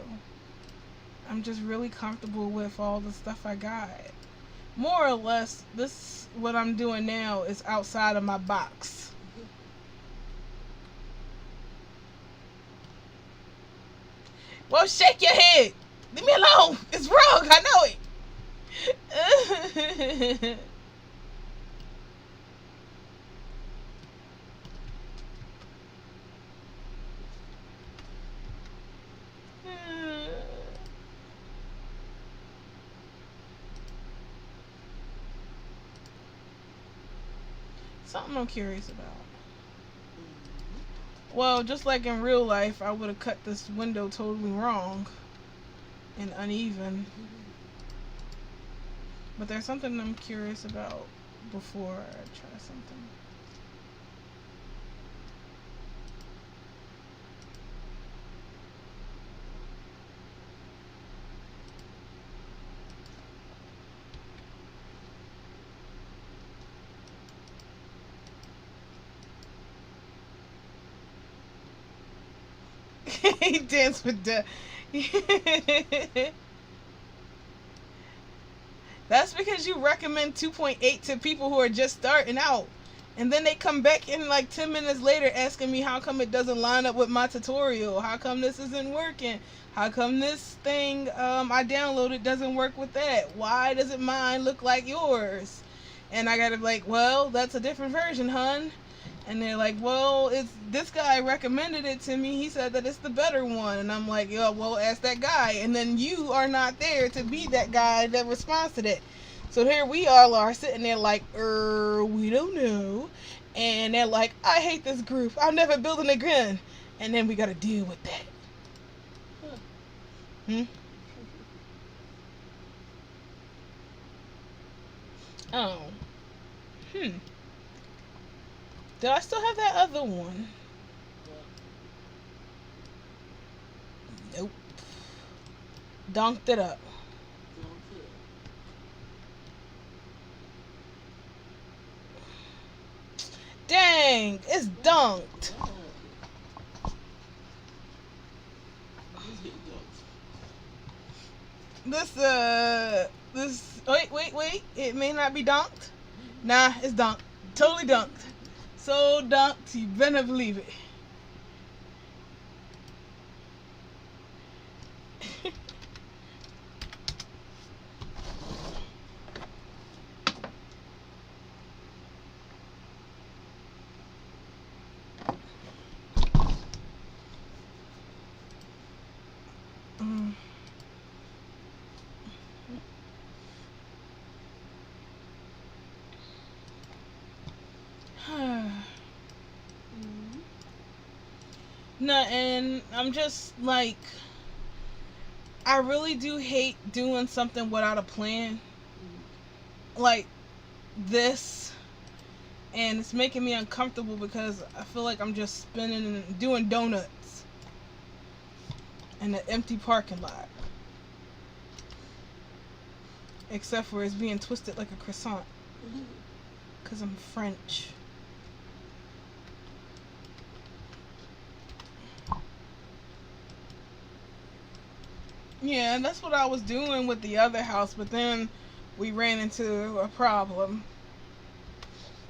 I'm just really comfortable with all the stuff I got. More or less, this what I'm doing now is outside of my box. Well, shake your head. Leave me alone. It's wrong. I know it. Something I'm curious about. Well, just like in real life, I would have cut this window totally wrong and uneven. But there's something I'm curious about before I try something. He danced with death. That's because you recommend 2.8 to people who are just starting out. And then they come back in like 10 minutes later asking me how come it doesn't line up with my tutorial? How come this isn't working? How come this thing I downloaded doesn't work with that? Why doesn't mine look like yours? And I gotta be like, well, that's a different version, hun. And they're like, well, it's this guy recommended it to me. He said that it's the better one. And I'm like, yeah, well, ask that guy. And then you are not there to be that guy that responds to that. So here we all are sitting there like, we don't know. And they're like, I hate this group. I'm never building again. And then we got to deal with that. Hmm? Oh. Do I still have that other one? Nope. Dunked it up. Dang, it's dunked. This, wait. It may not be dunked. Nah, it's dunked. Totally dunked. So dunked, you better believe it. No, and I'm just like, I really do hate doing something without a plan. Like this. And it's making me uncomfortable because I feel like I'm just spinning and doing donuts in an empty parking lot. Except for it's being twisted like a croissant. Because I'm French. Yeah, and that's what I was doing with the other house, but then we ran into a problem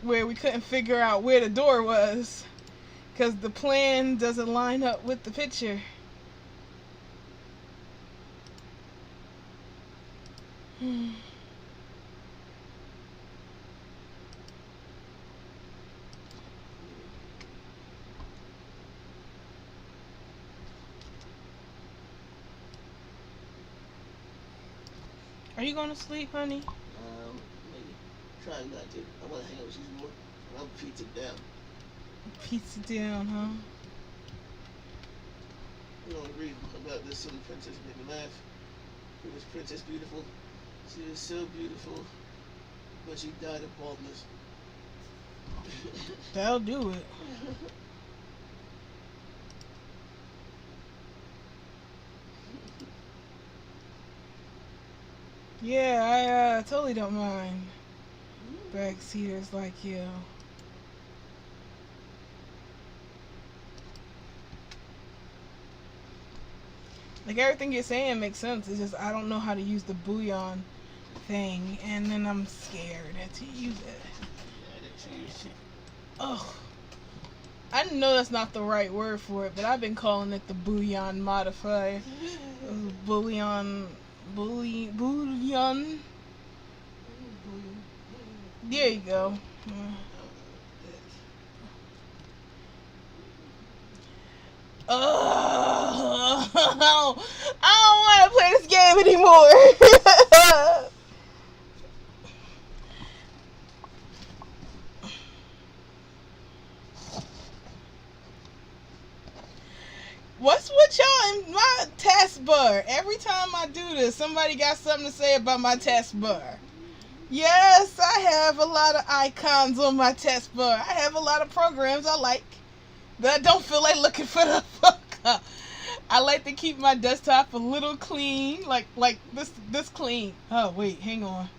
where we couldn't figure out where the door was because the plan doesn't line up with the picture. Are you going to sleep, honey? Maybe. Trying not to. I want to hang out with you more. I'm pizza down. Pizza down, huh? You don't read about this silly princess made me laugh. It was Princess Beautiful. She was so beautiful, but she died of baldness. That'll do it. Yeah, I totally don't mind backseaters like you. Like everything you're saying makes sense. It's just I don't know how to use the bouillon thing, and then I'm scared to use it. Oh, I know that's not the right word for it, but I've been calling it the bouillon modifier. Bouillon. There you go. I don't want to play this game anymore. What's with y'all in my taskbar? Every time I do this, somebody got something to say about my taskbar. Yes, I have a lot of icons on my taskbar. I have a lot of programs I like, but I don't feel like looking for the fuck up. I like to keep my desktop a little clean, like this clean. Oh wait, hang on.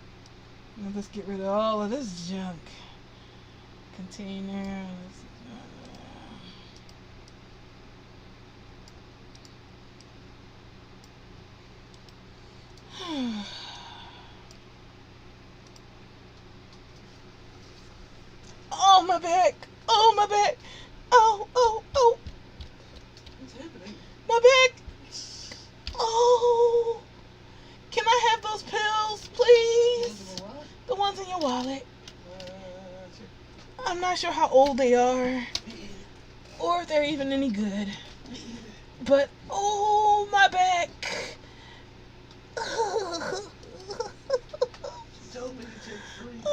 Let's get rid of all of this junk. Containers. Oh, my back. Oh, my back. Oh, oh, oh. What's happening? My back. Oh. Can I have those pills, please? The ones in your wallet. Sure. I'm not sure how old they are Me either. or if they're even any good. Me either. But, oh, my back. She told me to take 3. I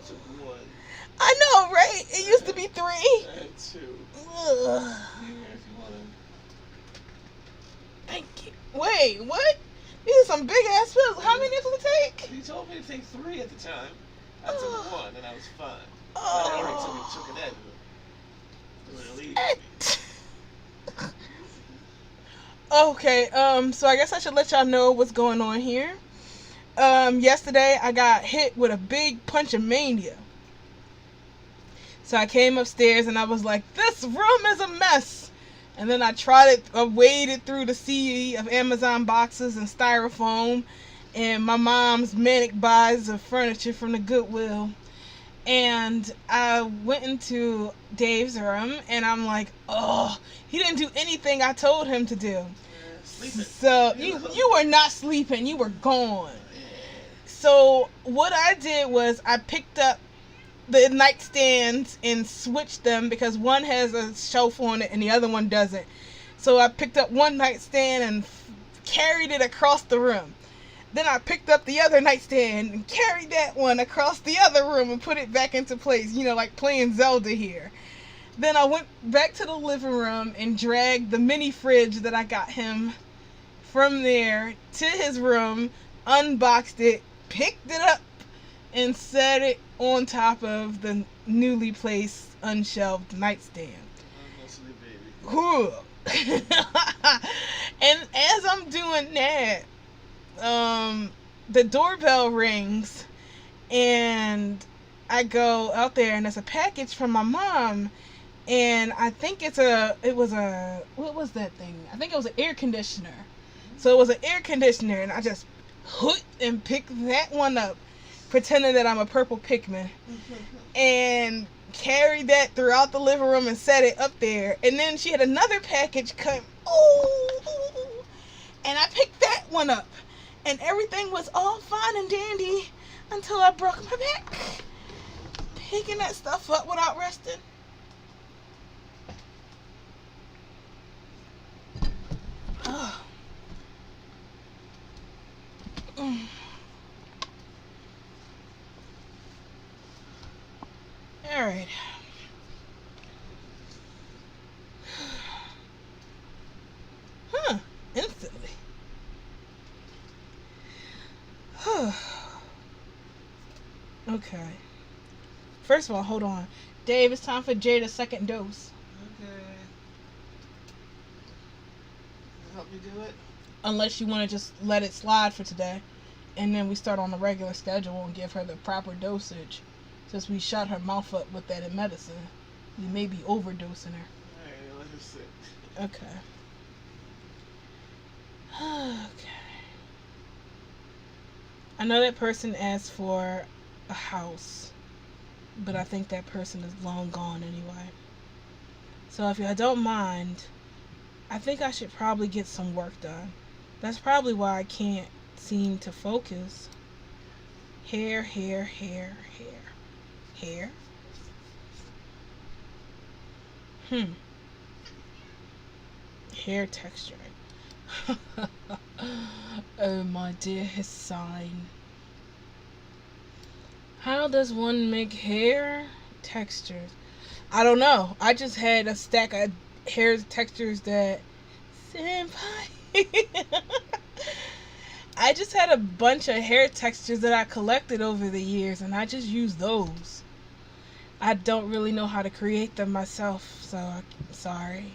took 1. I know, right? It used to be 3. I had 2. Ugh. Here, if you wanna. Thank you. Wait, what? These are some big ass pills. How many does it take? He told me to take 3 at the time. I took 1 and I was fine. I Oh. already took an Advil. It relieved me. Okay, so I guess I should let y'all know what's going on here. Yesterday I got hit with a big punch of mania. So I came upstairs and I was like, this room is a mess. And then I waded through the sea of Amazon boxes and styrofoam and my mom's manic buys of furniture from the Goodwill. And I went into Dave's room and I'm like, oh, he didn't do anything I told him to do. Sleeping. So you were not sleeping, you were gone. So what I did was I picked up the nightstands and switched them because one has a shelf on it and the other one doesn't. So I picked up one nightstand and carried it across the room. Then I picked up the other nightstand and carried that one across the other room and put it back into place, like playing Zelda here. Then I went back to the living room and dragged the mini fridge that I got him from there to his room, unboxed it, picked it up, and set it on top of the newly placed unshelved nightstand. Cool. And as I'm doing that, the doorbell rings and I go out there and there's a package from my mom and I think what was that thing? I think it was an air conditioner. So it was an air conditioner and I just hoot and picked that one up, pretending that I'm a purple Pikmin, and carried that throughout the living room and set it up there. And then she had another package come, and I picked that one up. And everything was all fine and dandy until I broke my back picking that stuff up without resting. Oh. Alright. Instantly. Okay. First of all, hold on. Dave, it's time for Jada's second dose. Okay. Help me do it? Unless you want to just let it slide for today. And then we start on the regular schedule and give her the proper dosage. Since we shot her mouth up with that medicine. We may be overdosing her. Alright, let us sit. Okay. Okay. I know that person asked for a house, but I think that person is long gone anyway. So if y'all don't mind, I think I should probably get some work done. That's probably why I can't seem to focus. Hair. Hair. Hair texturing. Oh, my dear Hussein. How does one make hair textures? I don't know. I just had a stack of hair textures that... Senpai. I just had a bunch of hair textures that I collected over the years, and I just used those. I don't really know how to create them myself, so I'm sorry.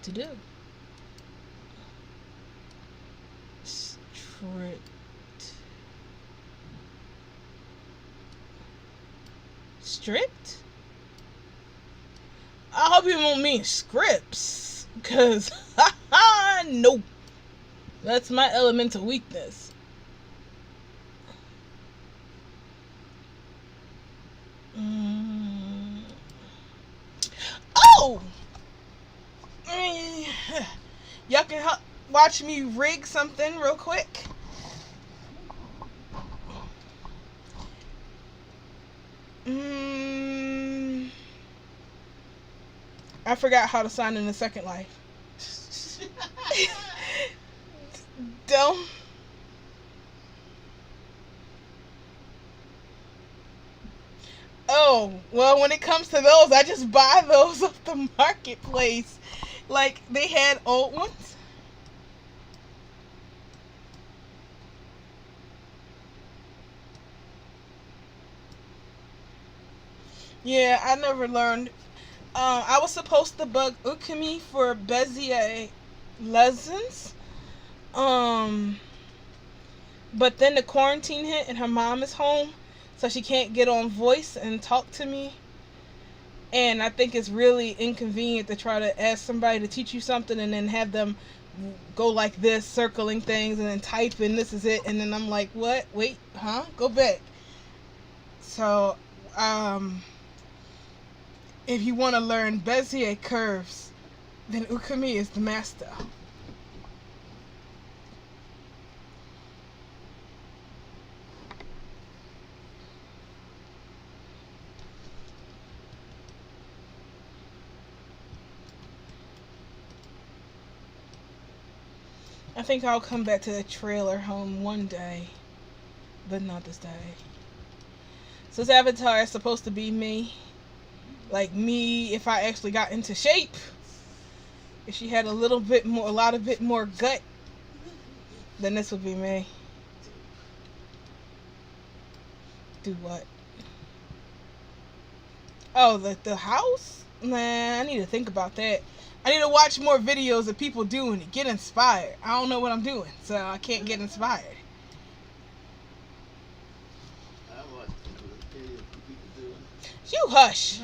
to do. Strict. Strict? I hope you don't mean scripts. Because, nope. That's my elemental weakness. Oh! Y'all can watch me rig something real quick. I forgot how to sign in the Second Life. Don't. Oh, well, when it comes to those, I just buy those off the marketplace. Like, they had old ones. Yeah, I never learned. I was supposed to bug Ukami for Bezier lessons. But then the quarantine hit and her mom is home, so she can't get on voice and talk to me. And I think it's really inconvenient to try to ask somebody to teach you something and then have them go like this, circling things, and then type in this is it, and then I'm like, what? Wait, huh? Go back. So, if you want to learn Bezier curves, then Ukami is the master. I think I'll come back to the trailer home one day, but not this day. So this avatar is supposed to be me. Like me if I actually got into shape. If she had a bit more gut, then this would be me. Do what? Oh, the house? Man, I need to think about that. I need to watch more videos of people doing it. Get inspired. I don't know what I'm doing, so I can't get inspired. I watch videos of people doing it. You hush.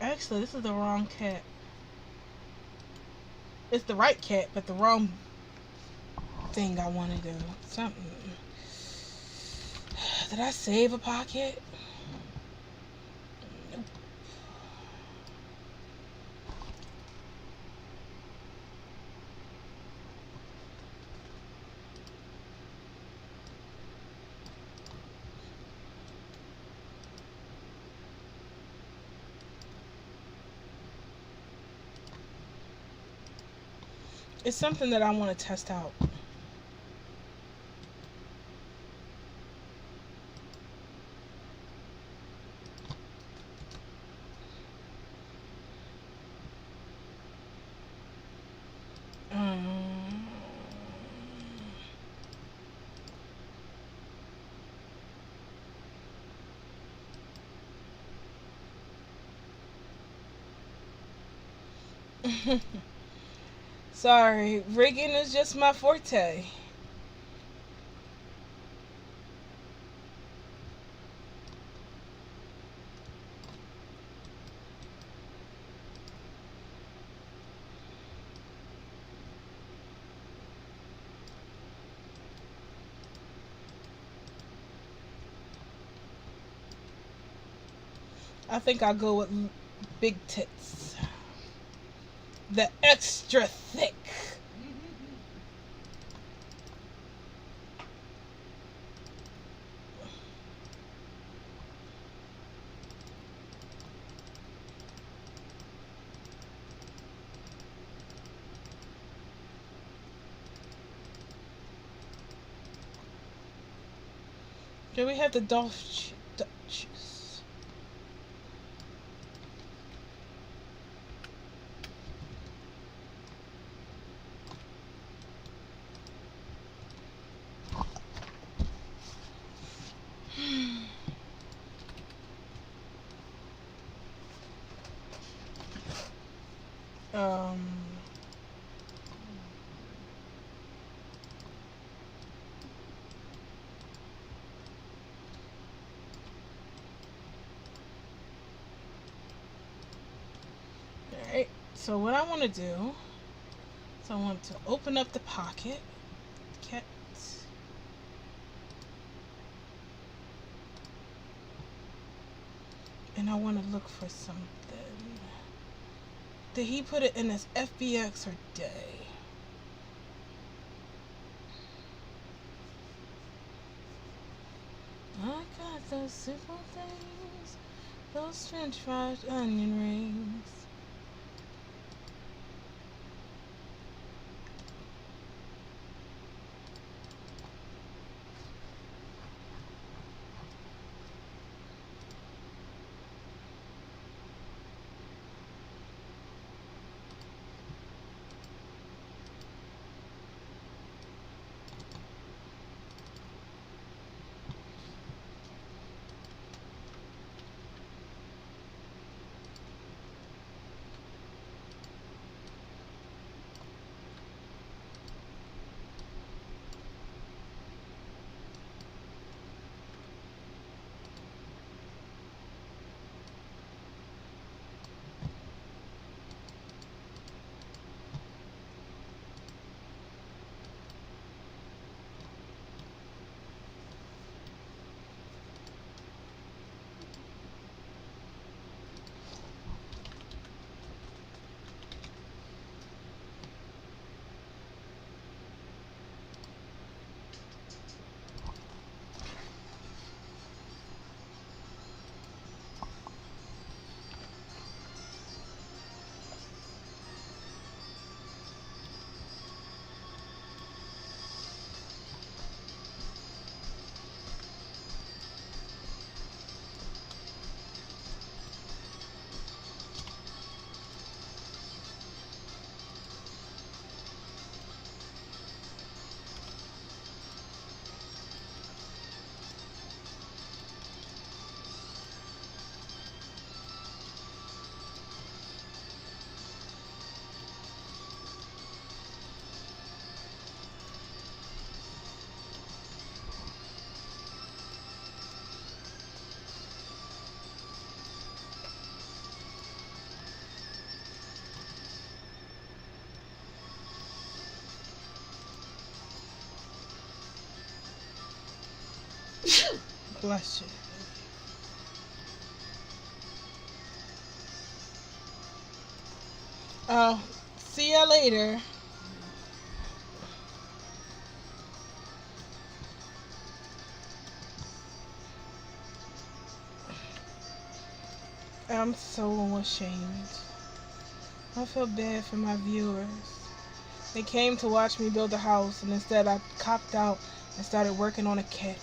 Actually, this is the wrong cat. It's the right cat, but the wrong thing I want to do. Something. Did I save a pocket? Nope. It's something that I want to test out. Sorry, rigging is just my forte. I think I'll go with big tits. The extra thick. Here we have the Duchess. um. Alright, so what I want to do is I want to open up the pocket. Cat. And I want to look for something. Did he put it in his FBX or day? I got those simple things, those french fries, onion rings. Bless you. Oh, see ya later. I'm so ashamed. I feel bad for my viewers. They came to watch me build a house, and instead I copped out and started working on a cat.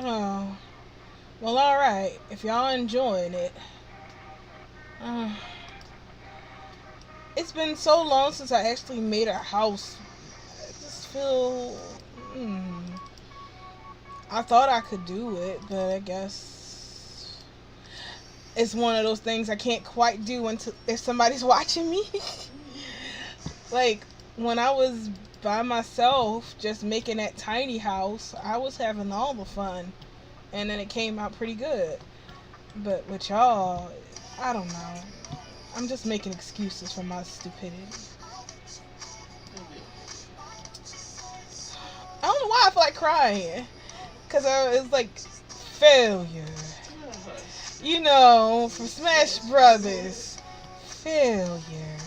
Oh, Well, alright. If y'all enjoying it. Uh, it's been so long since I actually made a house. I just feel. Hmm, I thought I could do it, but I guess it's one of those things I can't quite do until if somebody's watching me. Like when I was by myself, just making that tiny house, I was having all the fun, and then it came out pretty good. But with y'all, I don't know. I'm just making excuses for my stupidity. I don't know why I feel like crying. Because it's like failure. You know, from Smash Brothers. Failure.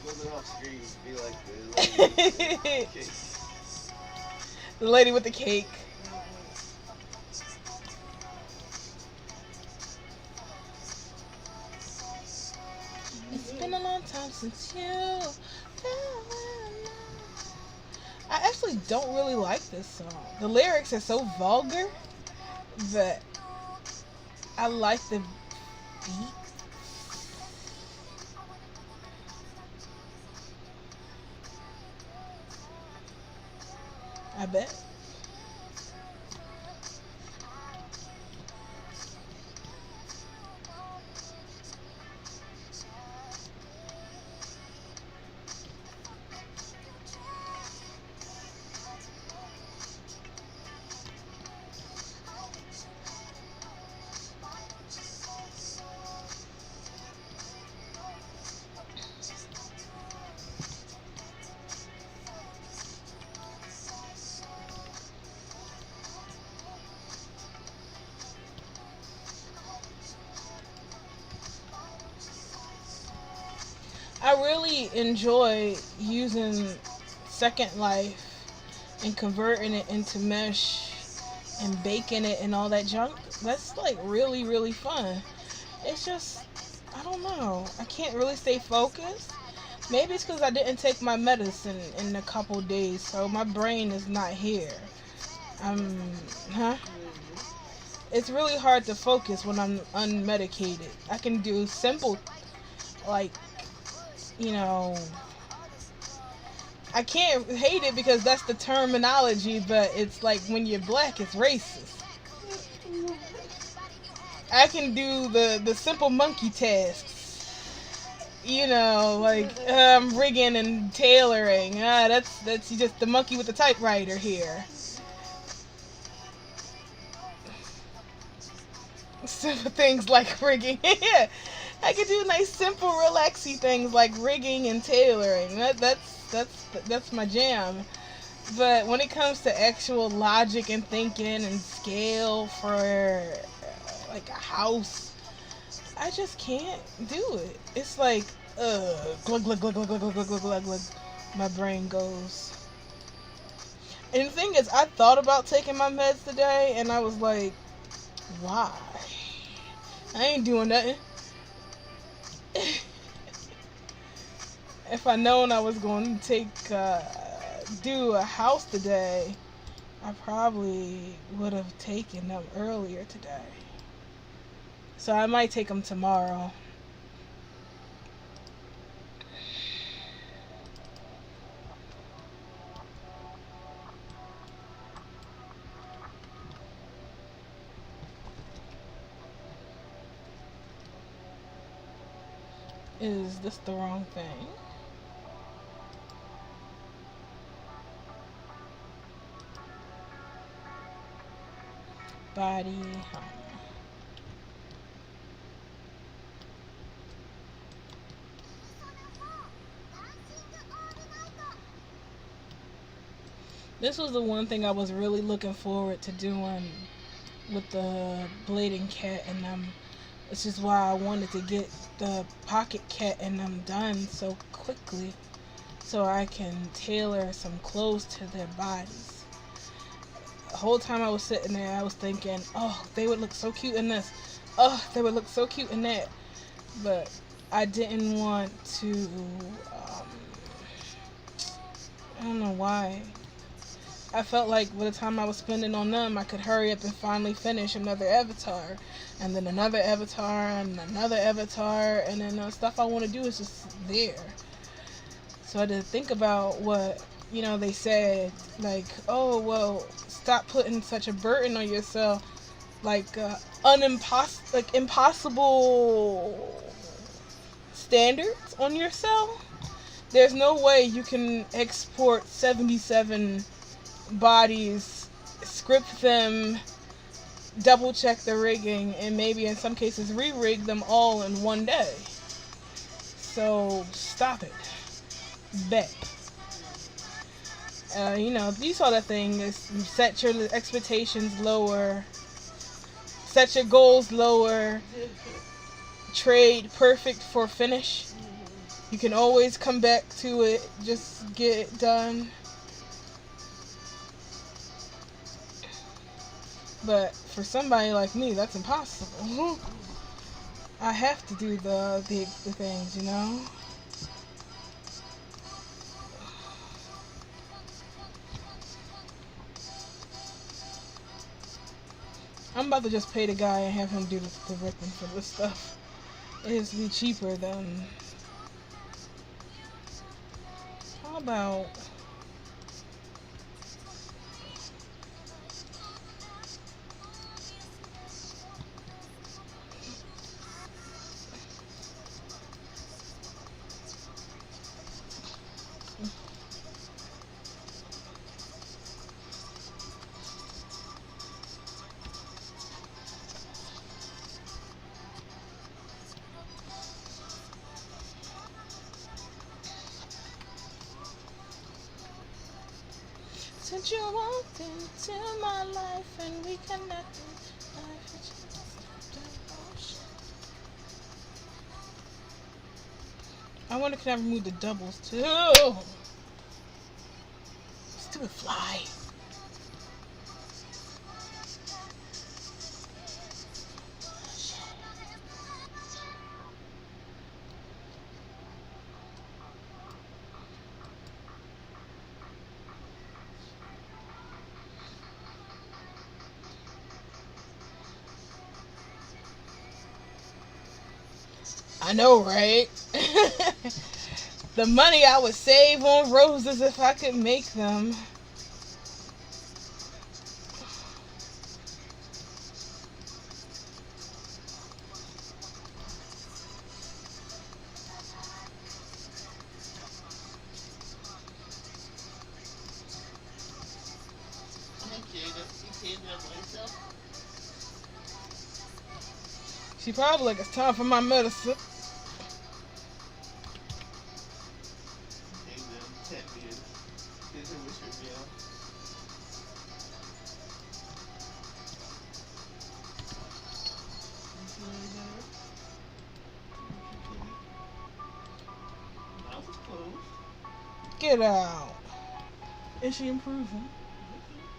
Looking off screen, be like The lady with the cake. It's been a long time since you. I actually don't really like this song. The lyrics are so vulgar, but I like the beat. I bet. I really enjoy using Second Life and converting it into mesh and baking it and all that junk. That's like really, really fun. It's just, I don't know. I can't really stay focused. Maybe it's because I didn't take my medicine in a couple days, so my brain is not here. Um, huh? It's really hard to focus when I'm unmedicated. I can do simple, like, you know, I can't hate it because that's the terminology, but it's like when you're black, it's racist. I can do the simple monkey tasks, you know, like rigging and tailoring. That's just the monkey with the typewriter here. Simple things like rigging. Yeah, I can do nice, simple, relaxy things like rigging and tailoring. That's my jam. But when it comes to actual logic and thinking and scale for like a house, I just can't do it. It's like glug glug glug glug glug glug glug glug glug. My brain goes. And the thing is, I thought about taking my meds today, and I was like, why? I ain't doing nothing. If I known I was going to do a house today, I probably would have taken them earlier today. So I might take them tomorrow. Is this the wrong thing? Body hum. This was the one thing I was really looking forward to doing with the Blading Cat and them. This is why I wanted to get the Pocket Cat and them done so quickly, so I can tailor some clothes to their bodies. The whole time I was sitting there, I was thinking, oh, they would look so cute in this. Oh, they would look so cute in that. But I didn't want to, I don't know why. I felt like by the time I was spending on them, I could hurry up and finally finish another avatar, and then another avatar, and another avatar, and then stuff I want to do is just there. So I had to think about what they said, like, oh well, stop putting such a burden on yourself, like impossible standards on yourself. There's no way you can export 77 bodies, script them, double check the rigging, and maybe in some cases re-rig them all in one day. So stop it. Bet. You saw that thing is set your expectations lower, set your goals lower, trade perfect for finish. You can always come back to it, just get it done. But for somebody like me, that's impossible. I have to do the things, I'm about to just pay the guy and have him do the ripping for this stuff. It has to be cheaper than... How about... Since you walked into my life and we connected, I wonder can I remove the doubles too? Stupid fly. I know, right? The money I would save on roses if I could make them. She probably like, it's time for my medicine. Get out. Is she improving?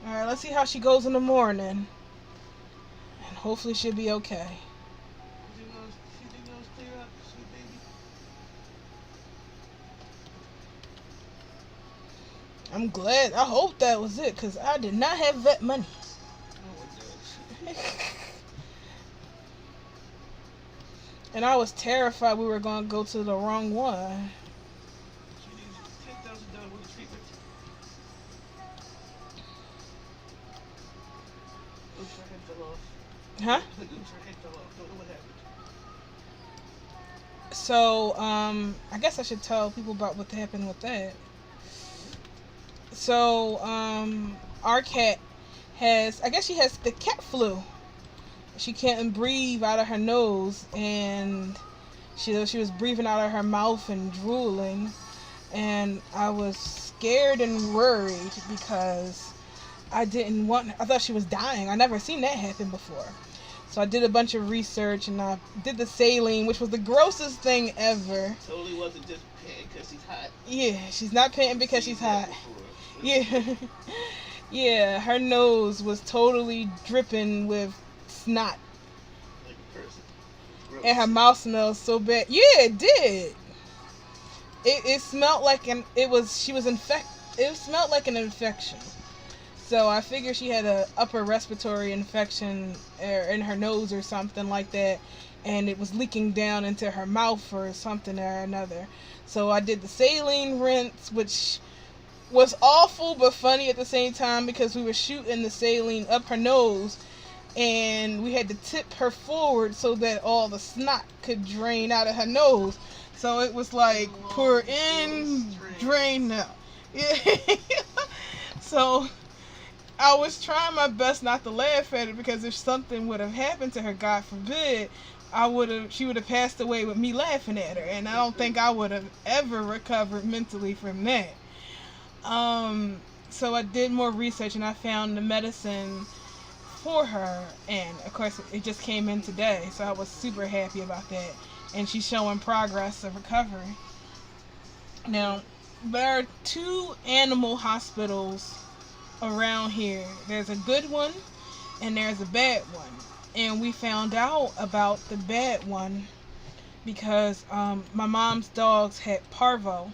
Alright, let's see how she goes in the morning. And hopefully she'll be okay. I'm glad. I hope that was it, because I did not have that money. And I was terrified we were going to go to the wrong one. She needs $10,000 worth of treatment. Oops, her head fell off. Huh? Oops, her head fell off. Don't know what happened. So, I guess I should tell people about what happened with that. So, our cat has, I guess she has the cat flu. She can't breathe out of her nose, and she was breathing out of her mouth and drooling, and I was scared and worried because I thought she was dying. I never seen that happen before. So I did a bunch of research, and I did the saline, which was the grossest thing ever. Totally wasn't just panting because she's hot. Yeah, she's not panting because she's hot. Yeah. Yeah, her nose was totally dripping with snot. Like a person. Gross. And her mouth smelled so bad. Yeah, it did. It smelled like it smelled like an infection. So I figured she had a upper respiratory infection in her nose or something like that, and it was leaking down into her mouth or something or another. So I did the saline rinse, which was awful but funny at the same time because we were shooting the saline up her nose, and we had to tip her forward so that all the snot could drain out of her nose. So it was like pour in, drain out. Yeah. So I was trying my best not to laugh at it because if something would have happened to her, God forbid, she would have passed away with me laughing at her, and I don't think I would have ever recovered mentally from that. So I did more research and I found the medicine for her, and of course it just came in today, so I was super happy about that, and she's showing progress of recovery. Now, there are 2 animal hospitals around here. There's a good one and there's a bad one, and we found out about the bad one because my mom's dogs had parvo,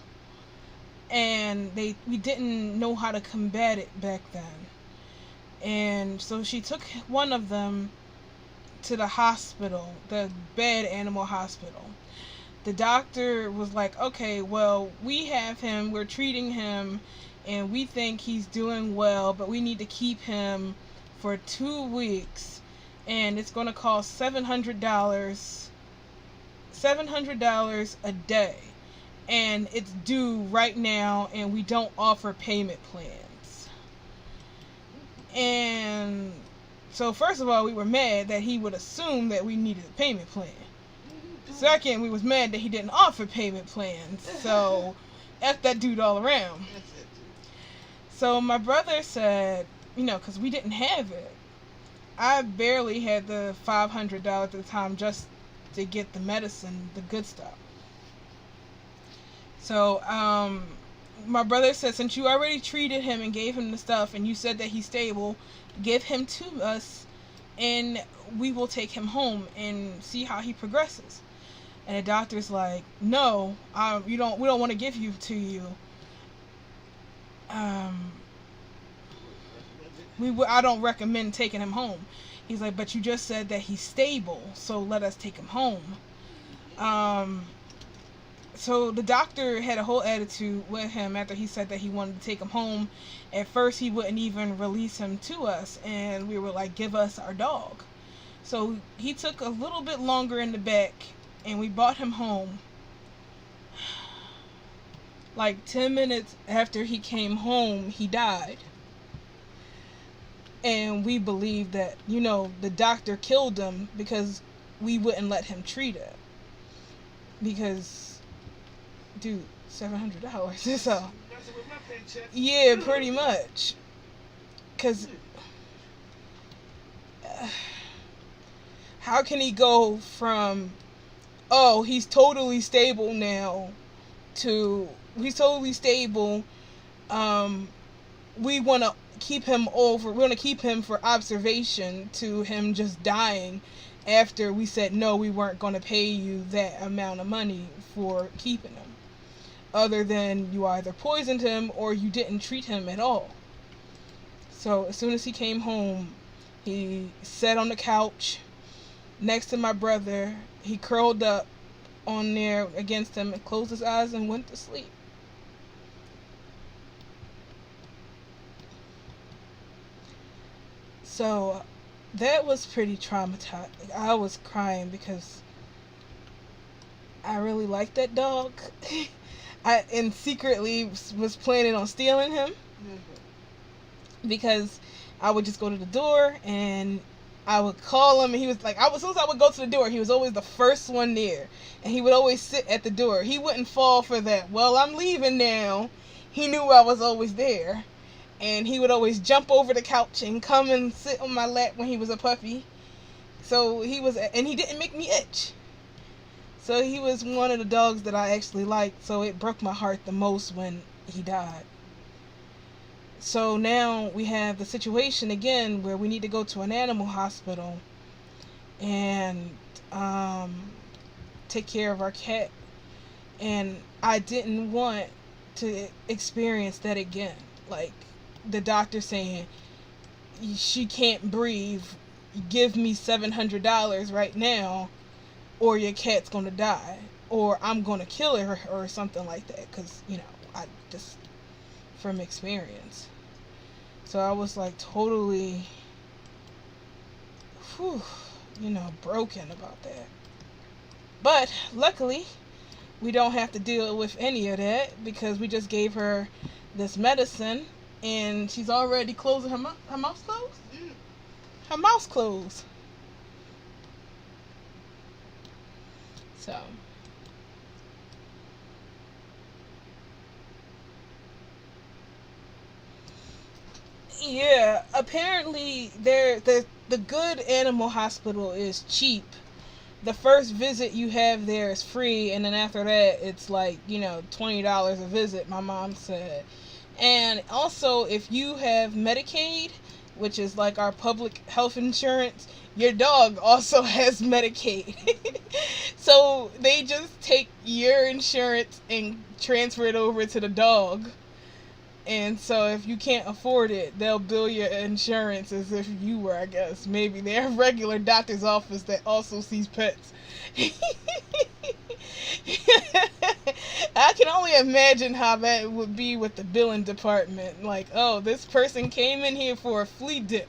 and we didn't know how to combat it back then. And so she took one of them to the hospital, the bad animal hospital. The doctor was like, okay, well, we're treating him, and we think he's doing well, but we need to keep him for 2 weeks, and it's going to cost $700 a day, and it's due right now, and we don't offer payment plans. And so first of all, we were mad that he would assume that we needed a payment plan. Second, we was mad that he didn't offer payment plans. So F that dude all around. So my brother said, because we didn't have it. I barely had the $500 at the time just to get the medicine, the good stuff. So my brother said, since you already treated him and gave him the stuff and you said that he's stable, give him to us and we will take him home and see how he progresses. And the doctor's like, no, we don't want to give you to you. I don't recommend taking him home. He's like, but you just said that he's stable, so let us take him home. So the doctor had a whole attitude with him after he said that he wanted to take him home. At first, he wouldn't even release him to us, and we were like, give us our dog. So he took a little bit longer in the back, and we brought him home. Like 10 minutes after he came home, he died. And we believe that, the doctor killed him because we wouldn't let him treat it. Because, dude, $700 is all. Yeah, pretty much. Because how can he go from, oh, he's totally stable now, to he's totally stable, we want to keep him for observation, to him just dying after we said no, we weren't going to pay you that amount of money for keeping him, other than you either poisoned him or you didn't treat him at all. So as soon as he came home, he sat on the couch next to my brother. He curled up on there against him and closed his eyes and went to sleep. So that was pretty traumatizing. I was crying because I really liked that dog. And secretly was planning on stealing him. Because I would just go to the door and I would call him, and he was like, as soon as I would go to the door, he was always the first one there, and he would always sit at the door. He wouldn't fall for that, well, I'm leaving now. He knew I was always there, and he would always jump over the couch and come and sit on my lap when he was a puppy. So and he didn't make me itch. So he was one of the dogs that I actually liked, so it broke my heart the most when he died. So now we have the situation again where we need to go to an animal hospital and take care of our cat. And I didn't want to experience that again. Like the doctor saying, she can't breathe. Give me $700 right now, or your cat's gonna die, or I'm gonna kill her, or something like that. Cause I just from experience. So I was like totally, whew, broken about that. But luckily, we don't have to deal with any of that because we just gave her this medicine, and she's already closing her mouth. Her mouth's closed. Her mouth's closed. So. Yeah, apparently the good animal hospital is cheap. The first visit you have there is free, and then after that it's like $20 a visit, my mom said. And also, if you have Medicaid, which is like our public health insurance, your dog also has Medicaid. So they just take your insurance and transfer it over to the dog. And so if you can't afford it, they'll bill your insurance as if you were, I guess. Maybe they have regular doctor's office that also sees pets. I can only imagine how that would be with the billing department. Like, oh, this person came in here for a flea dip.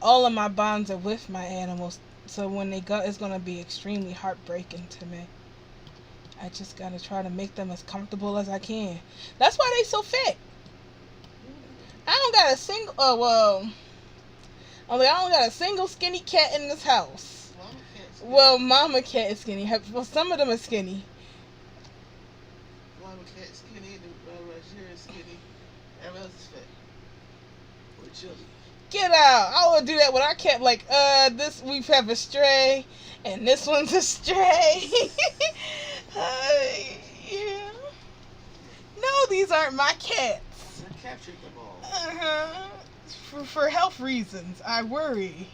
All of my bonds are with my animals, so when they go, it's gonna be extremely heartbreaking to me. I just gotta try to make them as comfortable as I can. That's why they so fat. I don't got a single. Oh well. I don't got a single skinny cat in this house. Well, mama cat is skinny. Well, some of them are skinny. Mama cat skinny, the Roger is skinny. Everyone else is fat. Or chubby. Get out! I would do that with our cat. Like, this we have a stray, and this one's a stray. Yeah. No, these aren't my cats. I captured them all. For health reasons, I worry.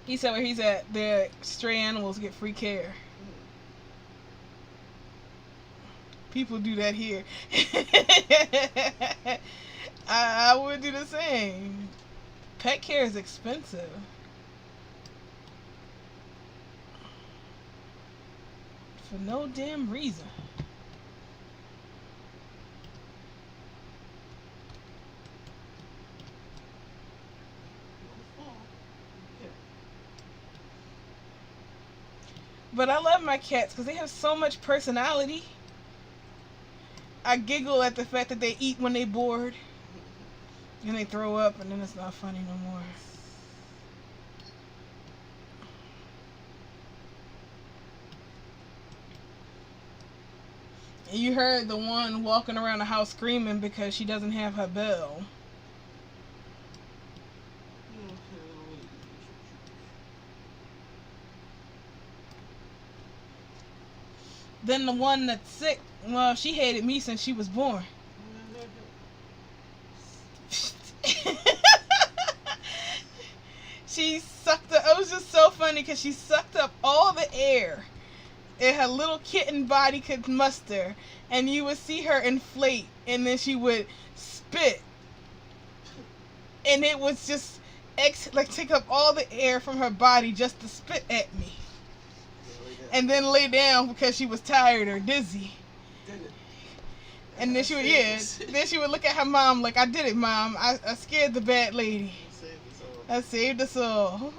He said where he's at, the stray animals get free care. People do that here. I would do the same. Pet care is expensive. For no damn reason. But I love my cats because they have so much personality. I giggle at the fact that they eat when they bored. And they throw up, and then it's not funny no more. And you heard the one walking around the house screaming because she doesn't have her bell. Then the one that's sick, well, she hated me since she was born. She sucked up, it was just so funny because she sucked up all the air that her little kitten body could muster, and you would see her inflate, and then she would spit, and it was just take up all the air from her body just to spit at me. And then lay down because she was tired or dizzy. And then she would look at her mom like, I did it, Mom. I scared the bad lady. I saved us all.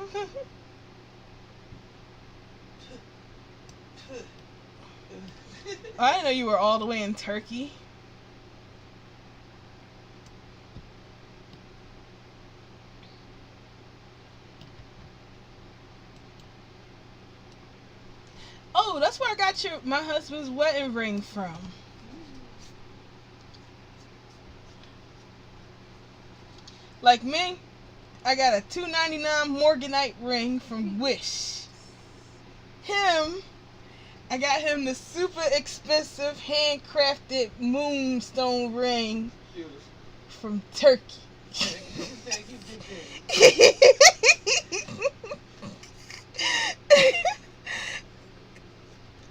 I didn't know you were all the way in Turkey. Oh, that's where I got my husband's wedding ring from. Like me, I got a $2.99 Morganite ring from Wish. Him, I got him the super expensive handcrafted moonstone ring Beautiful. from Turkey. Thank you.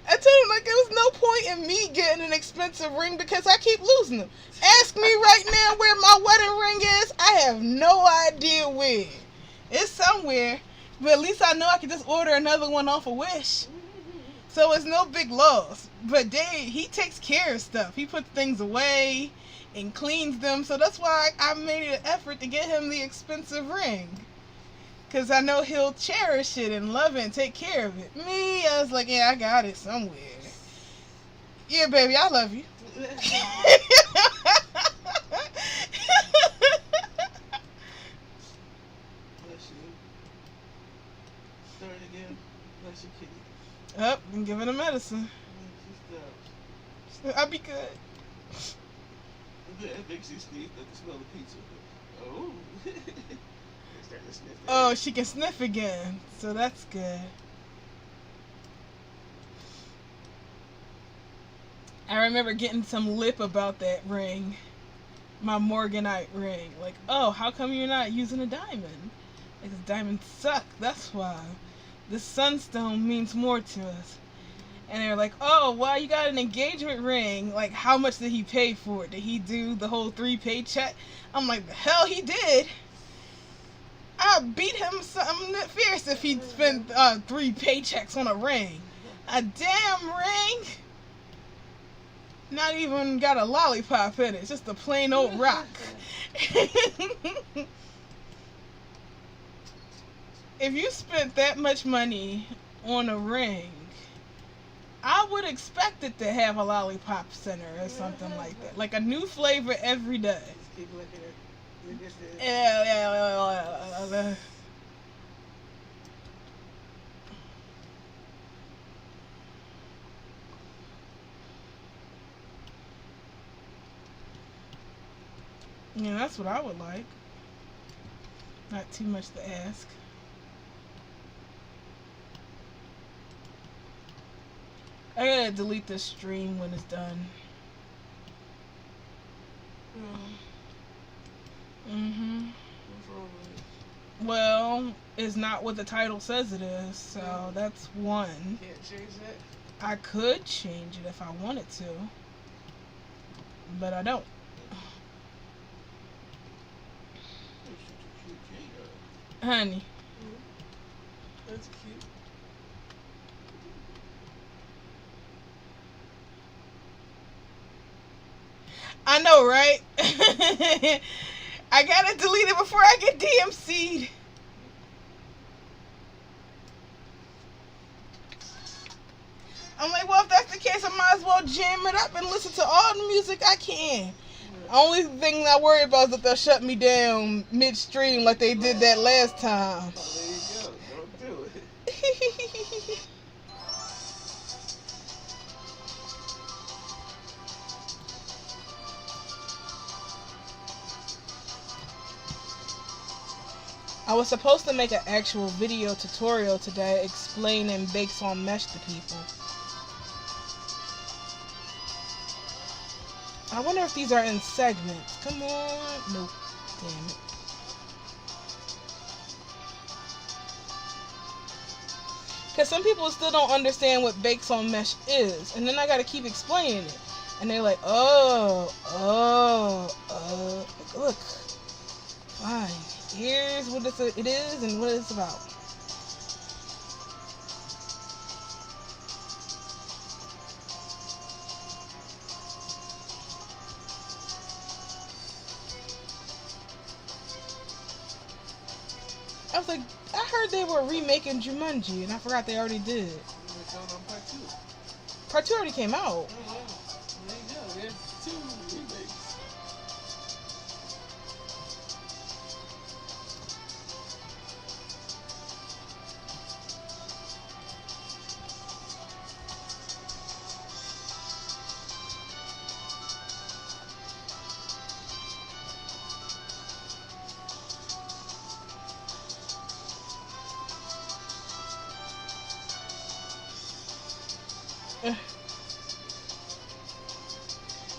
I told him like there was no point in me getting an expensive ring because I keep losing them. Ask me right now where my wedding ring is. I have no idea where. It's somewhere, but at least I know I can just order another one off of Wish. So it's no big loss. But he takes care of stuff. He puts things away and cleans them. So that's why I made an effort to get him the expensive ring. Because I know he'll cherish it and love it and take care of it. Me, I was like, yeah, I got it somewhere. Yeah, baby, I love you. Bless you. Start again. Bless your kitty. Up and giving her medicine. I'll be good. That makes you sneeze at the smell of pizza. Oh. Starting to sniff. Oh, she can sniff again. So that's good. I remember getting some lip about that ring. My Morganite ring. Like, oh, how come you're not using a diamond? Because diamonds suck. That's why. The sunstone means more to us. And they're like, oh, well, you got an engagement ring. Like, how much did he pay for it? Did he do the whole 3 paycheck? I'm like, the hell he did. I'd beat him something fierce if he'd spent 3 paychecks on a ring. A damn ring? Not even got a lollipop in it. It's just a plain old rock. If you spent that much money on a ring, I would expect it to have a lollipop center or something like that. Like a new flavor every day. Just keep looking at it. Yeah. Yeah, that's what I would like. Not too much to ask. I gotta delete this stream when it's done. What's wrong with it? Well, it's not what the title says it is, so that's one. Can't change that? I could change it if I wanted to, but I don't. That's such a cute Jada. Honey. That's cute. I know, right? I gotta delete it before I get DMC'd. I'm like, well, if that's the case, I might as well jam it up and listen to all the music I can. Only thing I worry about is that they'll shut me down midstream like they did that last time. Oh, there you go. Don't do it. I was supposed to make an actual video tutorial today explaining Bakes on Mesh to people. I wonder if these are in segments. Come on. Nope. Damn it. Because some people still don't understand what Bakes on Mesh is. And then I got to keep explaining it. And they're like, look. Fine. Here's what it is and what it's about. I was like, I heard they were remaking Jumanji, and I forgot they already did. It's on part 2. Part 2 already came out. Oh, wow. There you go. There's 2 remakes.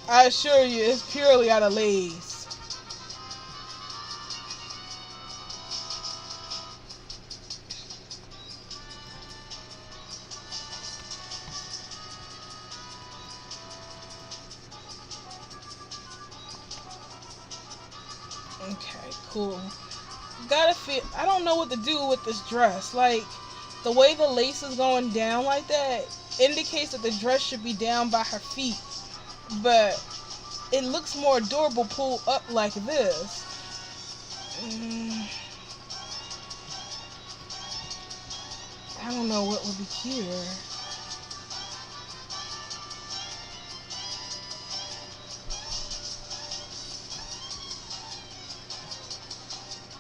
I assure you, it's purely out of lace. Okay, cool. Gotta feel. I don't know what to do with this dress. Like, the way the lace is going down like that indicates that the dress should be down by her feet. But it looks more adorable pulled up like this. I don't know what would be cuter.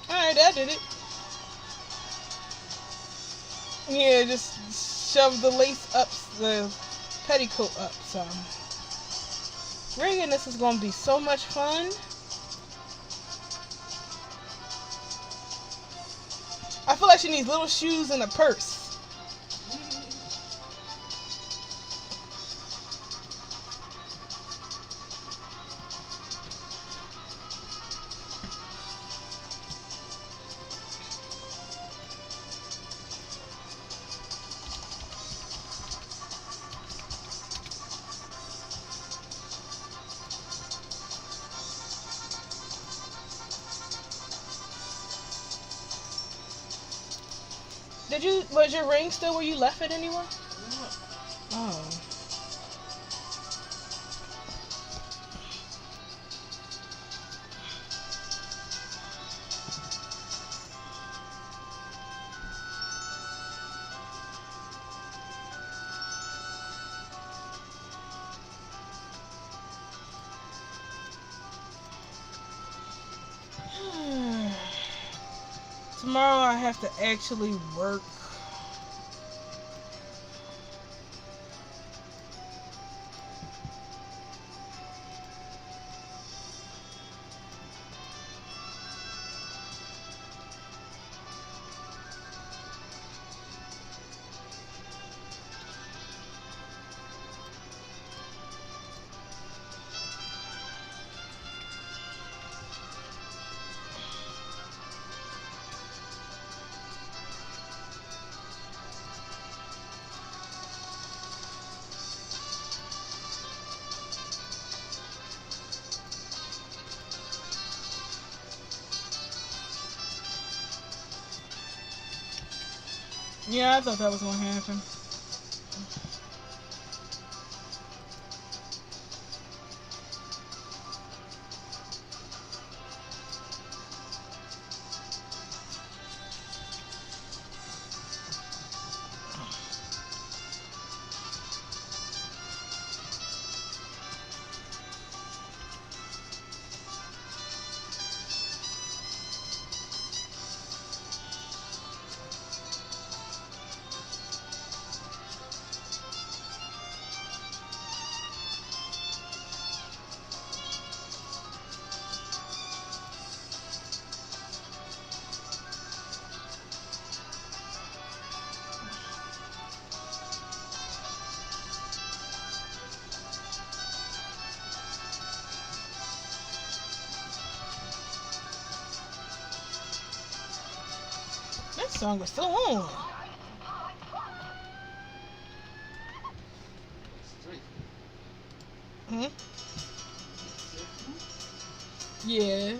Alright, I did it. Yeah, just shove the lace up, the petticoat up some. Rigging this is going to be so much fun. I feel like she needs little shoes and a purse. Was your ring still where you left it anywhere? Oh. Tomorrow I have to actually work. Yeah, I thought that was going to happen. That song was still on. Hmm? Yeah.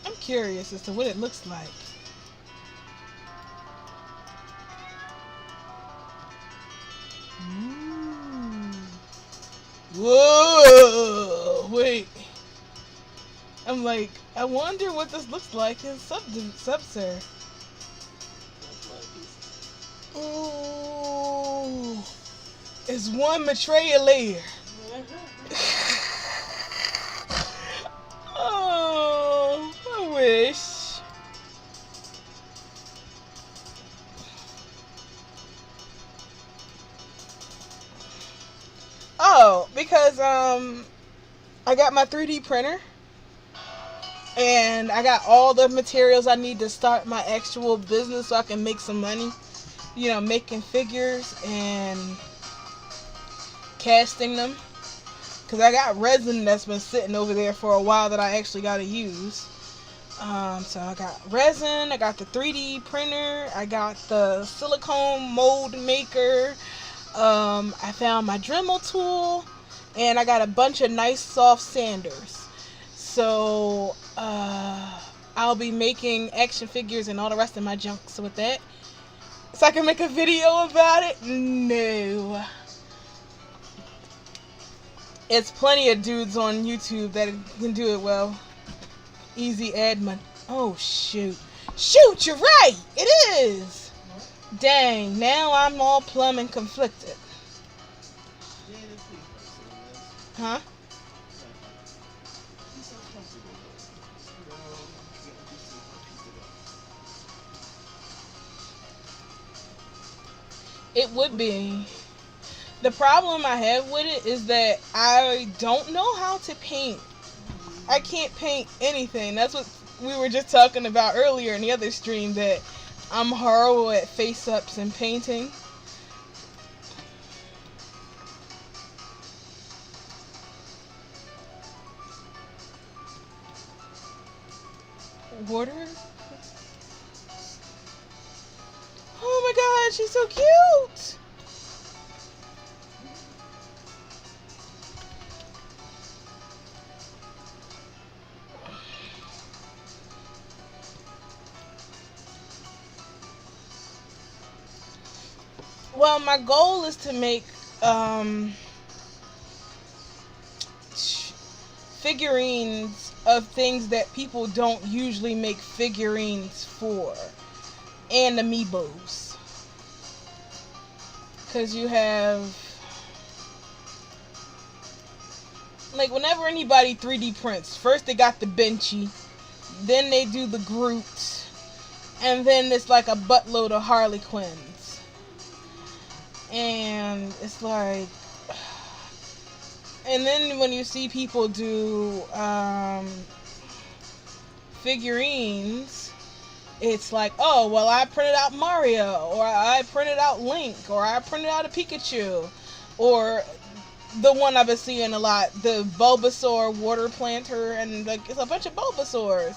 I'm curious as to what it looks like. Whoa! Wait. I'm like, I wonder what this looks like in Sub-Zero. Ooh. It's one Maitreya layer. Oh, I wish. Oh, because I got my 3D printer and I got all the materials I need to start my actual business so I can make some money. making figures and casting them. Because I got resin that's been sitting over there for a while that I actually got to use. So I got resin, I got the 3D printer, I got the silicone mold maker, I found my Dremel tool, and I got a bunch of nice soft sanders. So I'll be making action figures and all the rest of my junks with that. So I can make a video about it? No. It's plenty of dudes on YouTube that can do it well. Easy admin. Oh, shoot. Shoot, you're right! It is! Dang, now I'm all plumb and conflicted. Huh? It would be. The problem I have with it is that I don't know how to paint. I can't paint anything. That's what we were just talking about earlier in the other stream, that I'm horrible at face-ups and painting. Water? Oh my god, she's so cute! Well, my goal is to make figurines of things that people don't usually make figurines for, and amiibos. Because you have, like, whenever anybody 3D prints, first they got the Benchy, then they do the Groot, and then it's like a buttload of Harley Quinns. And it's like, and then when you see people do figurines, it's like, oh, well, I printed out Mario, or I printed out Link, or I printed out a Pikachu, or the one I've been seeing a lot, the Bulbasaur water planter, and like, it's a bunch of Bulbasaurs.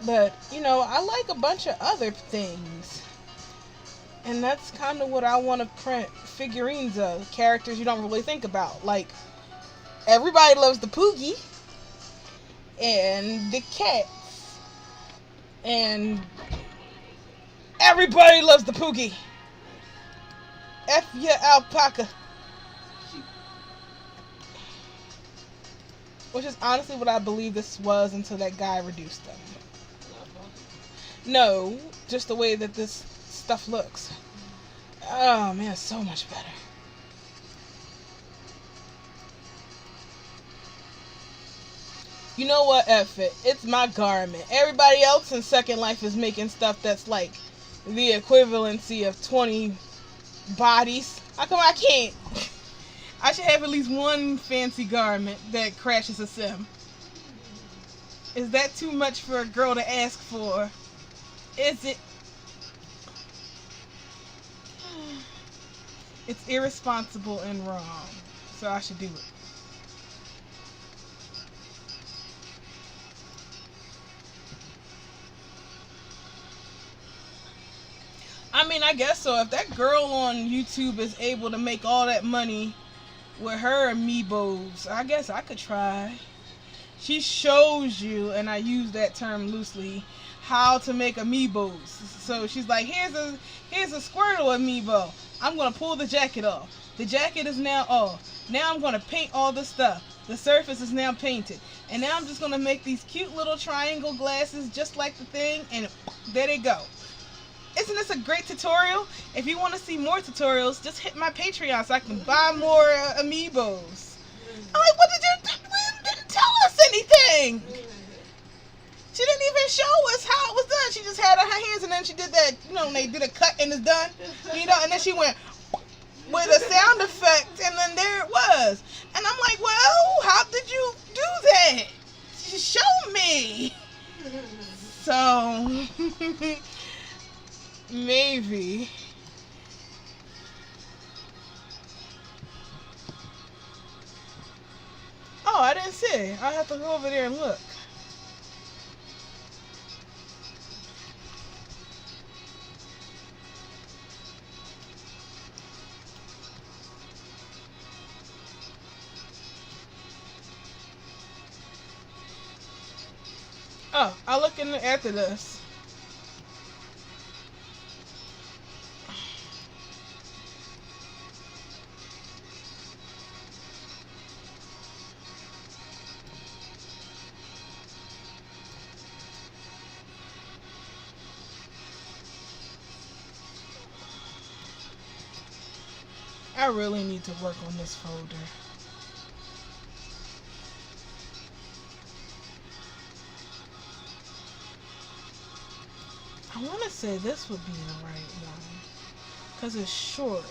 But, I like a bunch of other things. And that's kind of what I want to print figurines of. Characters you don't really think about. Like, everybody loves the Poogie. And the cats. And everybody loves the Poogie. F your alpaca. Which is honestly what I believe this was until that guy reduced them. No, just the way that this stuff looks. Oh man, so much better. You know what, F it. It's my garment. Everybody else in Second Life is making stuff that's like the equivalency of 20 bodies. How come I can't? I should have at least one fancy garment that crashes a sim. Is that too much for a girl to ask for? Is it? It's irresponsible and wrong, so I should do it. I mean, I guess so. If that girl on YouTube is able to make all that money with her amiibos, I guess I could try. She shows you, and I use that term loosely, how to make amiibos. So she's like, here's a Squirtle amiibo. I'm going to pull the jacket off. The jacket is now off. Now I'm going to paint all the stuff. The surface is now painted. And now I'm just going to make these cute little triangle glasses just like the thing, and there they go. Isn't this a great tutorial? If you want to see more tutorials, just hit my Patreon so I can buy more amiibos. I'm like, what did you didn't tell us anything? She didn't even show us how it was done. She just had her hands, and then she did that, when they did a cut and it's done. And then she went with a sound effect, and then there it was. And I'm like, well, how did you do that? Show me. So, maybe. Oh, I didn't see. I have to go over there and look. Oh, I'll look in after this. I really need to work on this folder. I want to say this would be the right one because it's short.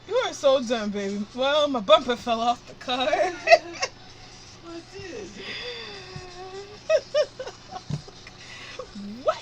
You are so dumb, baby. Well, my bumper fell off the car. What is it? What?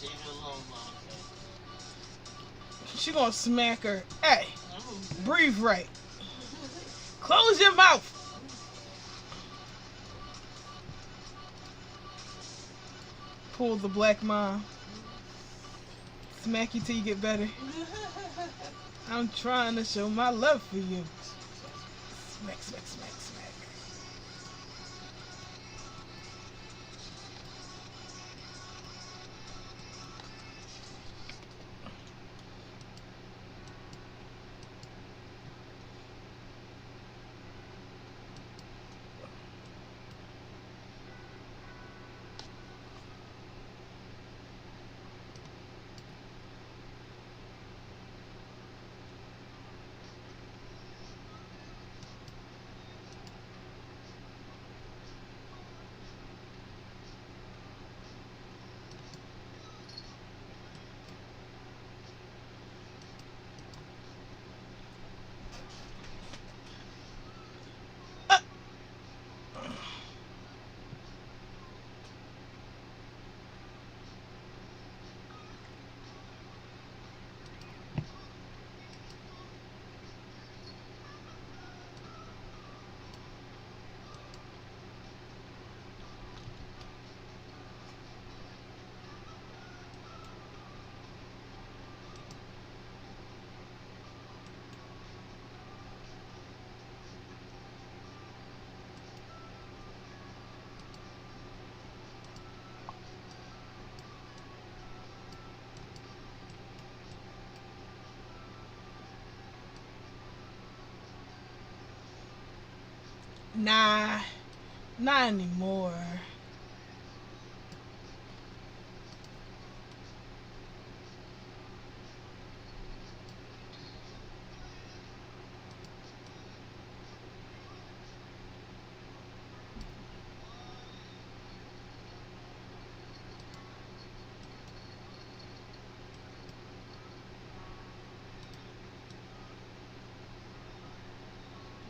Leave it alone, Mom. She gonna smack her. Hey, Oh. breathe right. Close your mouth. Pull the black mom. Smack you till you get better. I'm trying to show my love for you. Smack, smack, smack, smack. Nah, not anymore.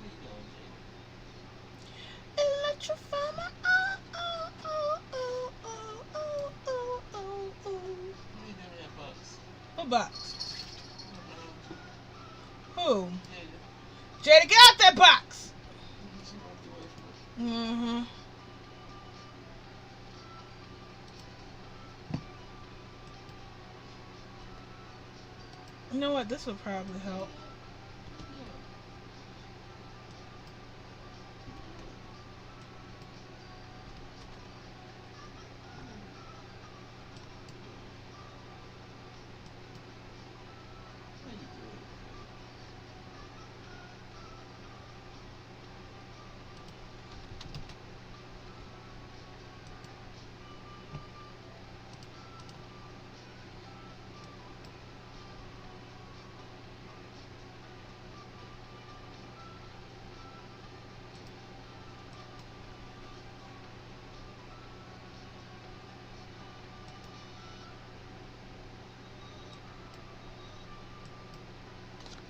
Where you going, Jay? Electrify my Who box? Who? Yeah. Jada, get out that box! She walked away from us. Mm-hmm. You know what? This would probably help.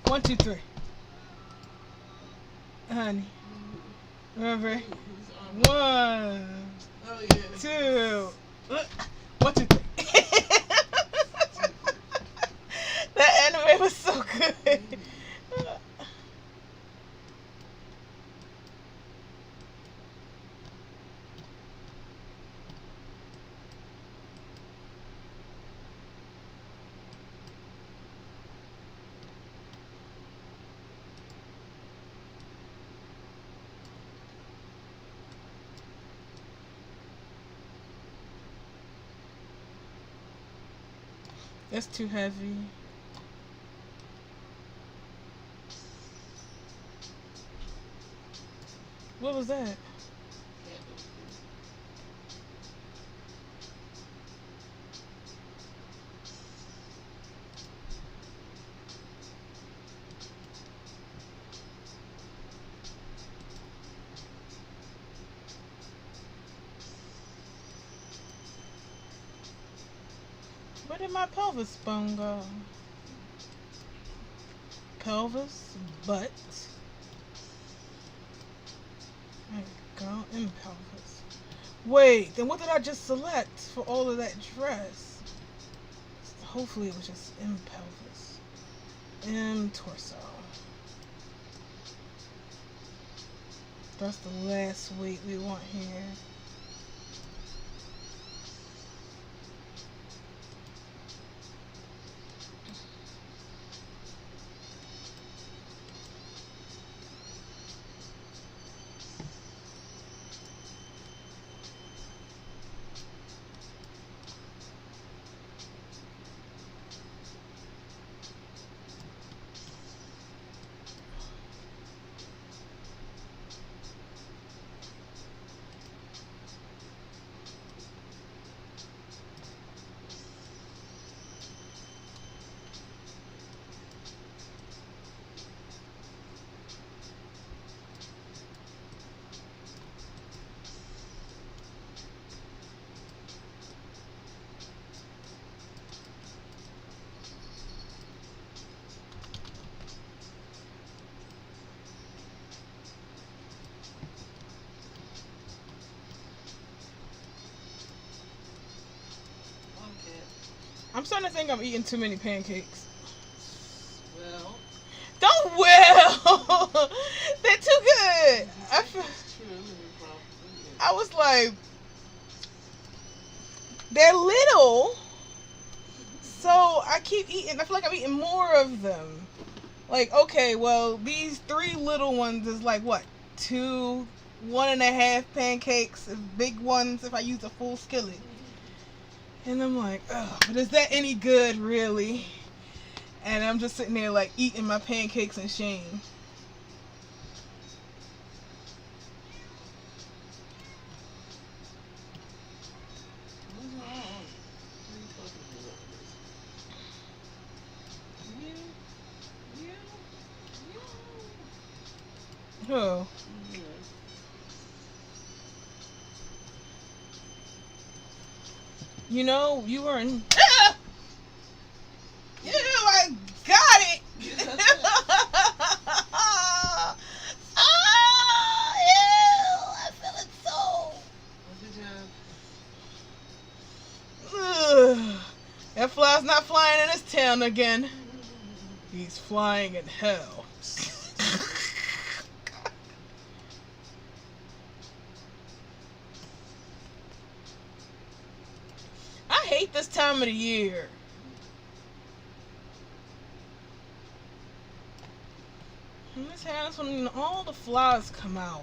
What are you doing? 1, 2, 3. Honey. Remember? His arm. 1, Oh yeah. 2. 1, 2, 3. That anime was so good. That's too heavy. What was that? Where did my pelvis bone go? Pelvis, butt. There we go, and pelvis. Wait, then what did I just select for all of that dress? Hopefully it was just in pelvis. In torso. That's the last weight we want here. I'm starting to think I'm eating too many pancakes. Well. Don't well. They're too good. I was like, they're little, so I keep eating. I feel like I'm eating more of them. Like, okay, well, these 3 little ones is like what? 2, 1.5 pancakes, big ones if I use a full skillet. And I'm like, oh, but is that any good, really? And I'm just sitting there, like, eating my pancakes in shame. Who? You know, you were in. Ah! Ew, I got it! Ah, ew, I feel it so. Good job. Ugh. That fly's not flying. flying in his town again. He's flying in hell. I hate this time of the year. And this happens when all the flies come out.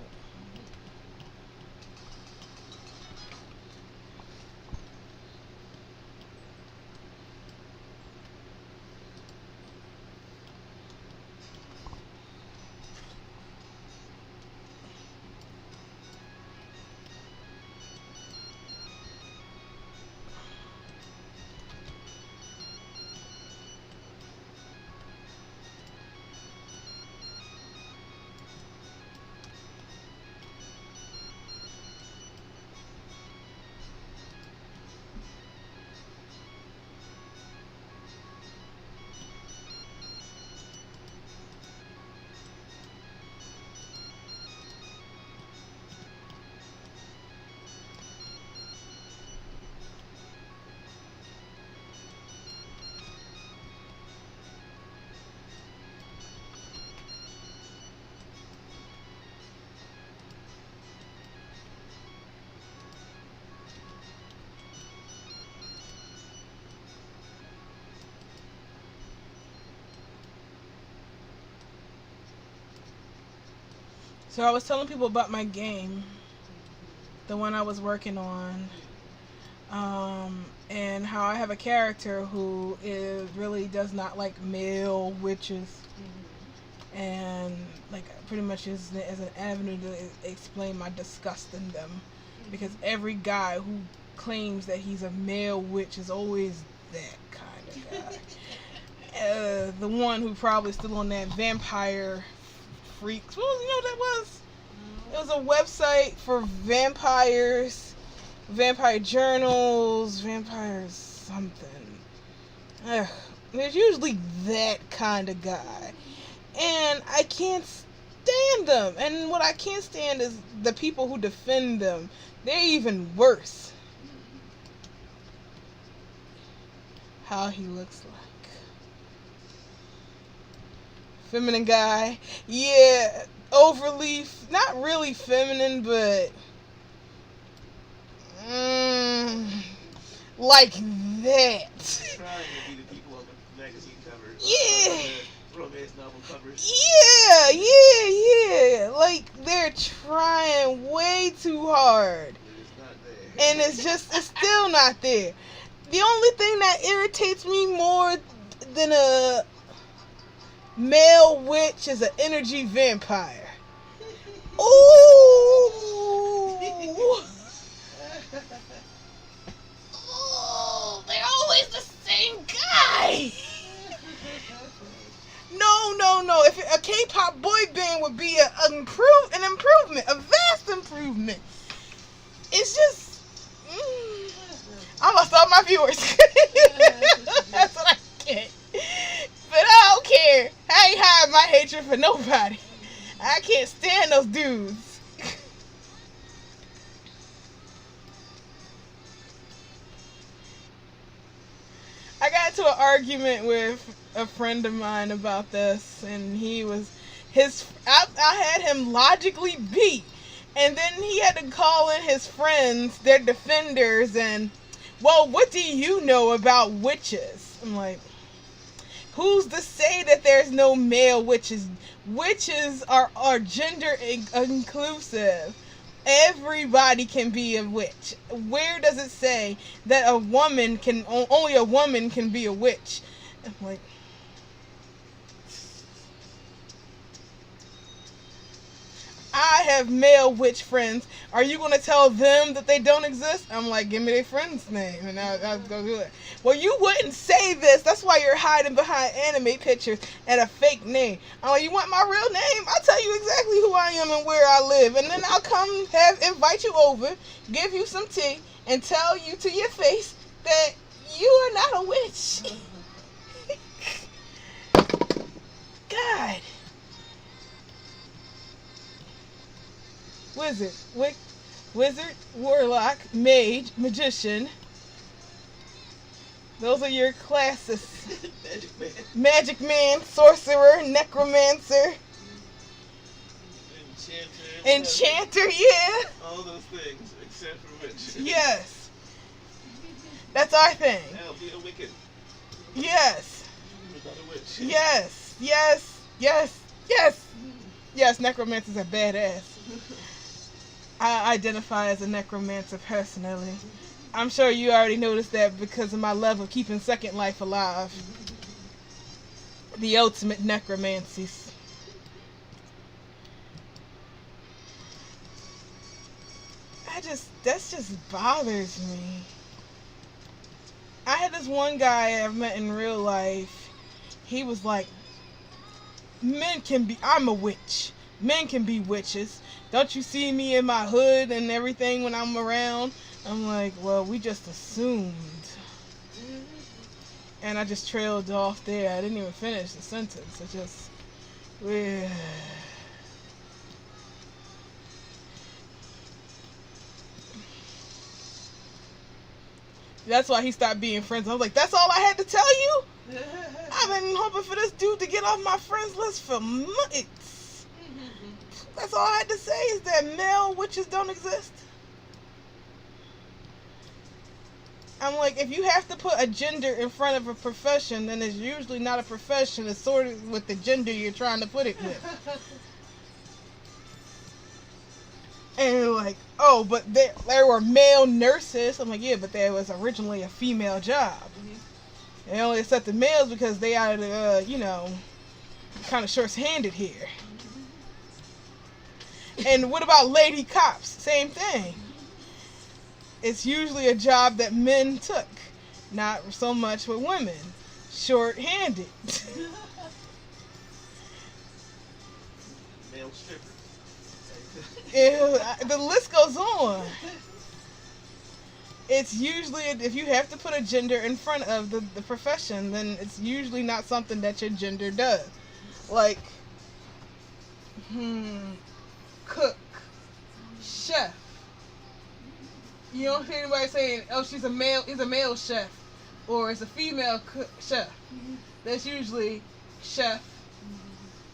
So I was telling people about my game, the one I was working on, and how I have a character who really does not like male witches, and like pretty much is as an avenue to explain my disgust in them, because every guy who claims that he's a male witch is always that kind of guy. The one who probably still on that vampire freaks. Well, you know what that was? It was a website for vampires, vampire journals, vampires something. Ugh. There's usually that kind of guy. And I can't stand them. And what I can't stand is the people who defend them. They're even worse. How he looks like. Feminine guy. Yeah, overly, not really feminine, but like that. Trying to be the people on the magazine covers. Yeah. Romance novel covers. Yeah. Like they're trying way too hard. It's not there. And it's still not there. The only thing that irritates me more than a male witch is an energy vampire. Ooh! Oh, they're always the same guy. No. If a K-pop boy band would be an improvement, a vast improvement. It's just, I'm gonna stop my viewers. That's what I get. But I don't care. I ain't hiding my hatred for nobody. I can't stand those dudes. I got into an argument with a friend of mine about this, and I had him logically beat, and then he had to call in his friends, their defenders, and, well, what do you know about witches? I'm like, who's to say that there's no male witches? Witches are gender inclusive. Everybody can be a witch. Where does it say that only a woman can be a witch? I'm like, I have male witch friends. Are you going to tell them that they don't exist? I'm like, give me their friend's name, and I'll go do it. Well, you wouldn't say this. That's why you're hiding behind anime pictures and a fake name. I'm like, you want my real name? I'll tell you exactly who I am and where I live, and then I'll come invite you over, give you some tea, and tell you to your face that you are not a witch. God. Wizard, warlock, mage, magician. Those are your classes. Magic man. Magic man, sorcerer, necromancer, Enchanter. enchanter, yeah. All those things, except for witch. Yes. That's our thing. Now be a wicked. Yes. Without a witch. Yes. Yes. Yes. Yes. Yes, necromancers are badass. I identify as a necromancer personally. I'm sure you already noticed that because of my love of keeping Second Life alive. The ultimate necromancies. That just bothers me. I had this one guy I've met in real life. He was like, I'm a witch. Men can be witches. Don't you see me in my hood and everything when I'm around? I'm like, well, we just assumed. And I just trailed off there. I didn't even finish the sentence. I just... That's why he stopped being friends. I was like, that's all I had to tell you? I've been hoping for this dude to get off my friends list for months. That's all I had to say is that male witches don't exist. I'm like, if you have to put a gender in front of a profession, then it's usually not a profession. It's sort of with the gender you're trying to put it with. And like, oh, but there were male nurses. I'm like, yeah, but there was originally a female job. They only accepted males because they are, kind of short-handed here. And what about lady cops? Same thing. It's usually a job that men took, not so much with women. Short-handed. Male stripper. The list goes on. It's usually, if you have to put a gender in front of the profession, then it's usually not something that your gender does. Like, cook, chef. You don't hear anybody saying, oh, he's a male chef, or it's a female chef. That's usually chef,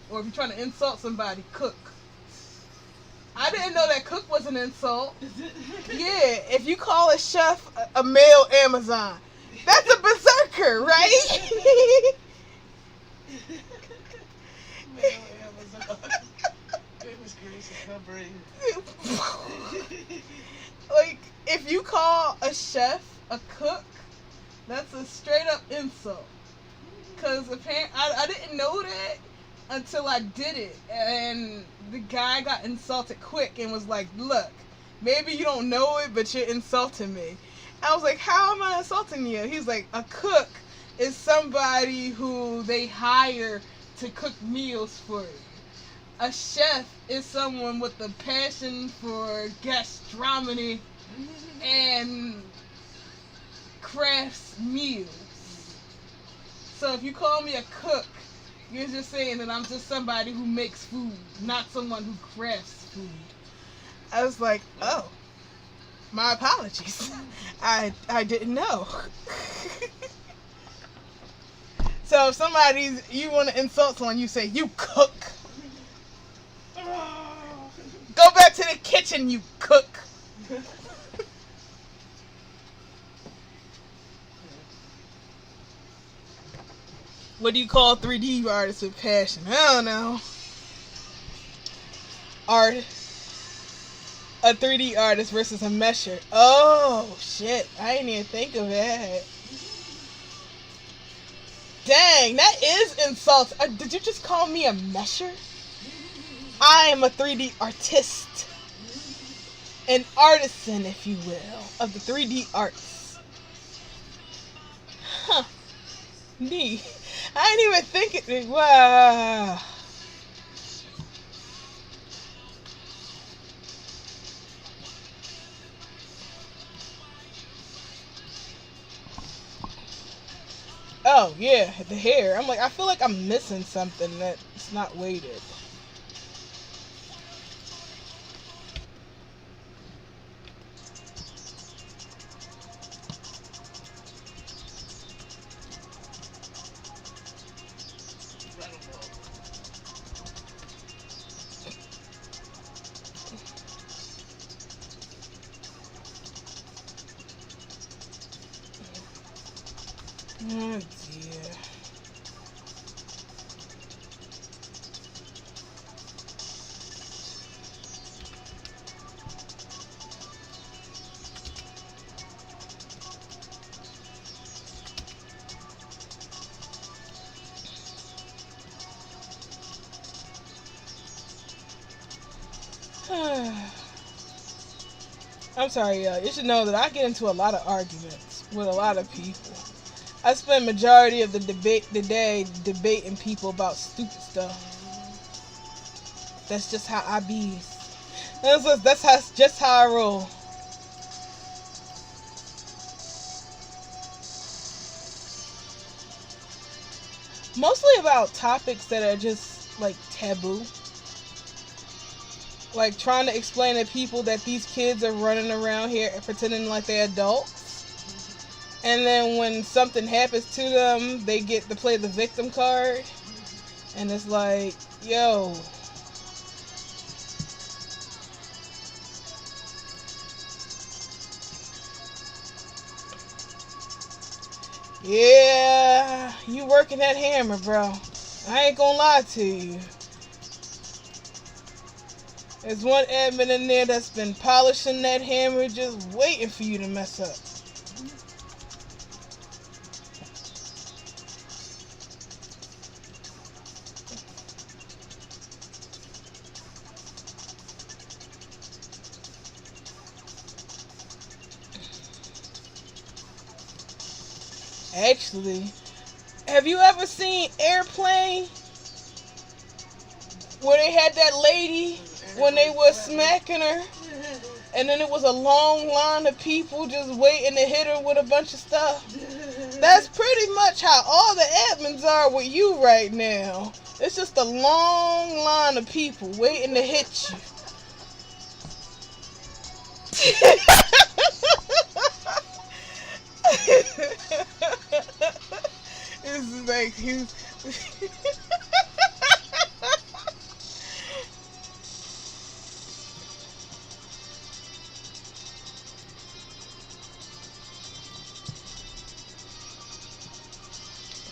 or if you're trying to insult somebody, cook. I didn't know that cook was an insult. Yeah, if you call a chef a male Amazon, that's a berserker, right? Male Amazon. Goodness gracious, my brain. Like, if you call a chef a cook, that's a straight up insult. Because apparently, I didn't know that until I did it, and the guy got insulted quick and was like, look, maybe you don't know it, but you're insulting me. I was like, how am I insulting you? He's like, a cook is somebody who they hire to cook meals for you. A chef is someone with a passion for gastronomy and crafts meals. So if you call me a cook, you're just saying that I'm just somebody who makes food, not someone who crafts food. I was like, oh, my apologies. I didn't know. So if you want to insult someone, you say, you cook. Go back to the kitchen, you cook. What do you call 3D artists with passion? I don't know. A 3D artist versus a mesher. Oh, shit. I didn't even think of that. Dang, that is insult. Did you just call me a mesher? I am a 3D artist. An artisan, if you will, of the 3D arts. Huh. Neat. I didn't even think it. Wow. Oh, yeah, the hair. I'm like, I feel like I'm missing something that's not weighted. Oh dear. I'm sorry, y'all. You should know that I get into a lot of arguments with a lot of people. I spend majority of the day debating people about stupid stuff. That's just how I be. That's how I roll. Mostly about topics that are just like taboo. Like trying to explain to people that these kids are running around here pretending like they're adults. And then when something happens to them, they get to play the victim card. And it's like, yo. Yeah, you working that hammer, bro. I ain't gonna lie to you. There's one admin in there that's been polishing that hammer just waiting for you to mess up. Actually, have you ever seen Airplane? Where they had that lady when they were smacking her, and then it was a long line of people just waiting to hit her with a bunch of stuff. That's pretty much how all the admins are with you right now. It's just a long line of people waiting to hit you. It's like you.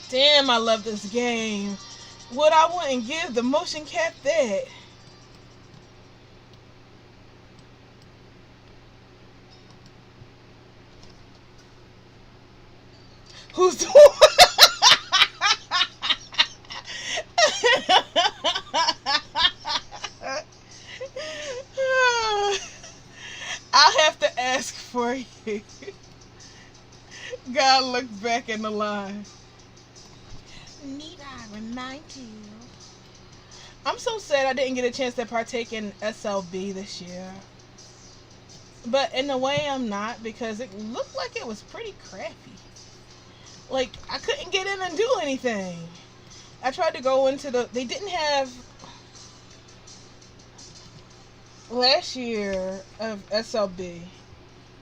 Damn, I love this game. What I wouldn't give the motion cap that. Who's the one? I'll have to ask for you. God looked back in the line. Need I remind you? I'm so sad I didn't get a chance to partake in SLB this year. But in a way I'm not, because it looked like it was pretty crappy. Like, I couldn't get in and do anything. I tried to go into they didn't have last year of SLB.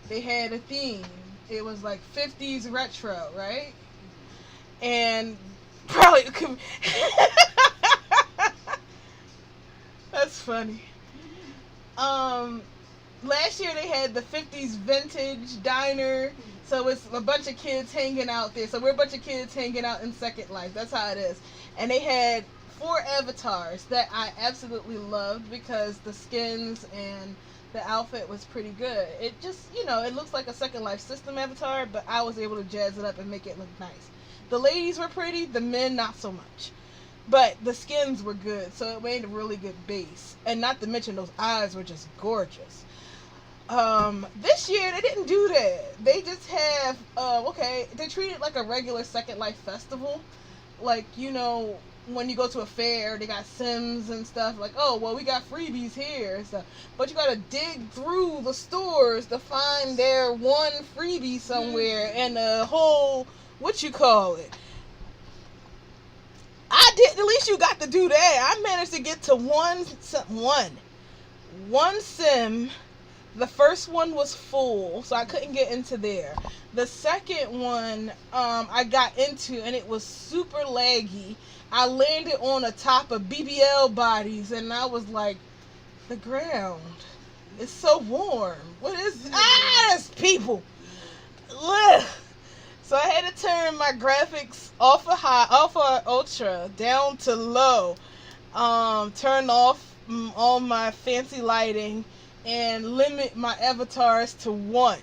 They had a theme. It was like 50s retro, right? And probably that's funny. Last year they had the 50s vintage diner, so it's a bunch of kids hanging out there. So we're a bunch of kids hanging out in Second Life. That's how it is. And they had 4 avatars that I absolutely loved because the skins and the outfit was pretty good. It just, it looks like a Second Life system avatar, but I was able to jazz it up and make it look nice. The ladies were pretty, the men not so much. But the skins were good, so it made a really good base. And not to mention those eyes were just gorgeous. This year they didn't do that. They just have, they treat it like a regular Second Life festival. Like, when you go to a fair, they got Sims and stuff. Like, oh, well, we got freebies here and stuff. But you gotta dig through the stores to find their one freebie somewhere and a whole, I did. At least you got to do that. I managed to get to one sim. The first one was full, so I couldn't get into there. The second one, I got into, and it was super laggy. I landed on the top of BBL bodies, and I was like, the ground is so warm. What is there's people. Ugh. So I had to turn my graphics off of ultra down to low. Turn off all my fancy lighting and limit my avatars to 1.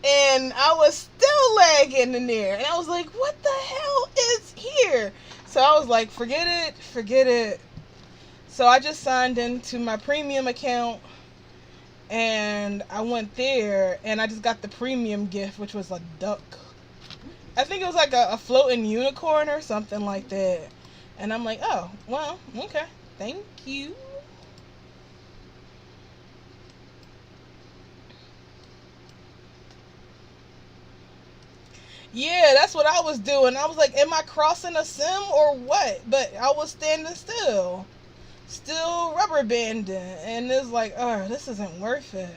And I was still lagging in there. And I was like, what the hell is here? So I was like, forget it. So I just signed into my premium account and I went there and I just got the premium gift, which was a duck. I think it was like a floating unicorn or something like that. And I'm like, oh, well, okay. Thank you. Yeah, that's what I was doing. I was like, am I crossing a sim or what? But I was standing still rubber banding. And it's like, oh, this isn't worth it.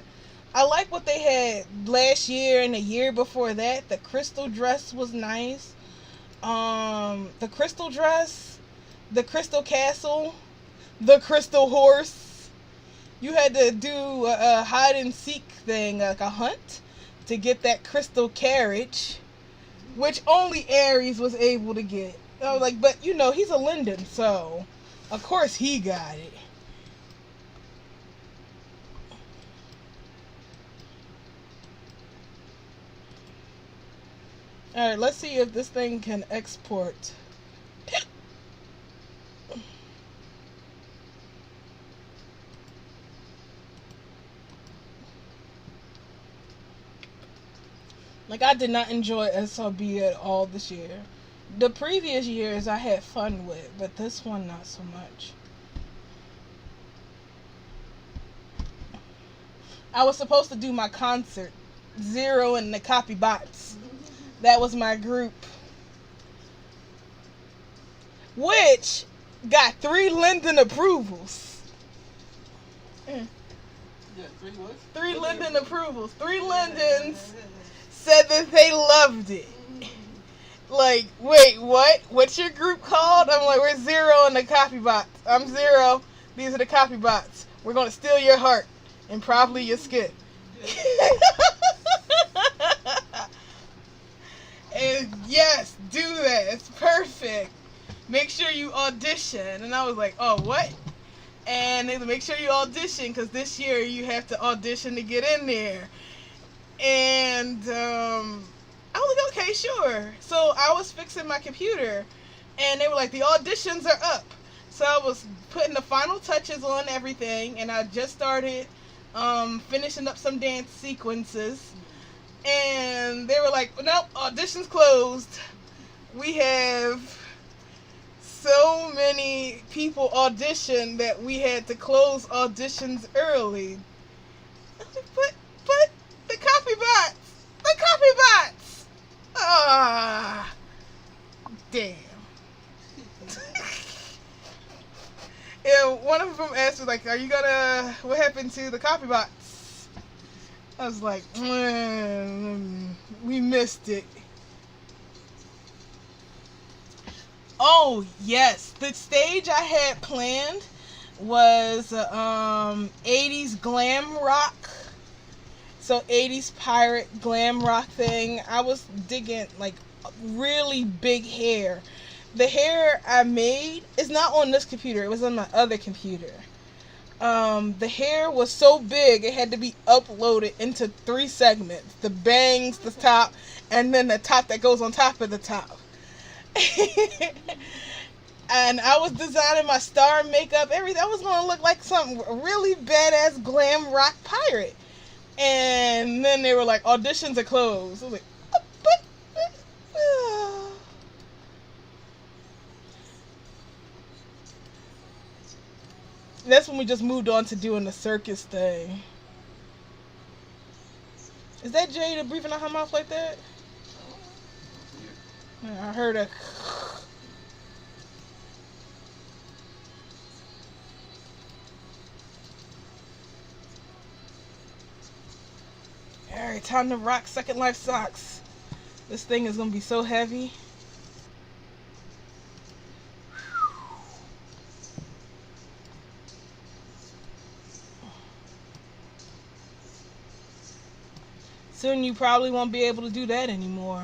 I like what they had last year and the year before that. The crystal dress was nice. The crystal dress, the crystal castle, the crystal horse. You had to do a hide and seek thing, like a hunt, to get that crystal carriage, which only Aries was able to get. I was like, but he's a Linden, so of course he got it. Alright, let's see if this thing can export. Like, I did not enjoy SLB at all this year. The previous years I had fun with, but this one not so much. I was supposed to do my concert, Zero and the Copy Bots. That was my group. Which got 3 Linden approvals. Yeah, 3 what? 3 Linden approvals. 3 Lindens said that they loved it. Like, wait, what? What's your group called? I'm like, we're Zero and the Copy Bots. I'm Zero. These are the Copy Bots. We're going to steal your heart and probably your skin. And yes, do that. It's perfect. Make sure you audition. And I was like, oh, what? And they make sure you audition because this year you have to audition to get in there. And I was like, okay, sure. So I was fixing my computer and they were like, the auditions are up. So I was putting the final touches on everything and I just started finishing up some dance sequences. And they were like, nope, auditions closed. We have so many people audition that we had to close auditions early. I was like, but the Copy Bots. Ah, damn. And one of them asked me, like, what happened to the Copy Bots? I was like, we missed it. Oh, yes. The stage I had planned was 80s glam rock. So 80s pirate glam rock thing. I was digging, like, really big hair. The hair I made is not on this computer. It was on my other computer. The hair was so big it had to be uploaded into 3 segments. The bangs, the top, and then the top that goes on top of the top. And I was designing my star makeup, everything. I was going to look like some really badass glam rock pirate. And then they were like, auditions are closed. I was like, That's when we just moved on to doing the circus thing. Is that Jada breathing out her mouth like that? Yeah, I heard a... Alright, time to rock Second Life socks. This thing is going to be so heavy. Soon you probably won't be able to do that anymore.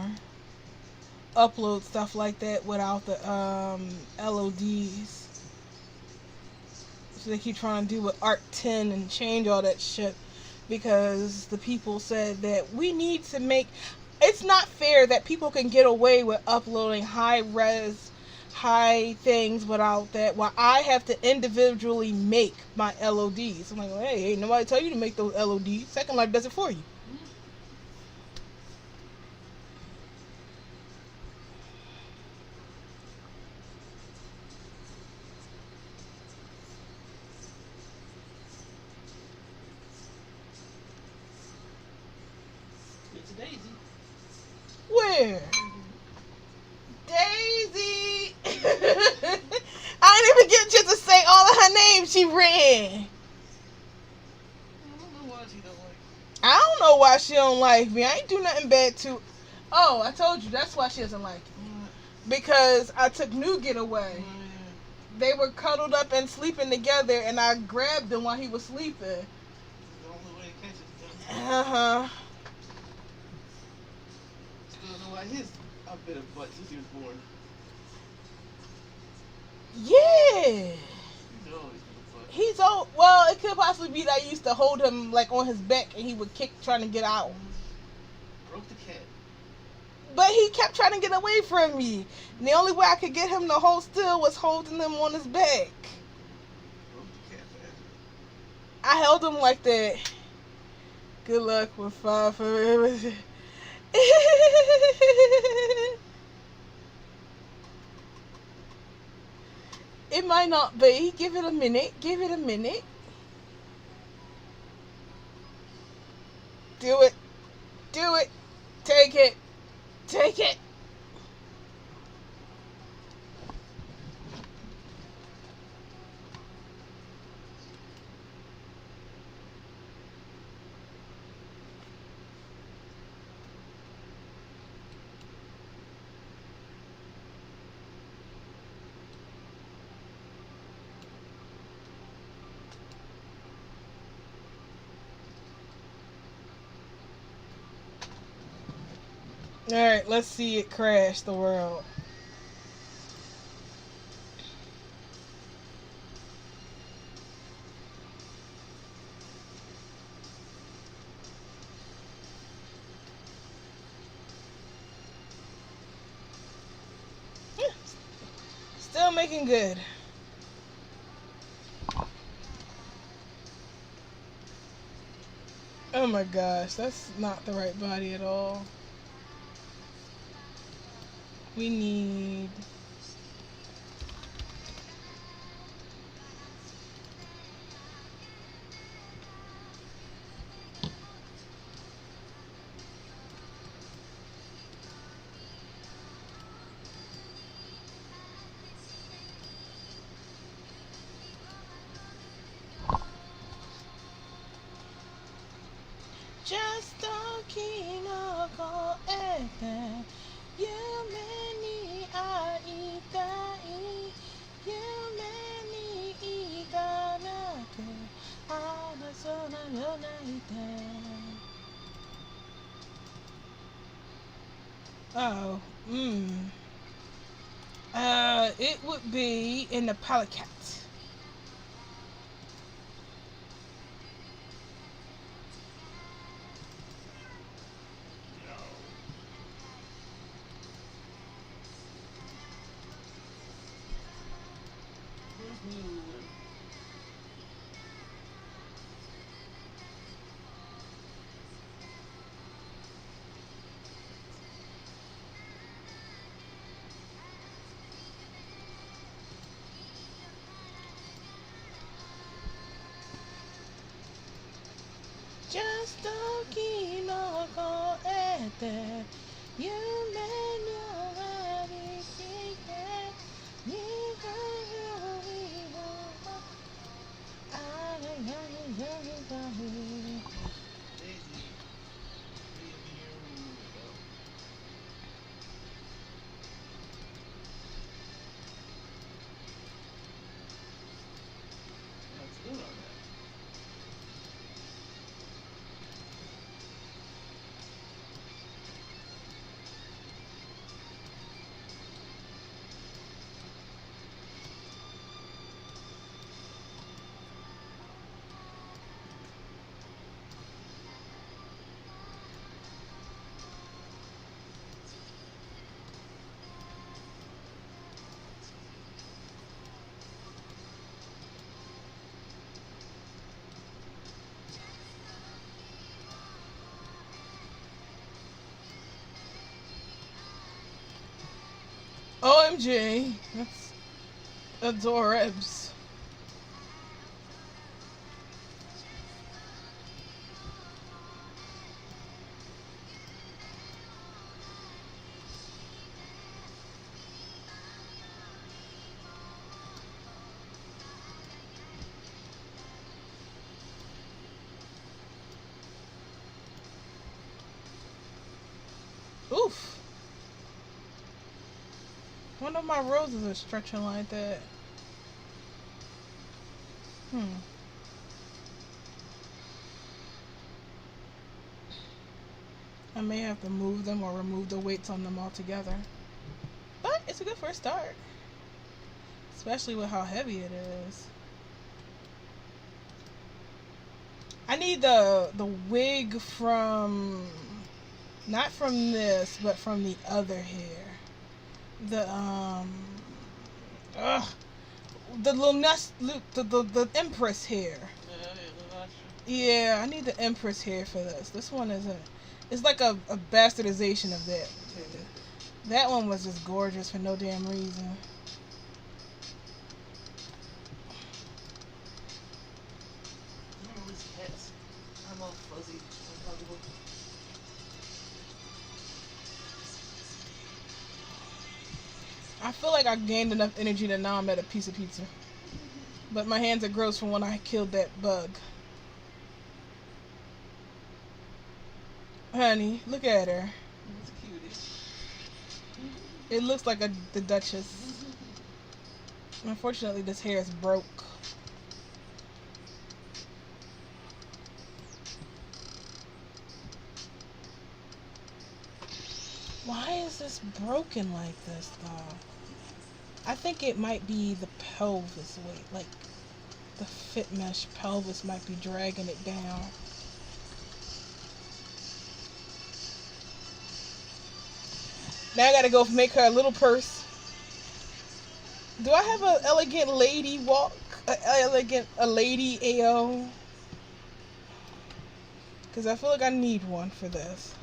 upload stuff like that without the LODs. So they keep trying to do with Arc 10 and change all that shit because the people said that we need to make. It's not fair that people can get away with uploading high res, high things without that, while I have to individually make my LODs. I'm like, well, hey, ain't nobody tell you to make those LODs. Second Life does it for you. It's a Daisy. Where? Daisy! I didn't even get a chance to say all of her names. She ran. I don't know why she don't like me. I don't know why she don't like me. I ain't do nothing bad to. Oh, I told you that's why she doesn't like me. Because I took Nougat away. They were cuddled up and sleeping together, and I grabbed him while he was sleeping. The only way to catch it. Uh huh. Still don't know why his a bit of butt since he was born. Yeah. He's always been a butt. He's old. Well, it could possibly be that I used to hold him like on his back, and he would kick trying to get out. Broke the cat. But he kept trying to get away from me. And the only way I could get him to hold still was holding him on his back. Broke the cat fast. I held him like that. Good luck with 5 forever. It might not be. Give it a minute. Give it a minute. Do it. Do it. Take it. Take it. Alright, let's see it crash the world. Still making good. Oh my gosh, that's not the right body at all. We need... Just talking about anything. You many are eating. You many eat another. I'm a son of your night. Oh, it would be in the Polycat. Just talking about anything. You may know everything that you Daisy. That's good on that. OMG. That's adorbs. Oof. One of my roses are stretching like that. I may have to move them or remove the weights on them altogether. But it's a good first start. Especially with how heavy it is. I need the wig from, not from this, but from the other hair. The the the Empress hair. Yeah, I need the Empress hair for this. This one isn't. It's like a bastardization of that. That one was just gorgeous for no damn reason. I'm all fuzzy. I feel like I gained enough energy that now I'm at a piece of pizza. But my hands are gross from when I killed that bug. Honey, look at her. That's cutie. It looks like the Duchess. Unfortunately, this hair is broke. Why is this broken like this, though? I think it might be the pelvis weight. Like, the fit mesh pelvis might be dragging it down. Now I gotta go make her a little purse. Do I have an elegant lady walk? A lady AO? Because I feel like I need one for this.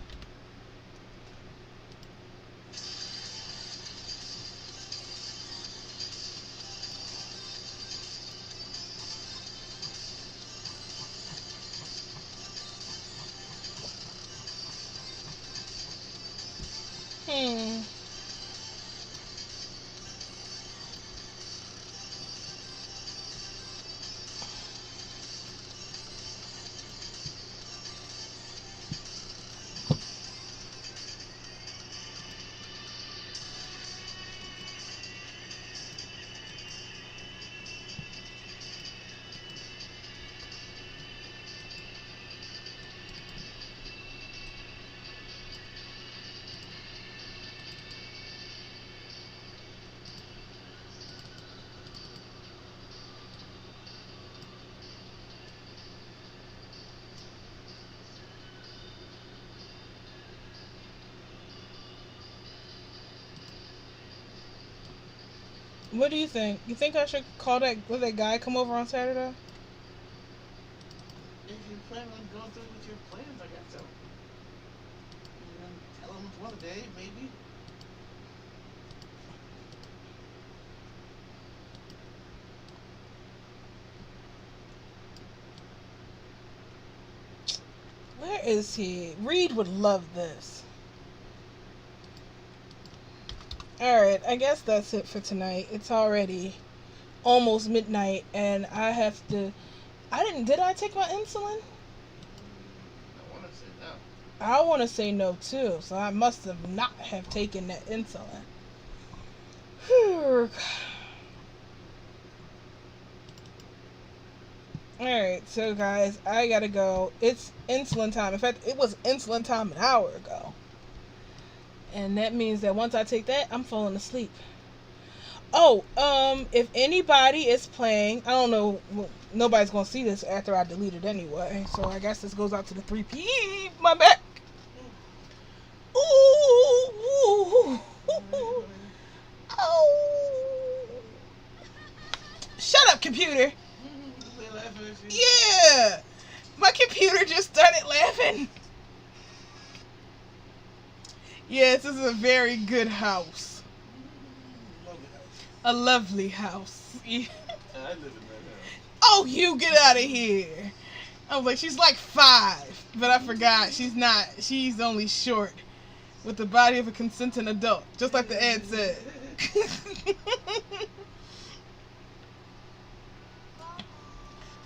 What do you think? You think I should call that guy come over on Saturday? If you plan on going through with your plans, I guess so. You can tell them one day, maybe. Where is he? Reed would love this. Alright, I guess that's it for tonight. It's already almost midnight and I have to... Did I take my insulin? I want to say no. I want to say no too, so I must have not have taken that insulin. Alright, so guys, I gotta go. It's insulin time. In fact, it was insulin time an hour ago. And that means that once I take that, I'm falling asleep. Oh, if anybody is playing, I don't know, nobody's gonna see this after I delete it anyway. So I guess this goes out to the 3P. My back. Ooh. Oh. Shut up, computer. Yeah. My computer just started laughing. Yes, this is a very good house. a lovely house. I live in that house. Oh, you get out of here. I was like, she's like 5, but I forgot she's not. She's only short, with the body of a consenting adult, just like the ad said.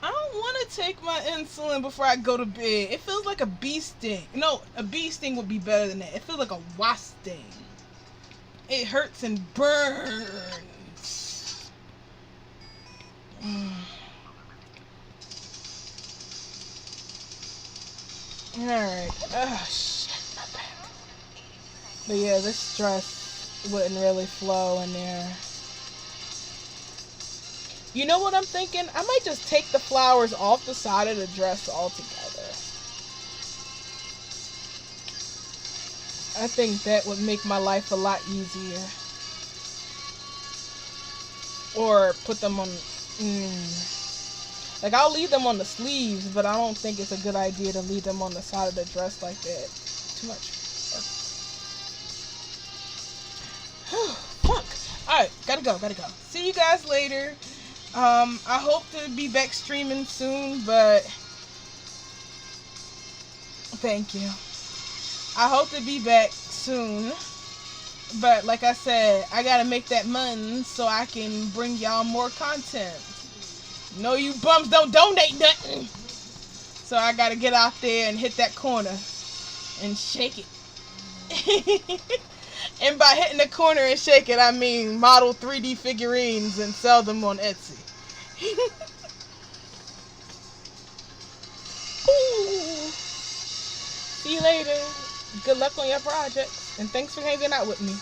I don't want to take my insulin before I go to bed. It feels like a bee sting. No, a bee sting would be better than that. It feels like a wasp sting. It hurts and burns. Alright. Oh, shit, my back. But yeah, this stress wouldn't really flow in there. You know what I'm thinking? I might just take the flowers off the side of the dress altogether. I think that would make my life a lot easier. Or put them on... Like, I'll leave them on the sleeves, but I don't think it's a good idea to leave them on the side of the dress like that. Too much. Fuck. Alright, gotta go. See you guys later. I hope to be back streaming soon, but... Thank you. I hope to be back soon. But, like I said, I gotta make that money so I can bring y'all more content. No, you bums don't donate nothing. So I gotta get out there and hit that corner and shake it. And by hitting the corner and shake it, I mean model 3D figurines and sell them on Etsy. Ooh. See you later. Good luck on your projects. And thanks for hanging out with me.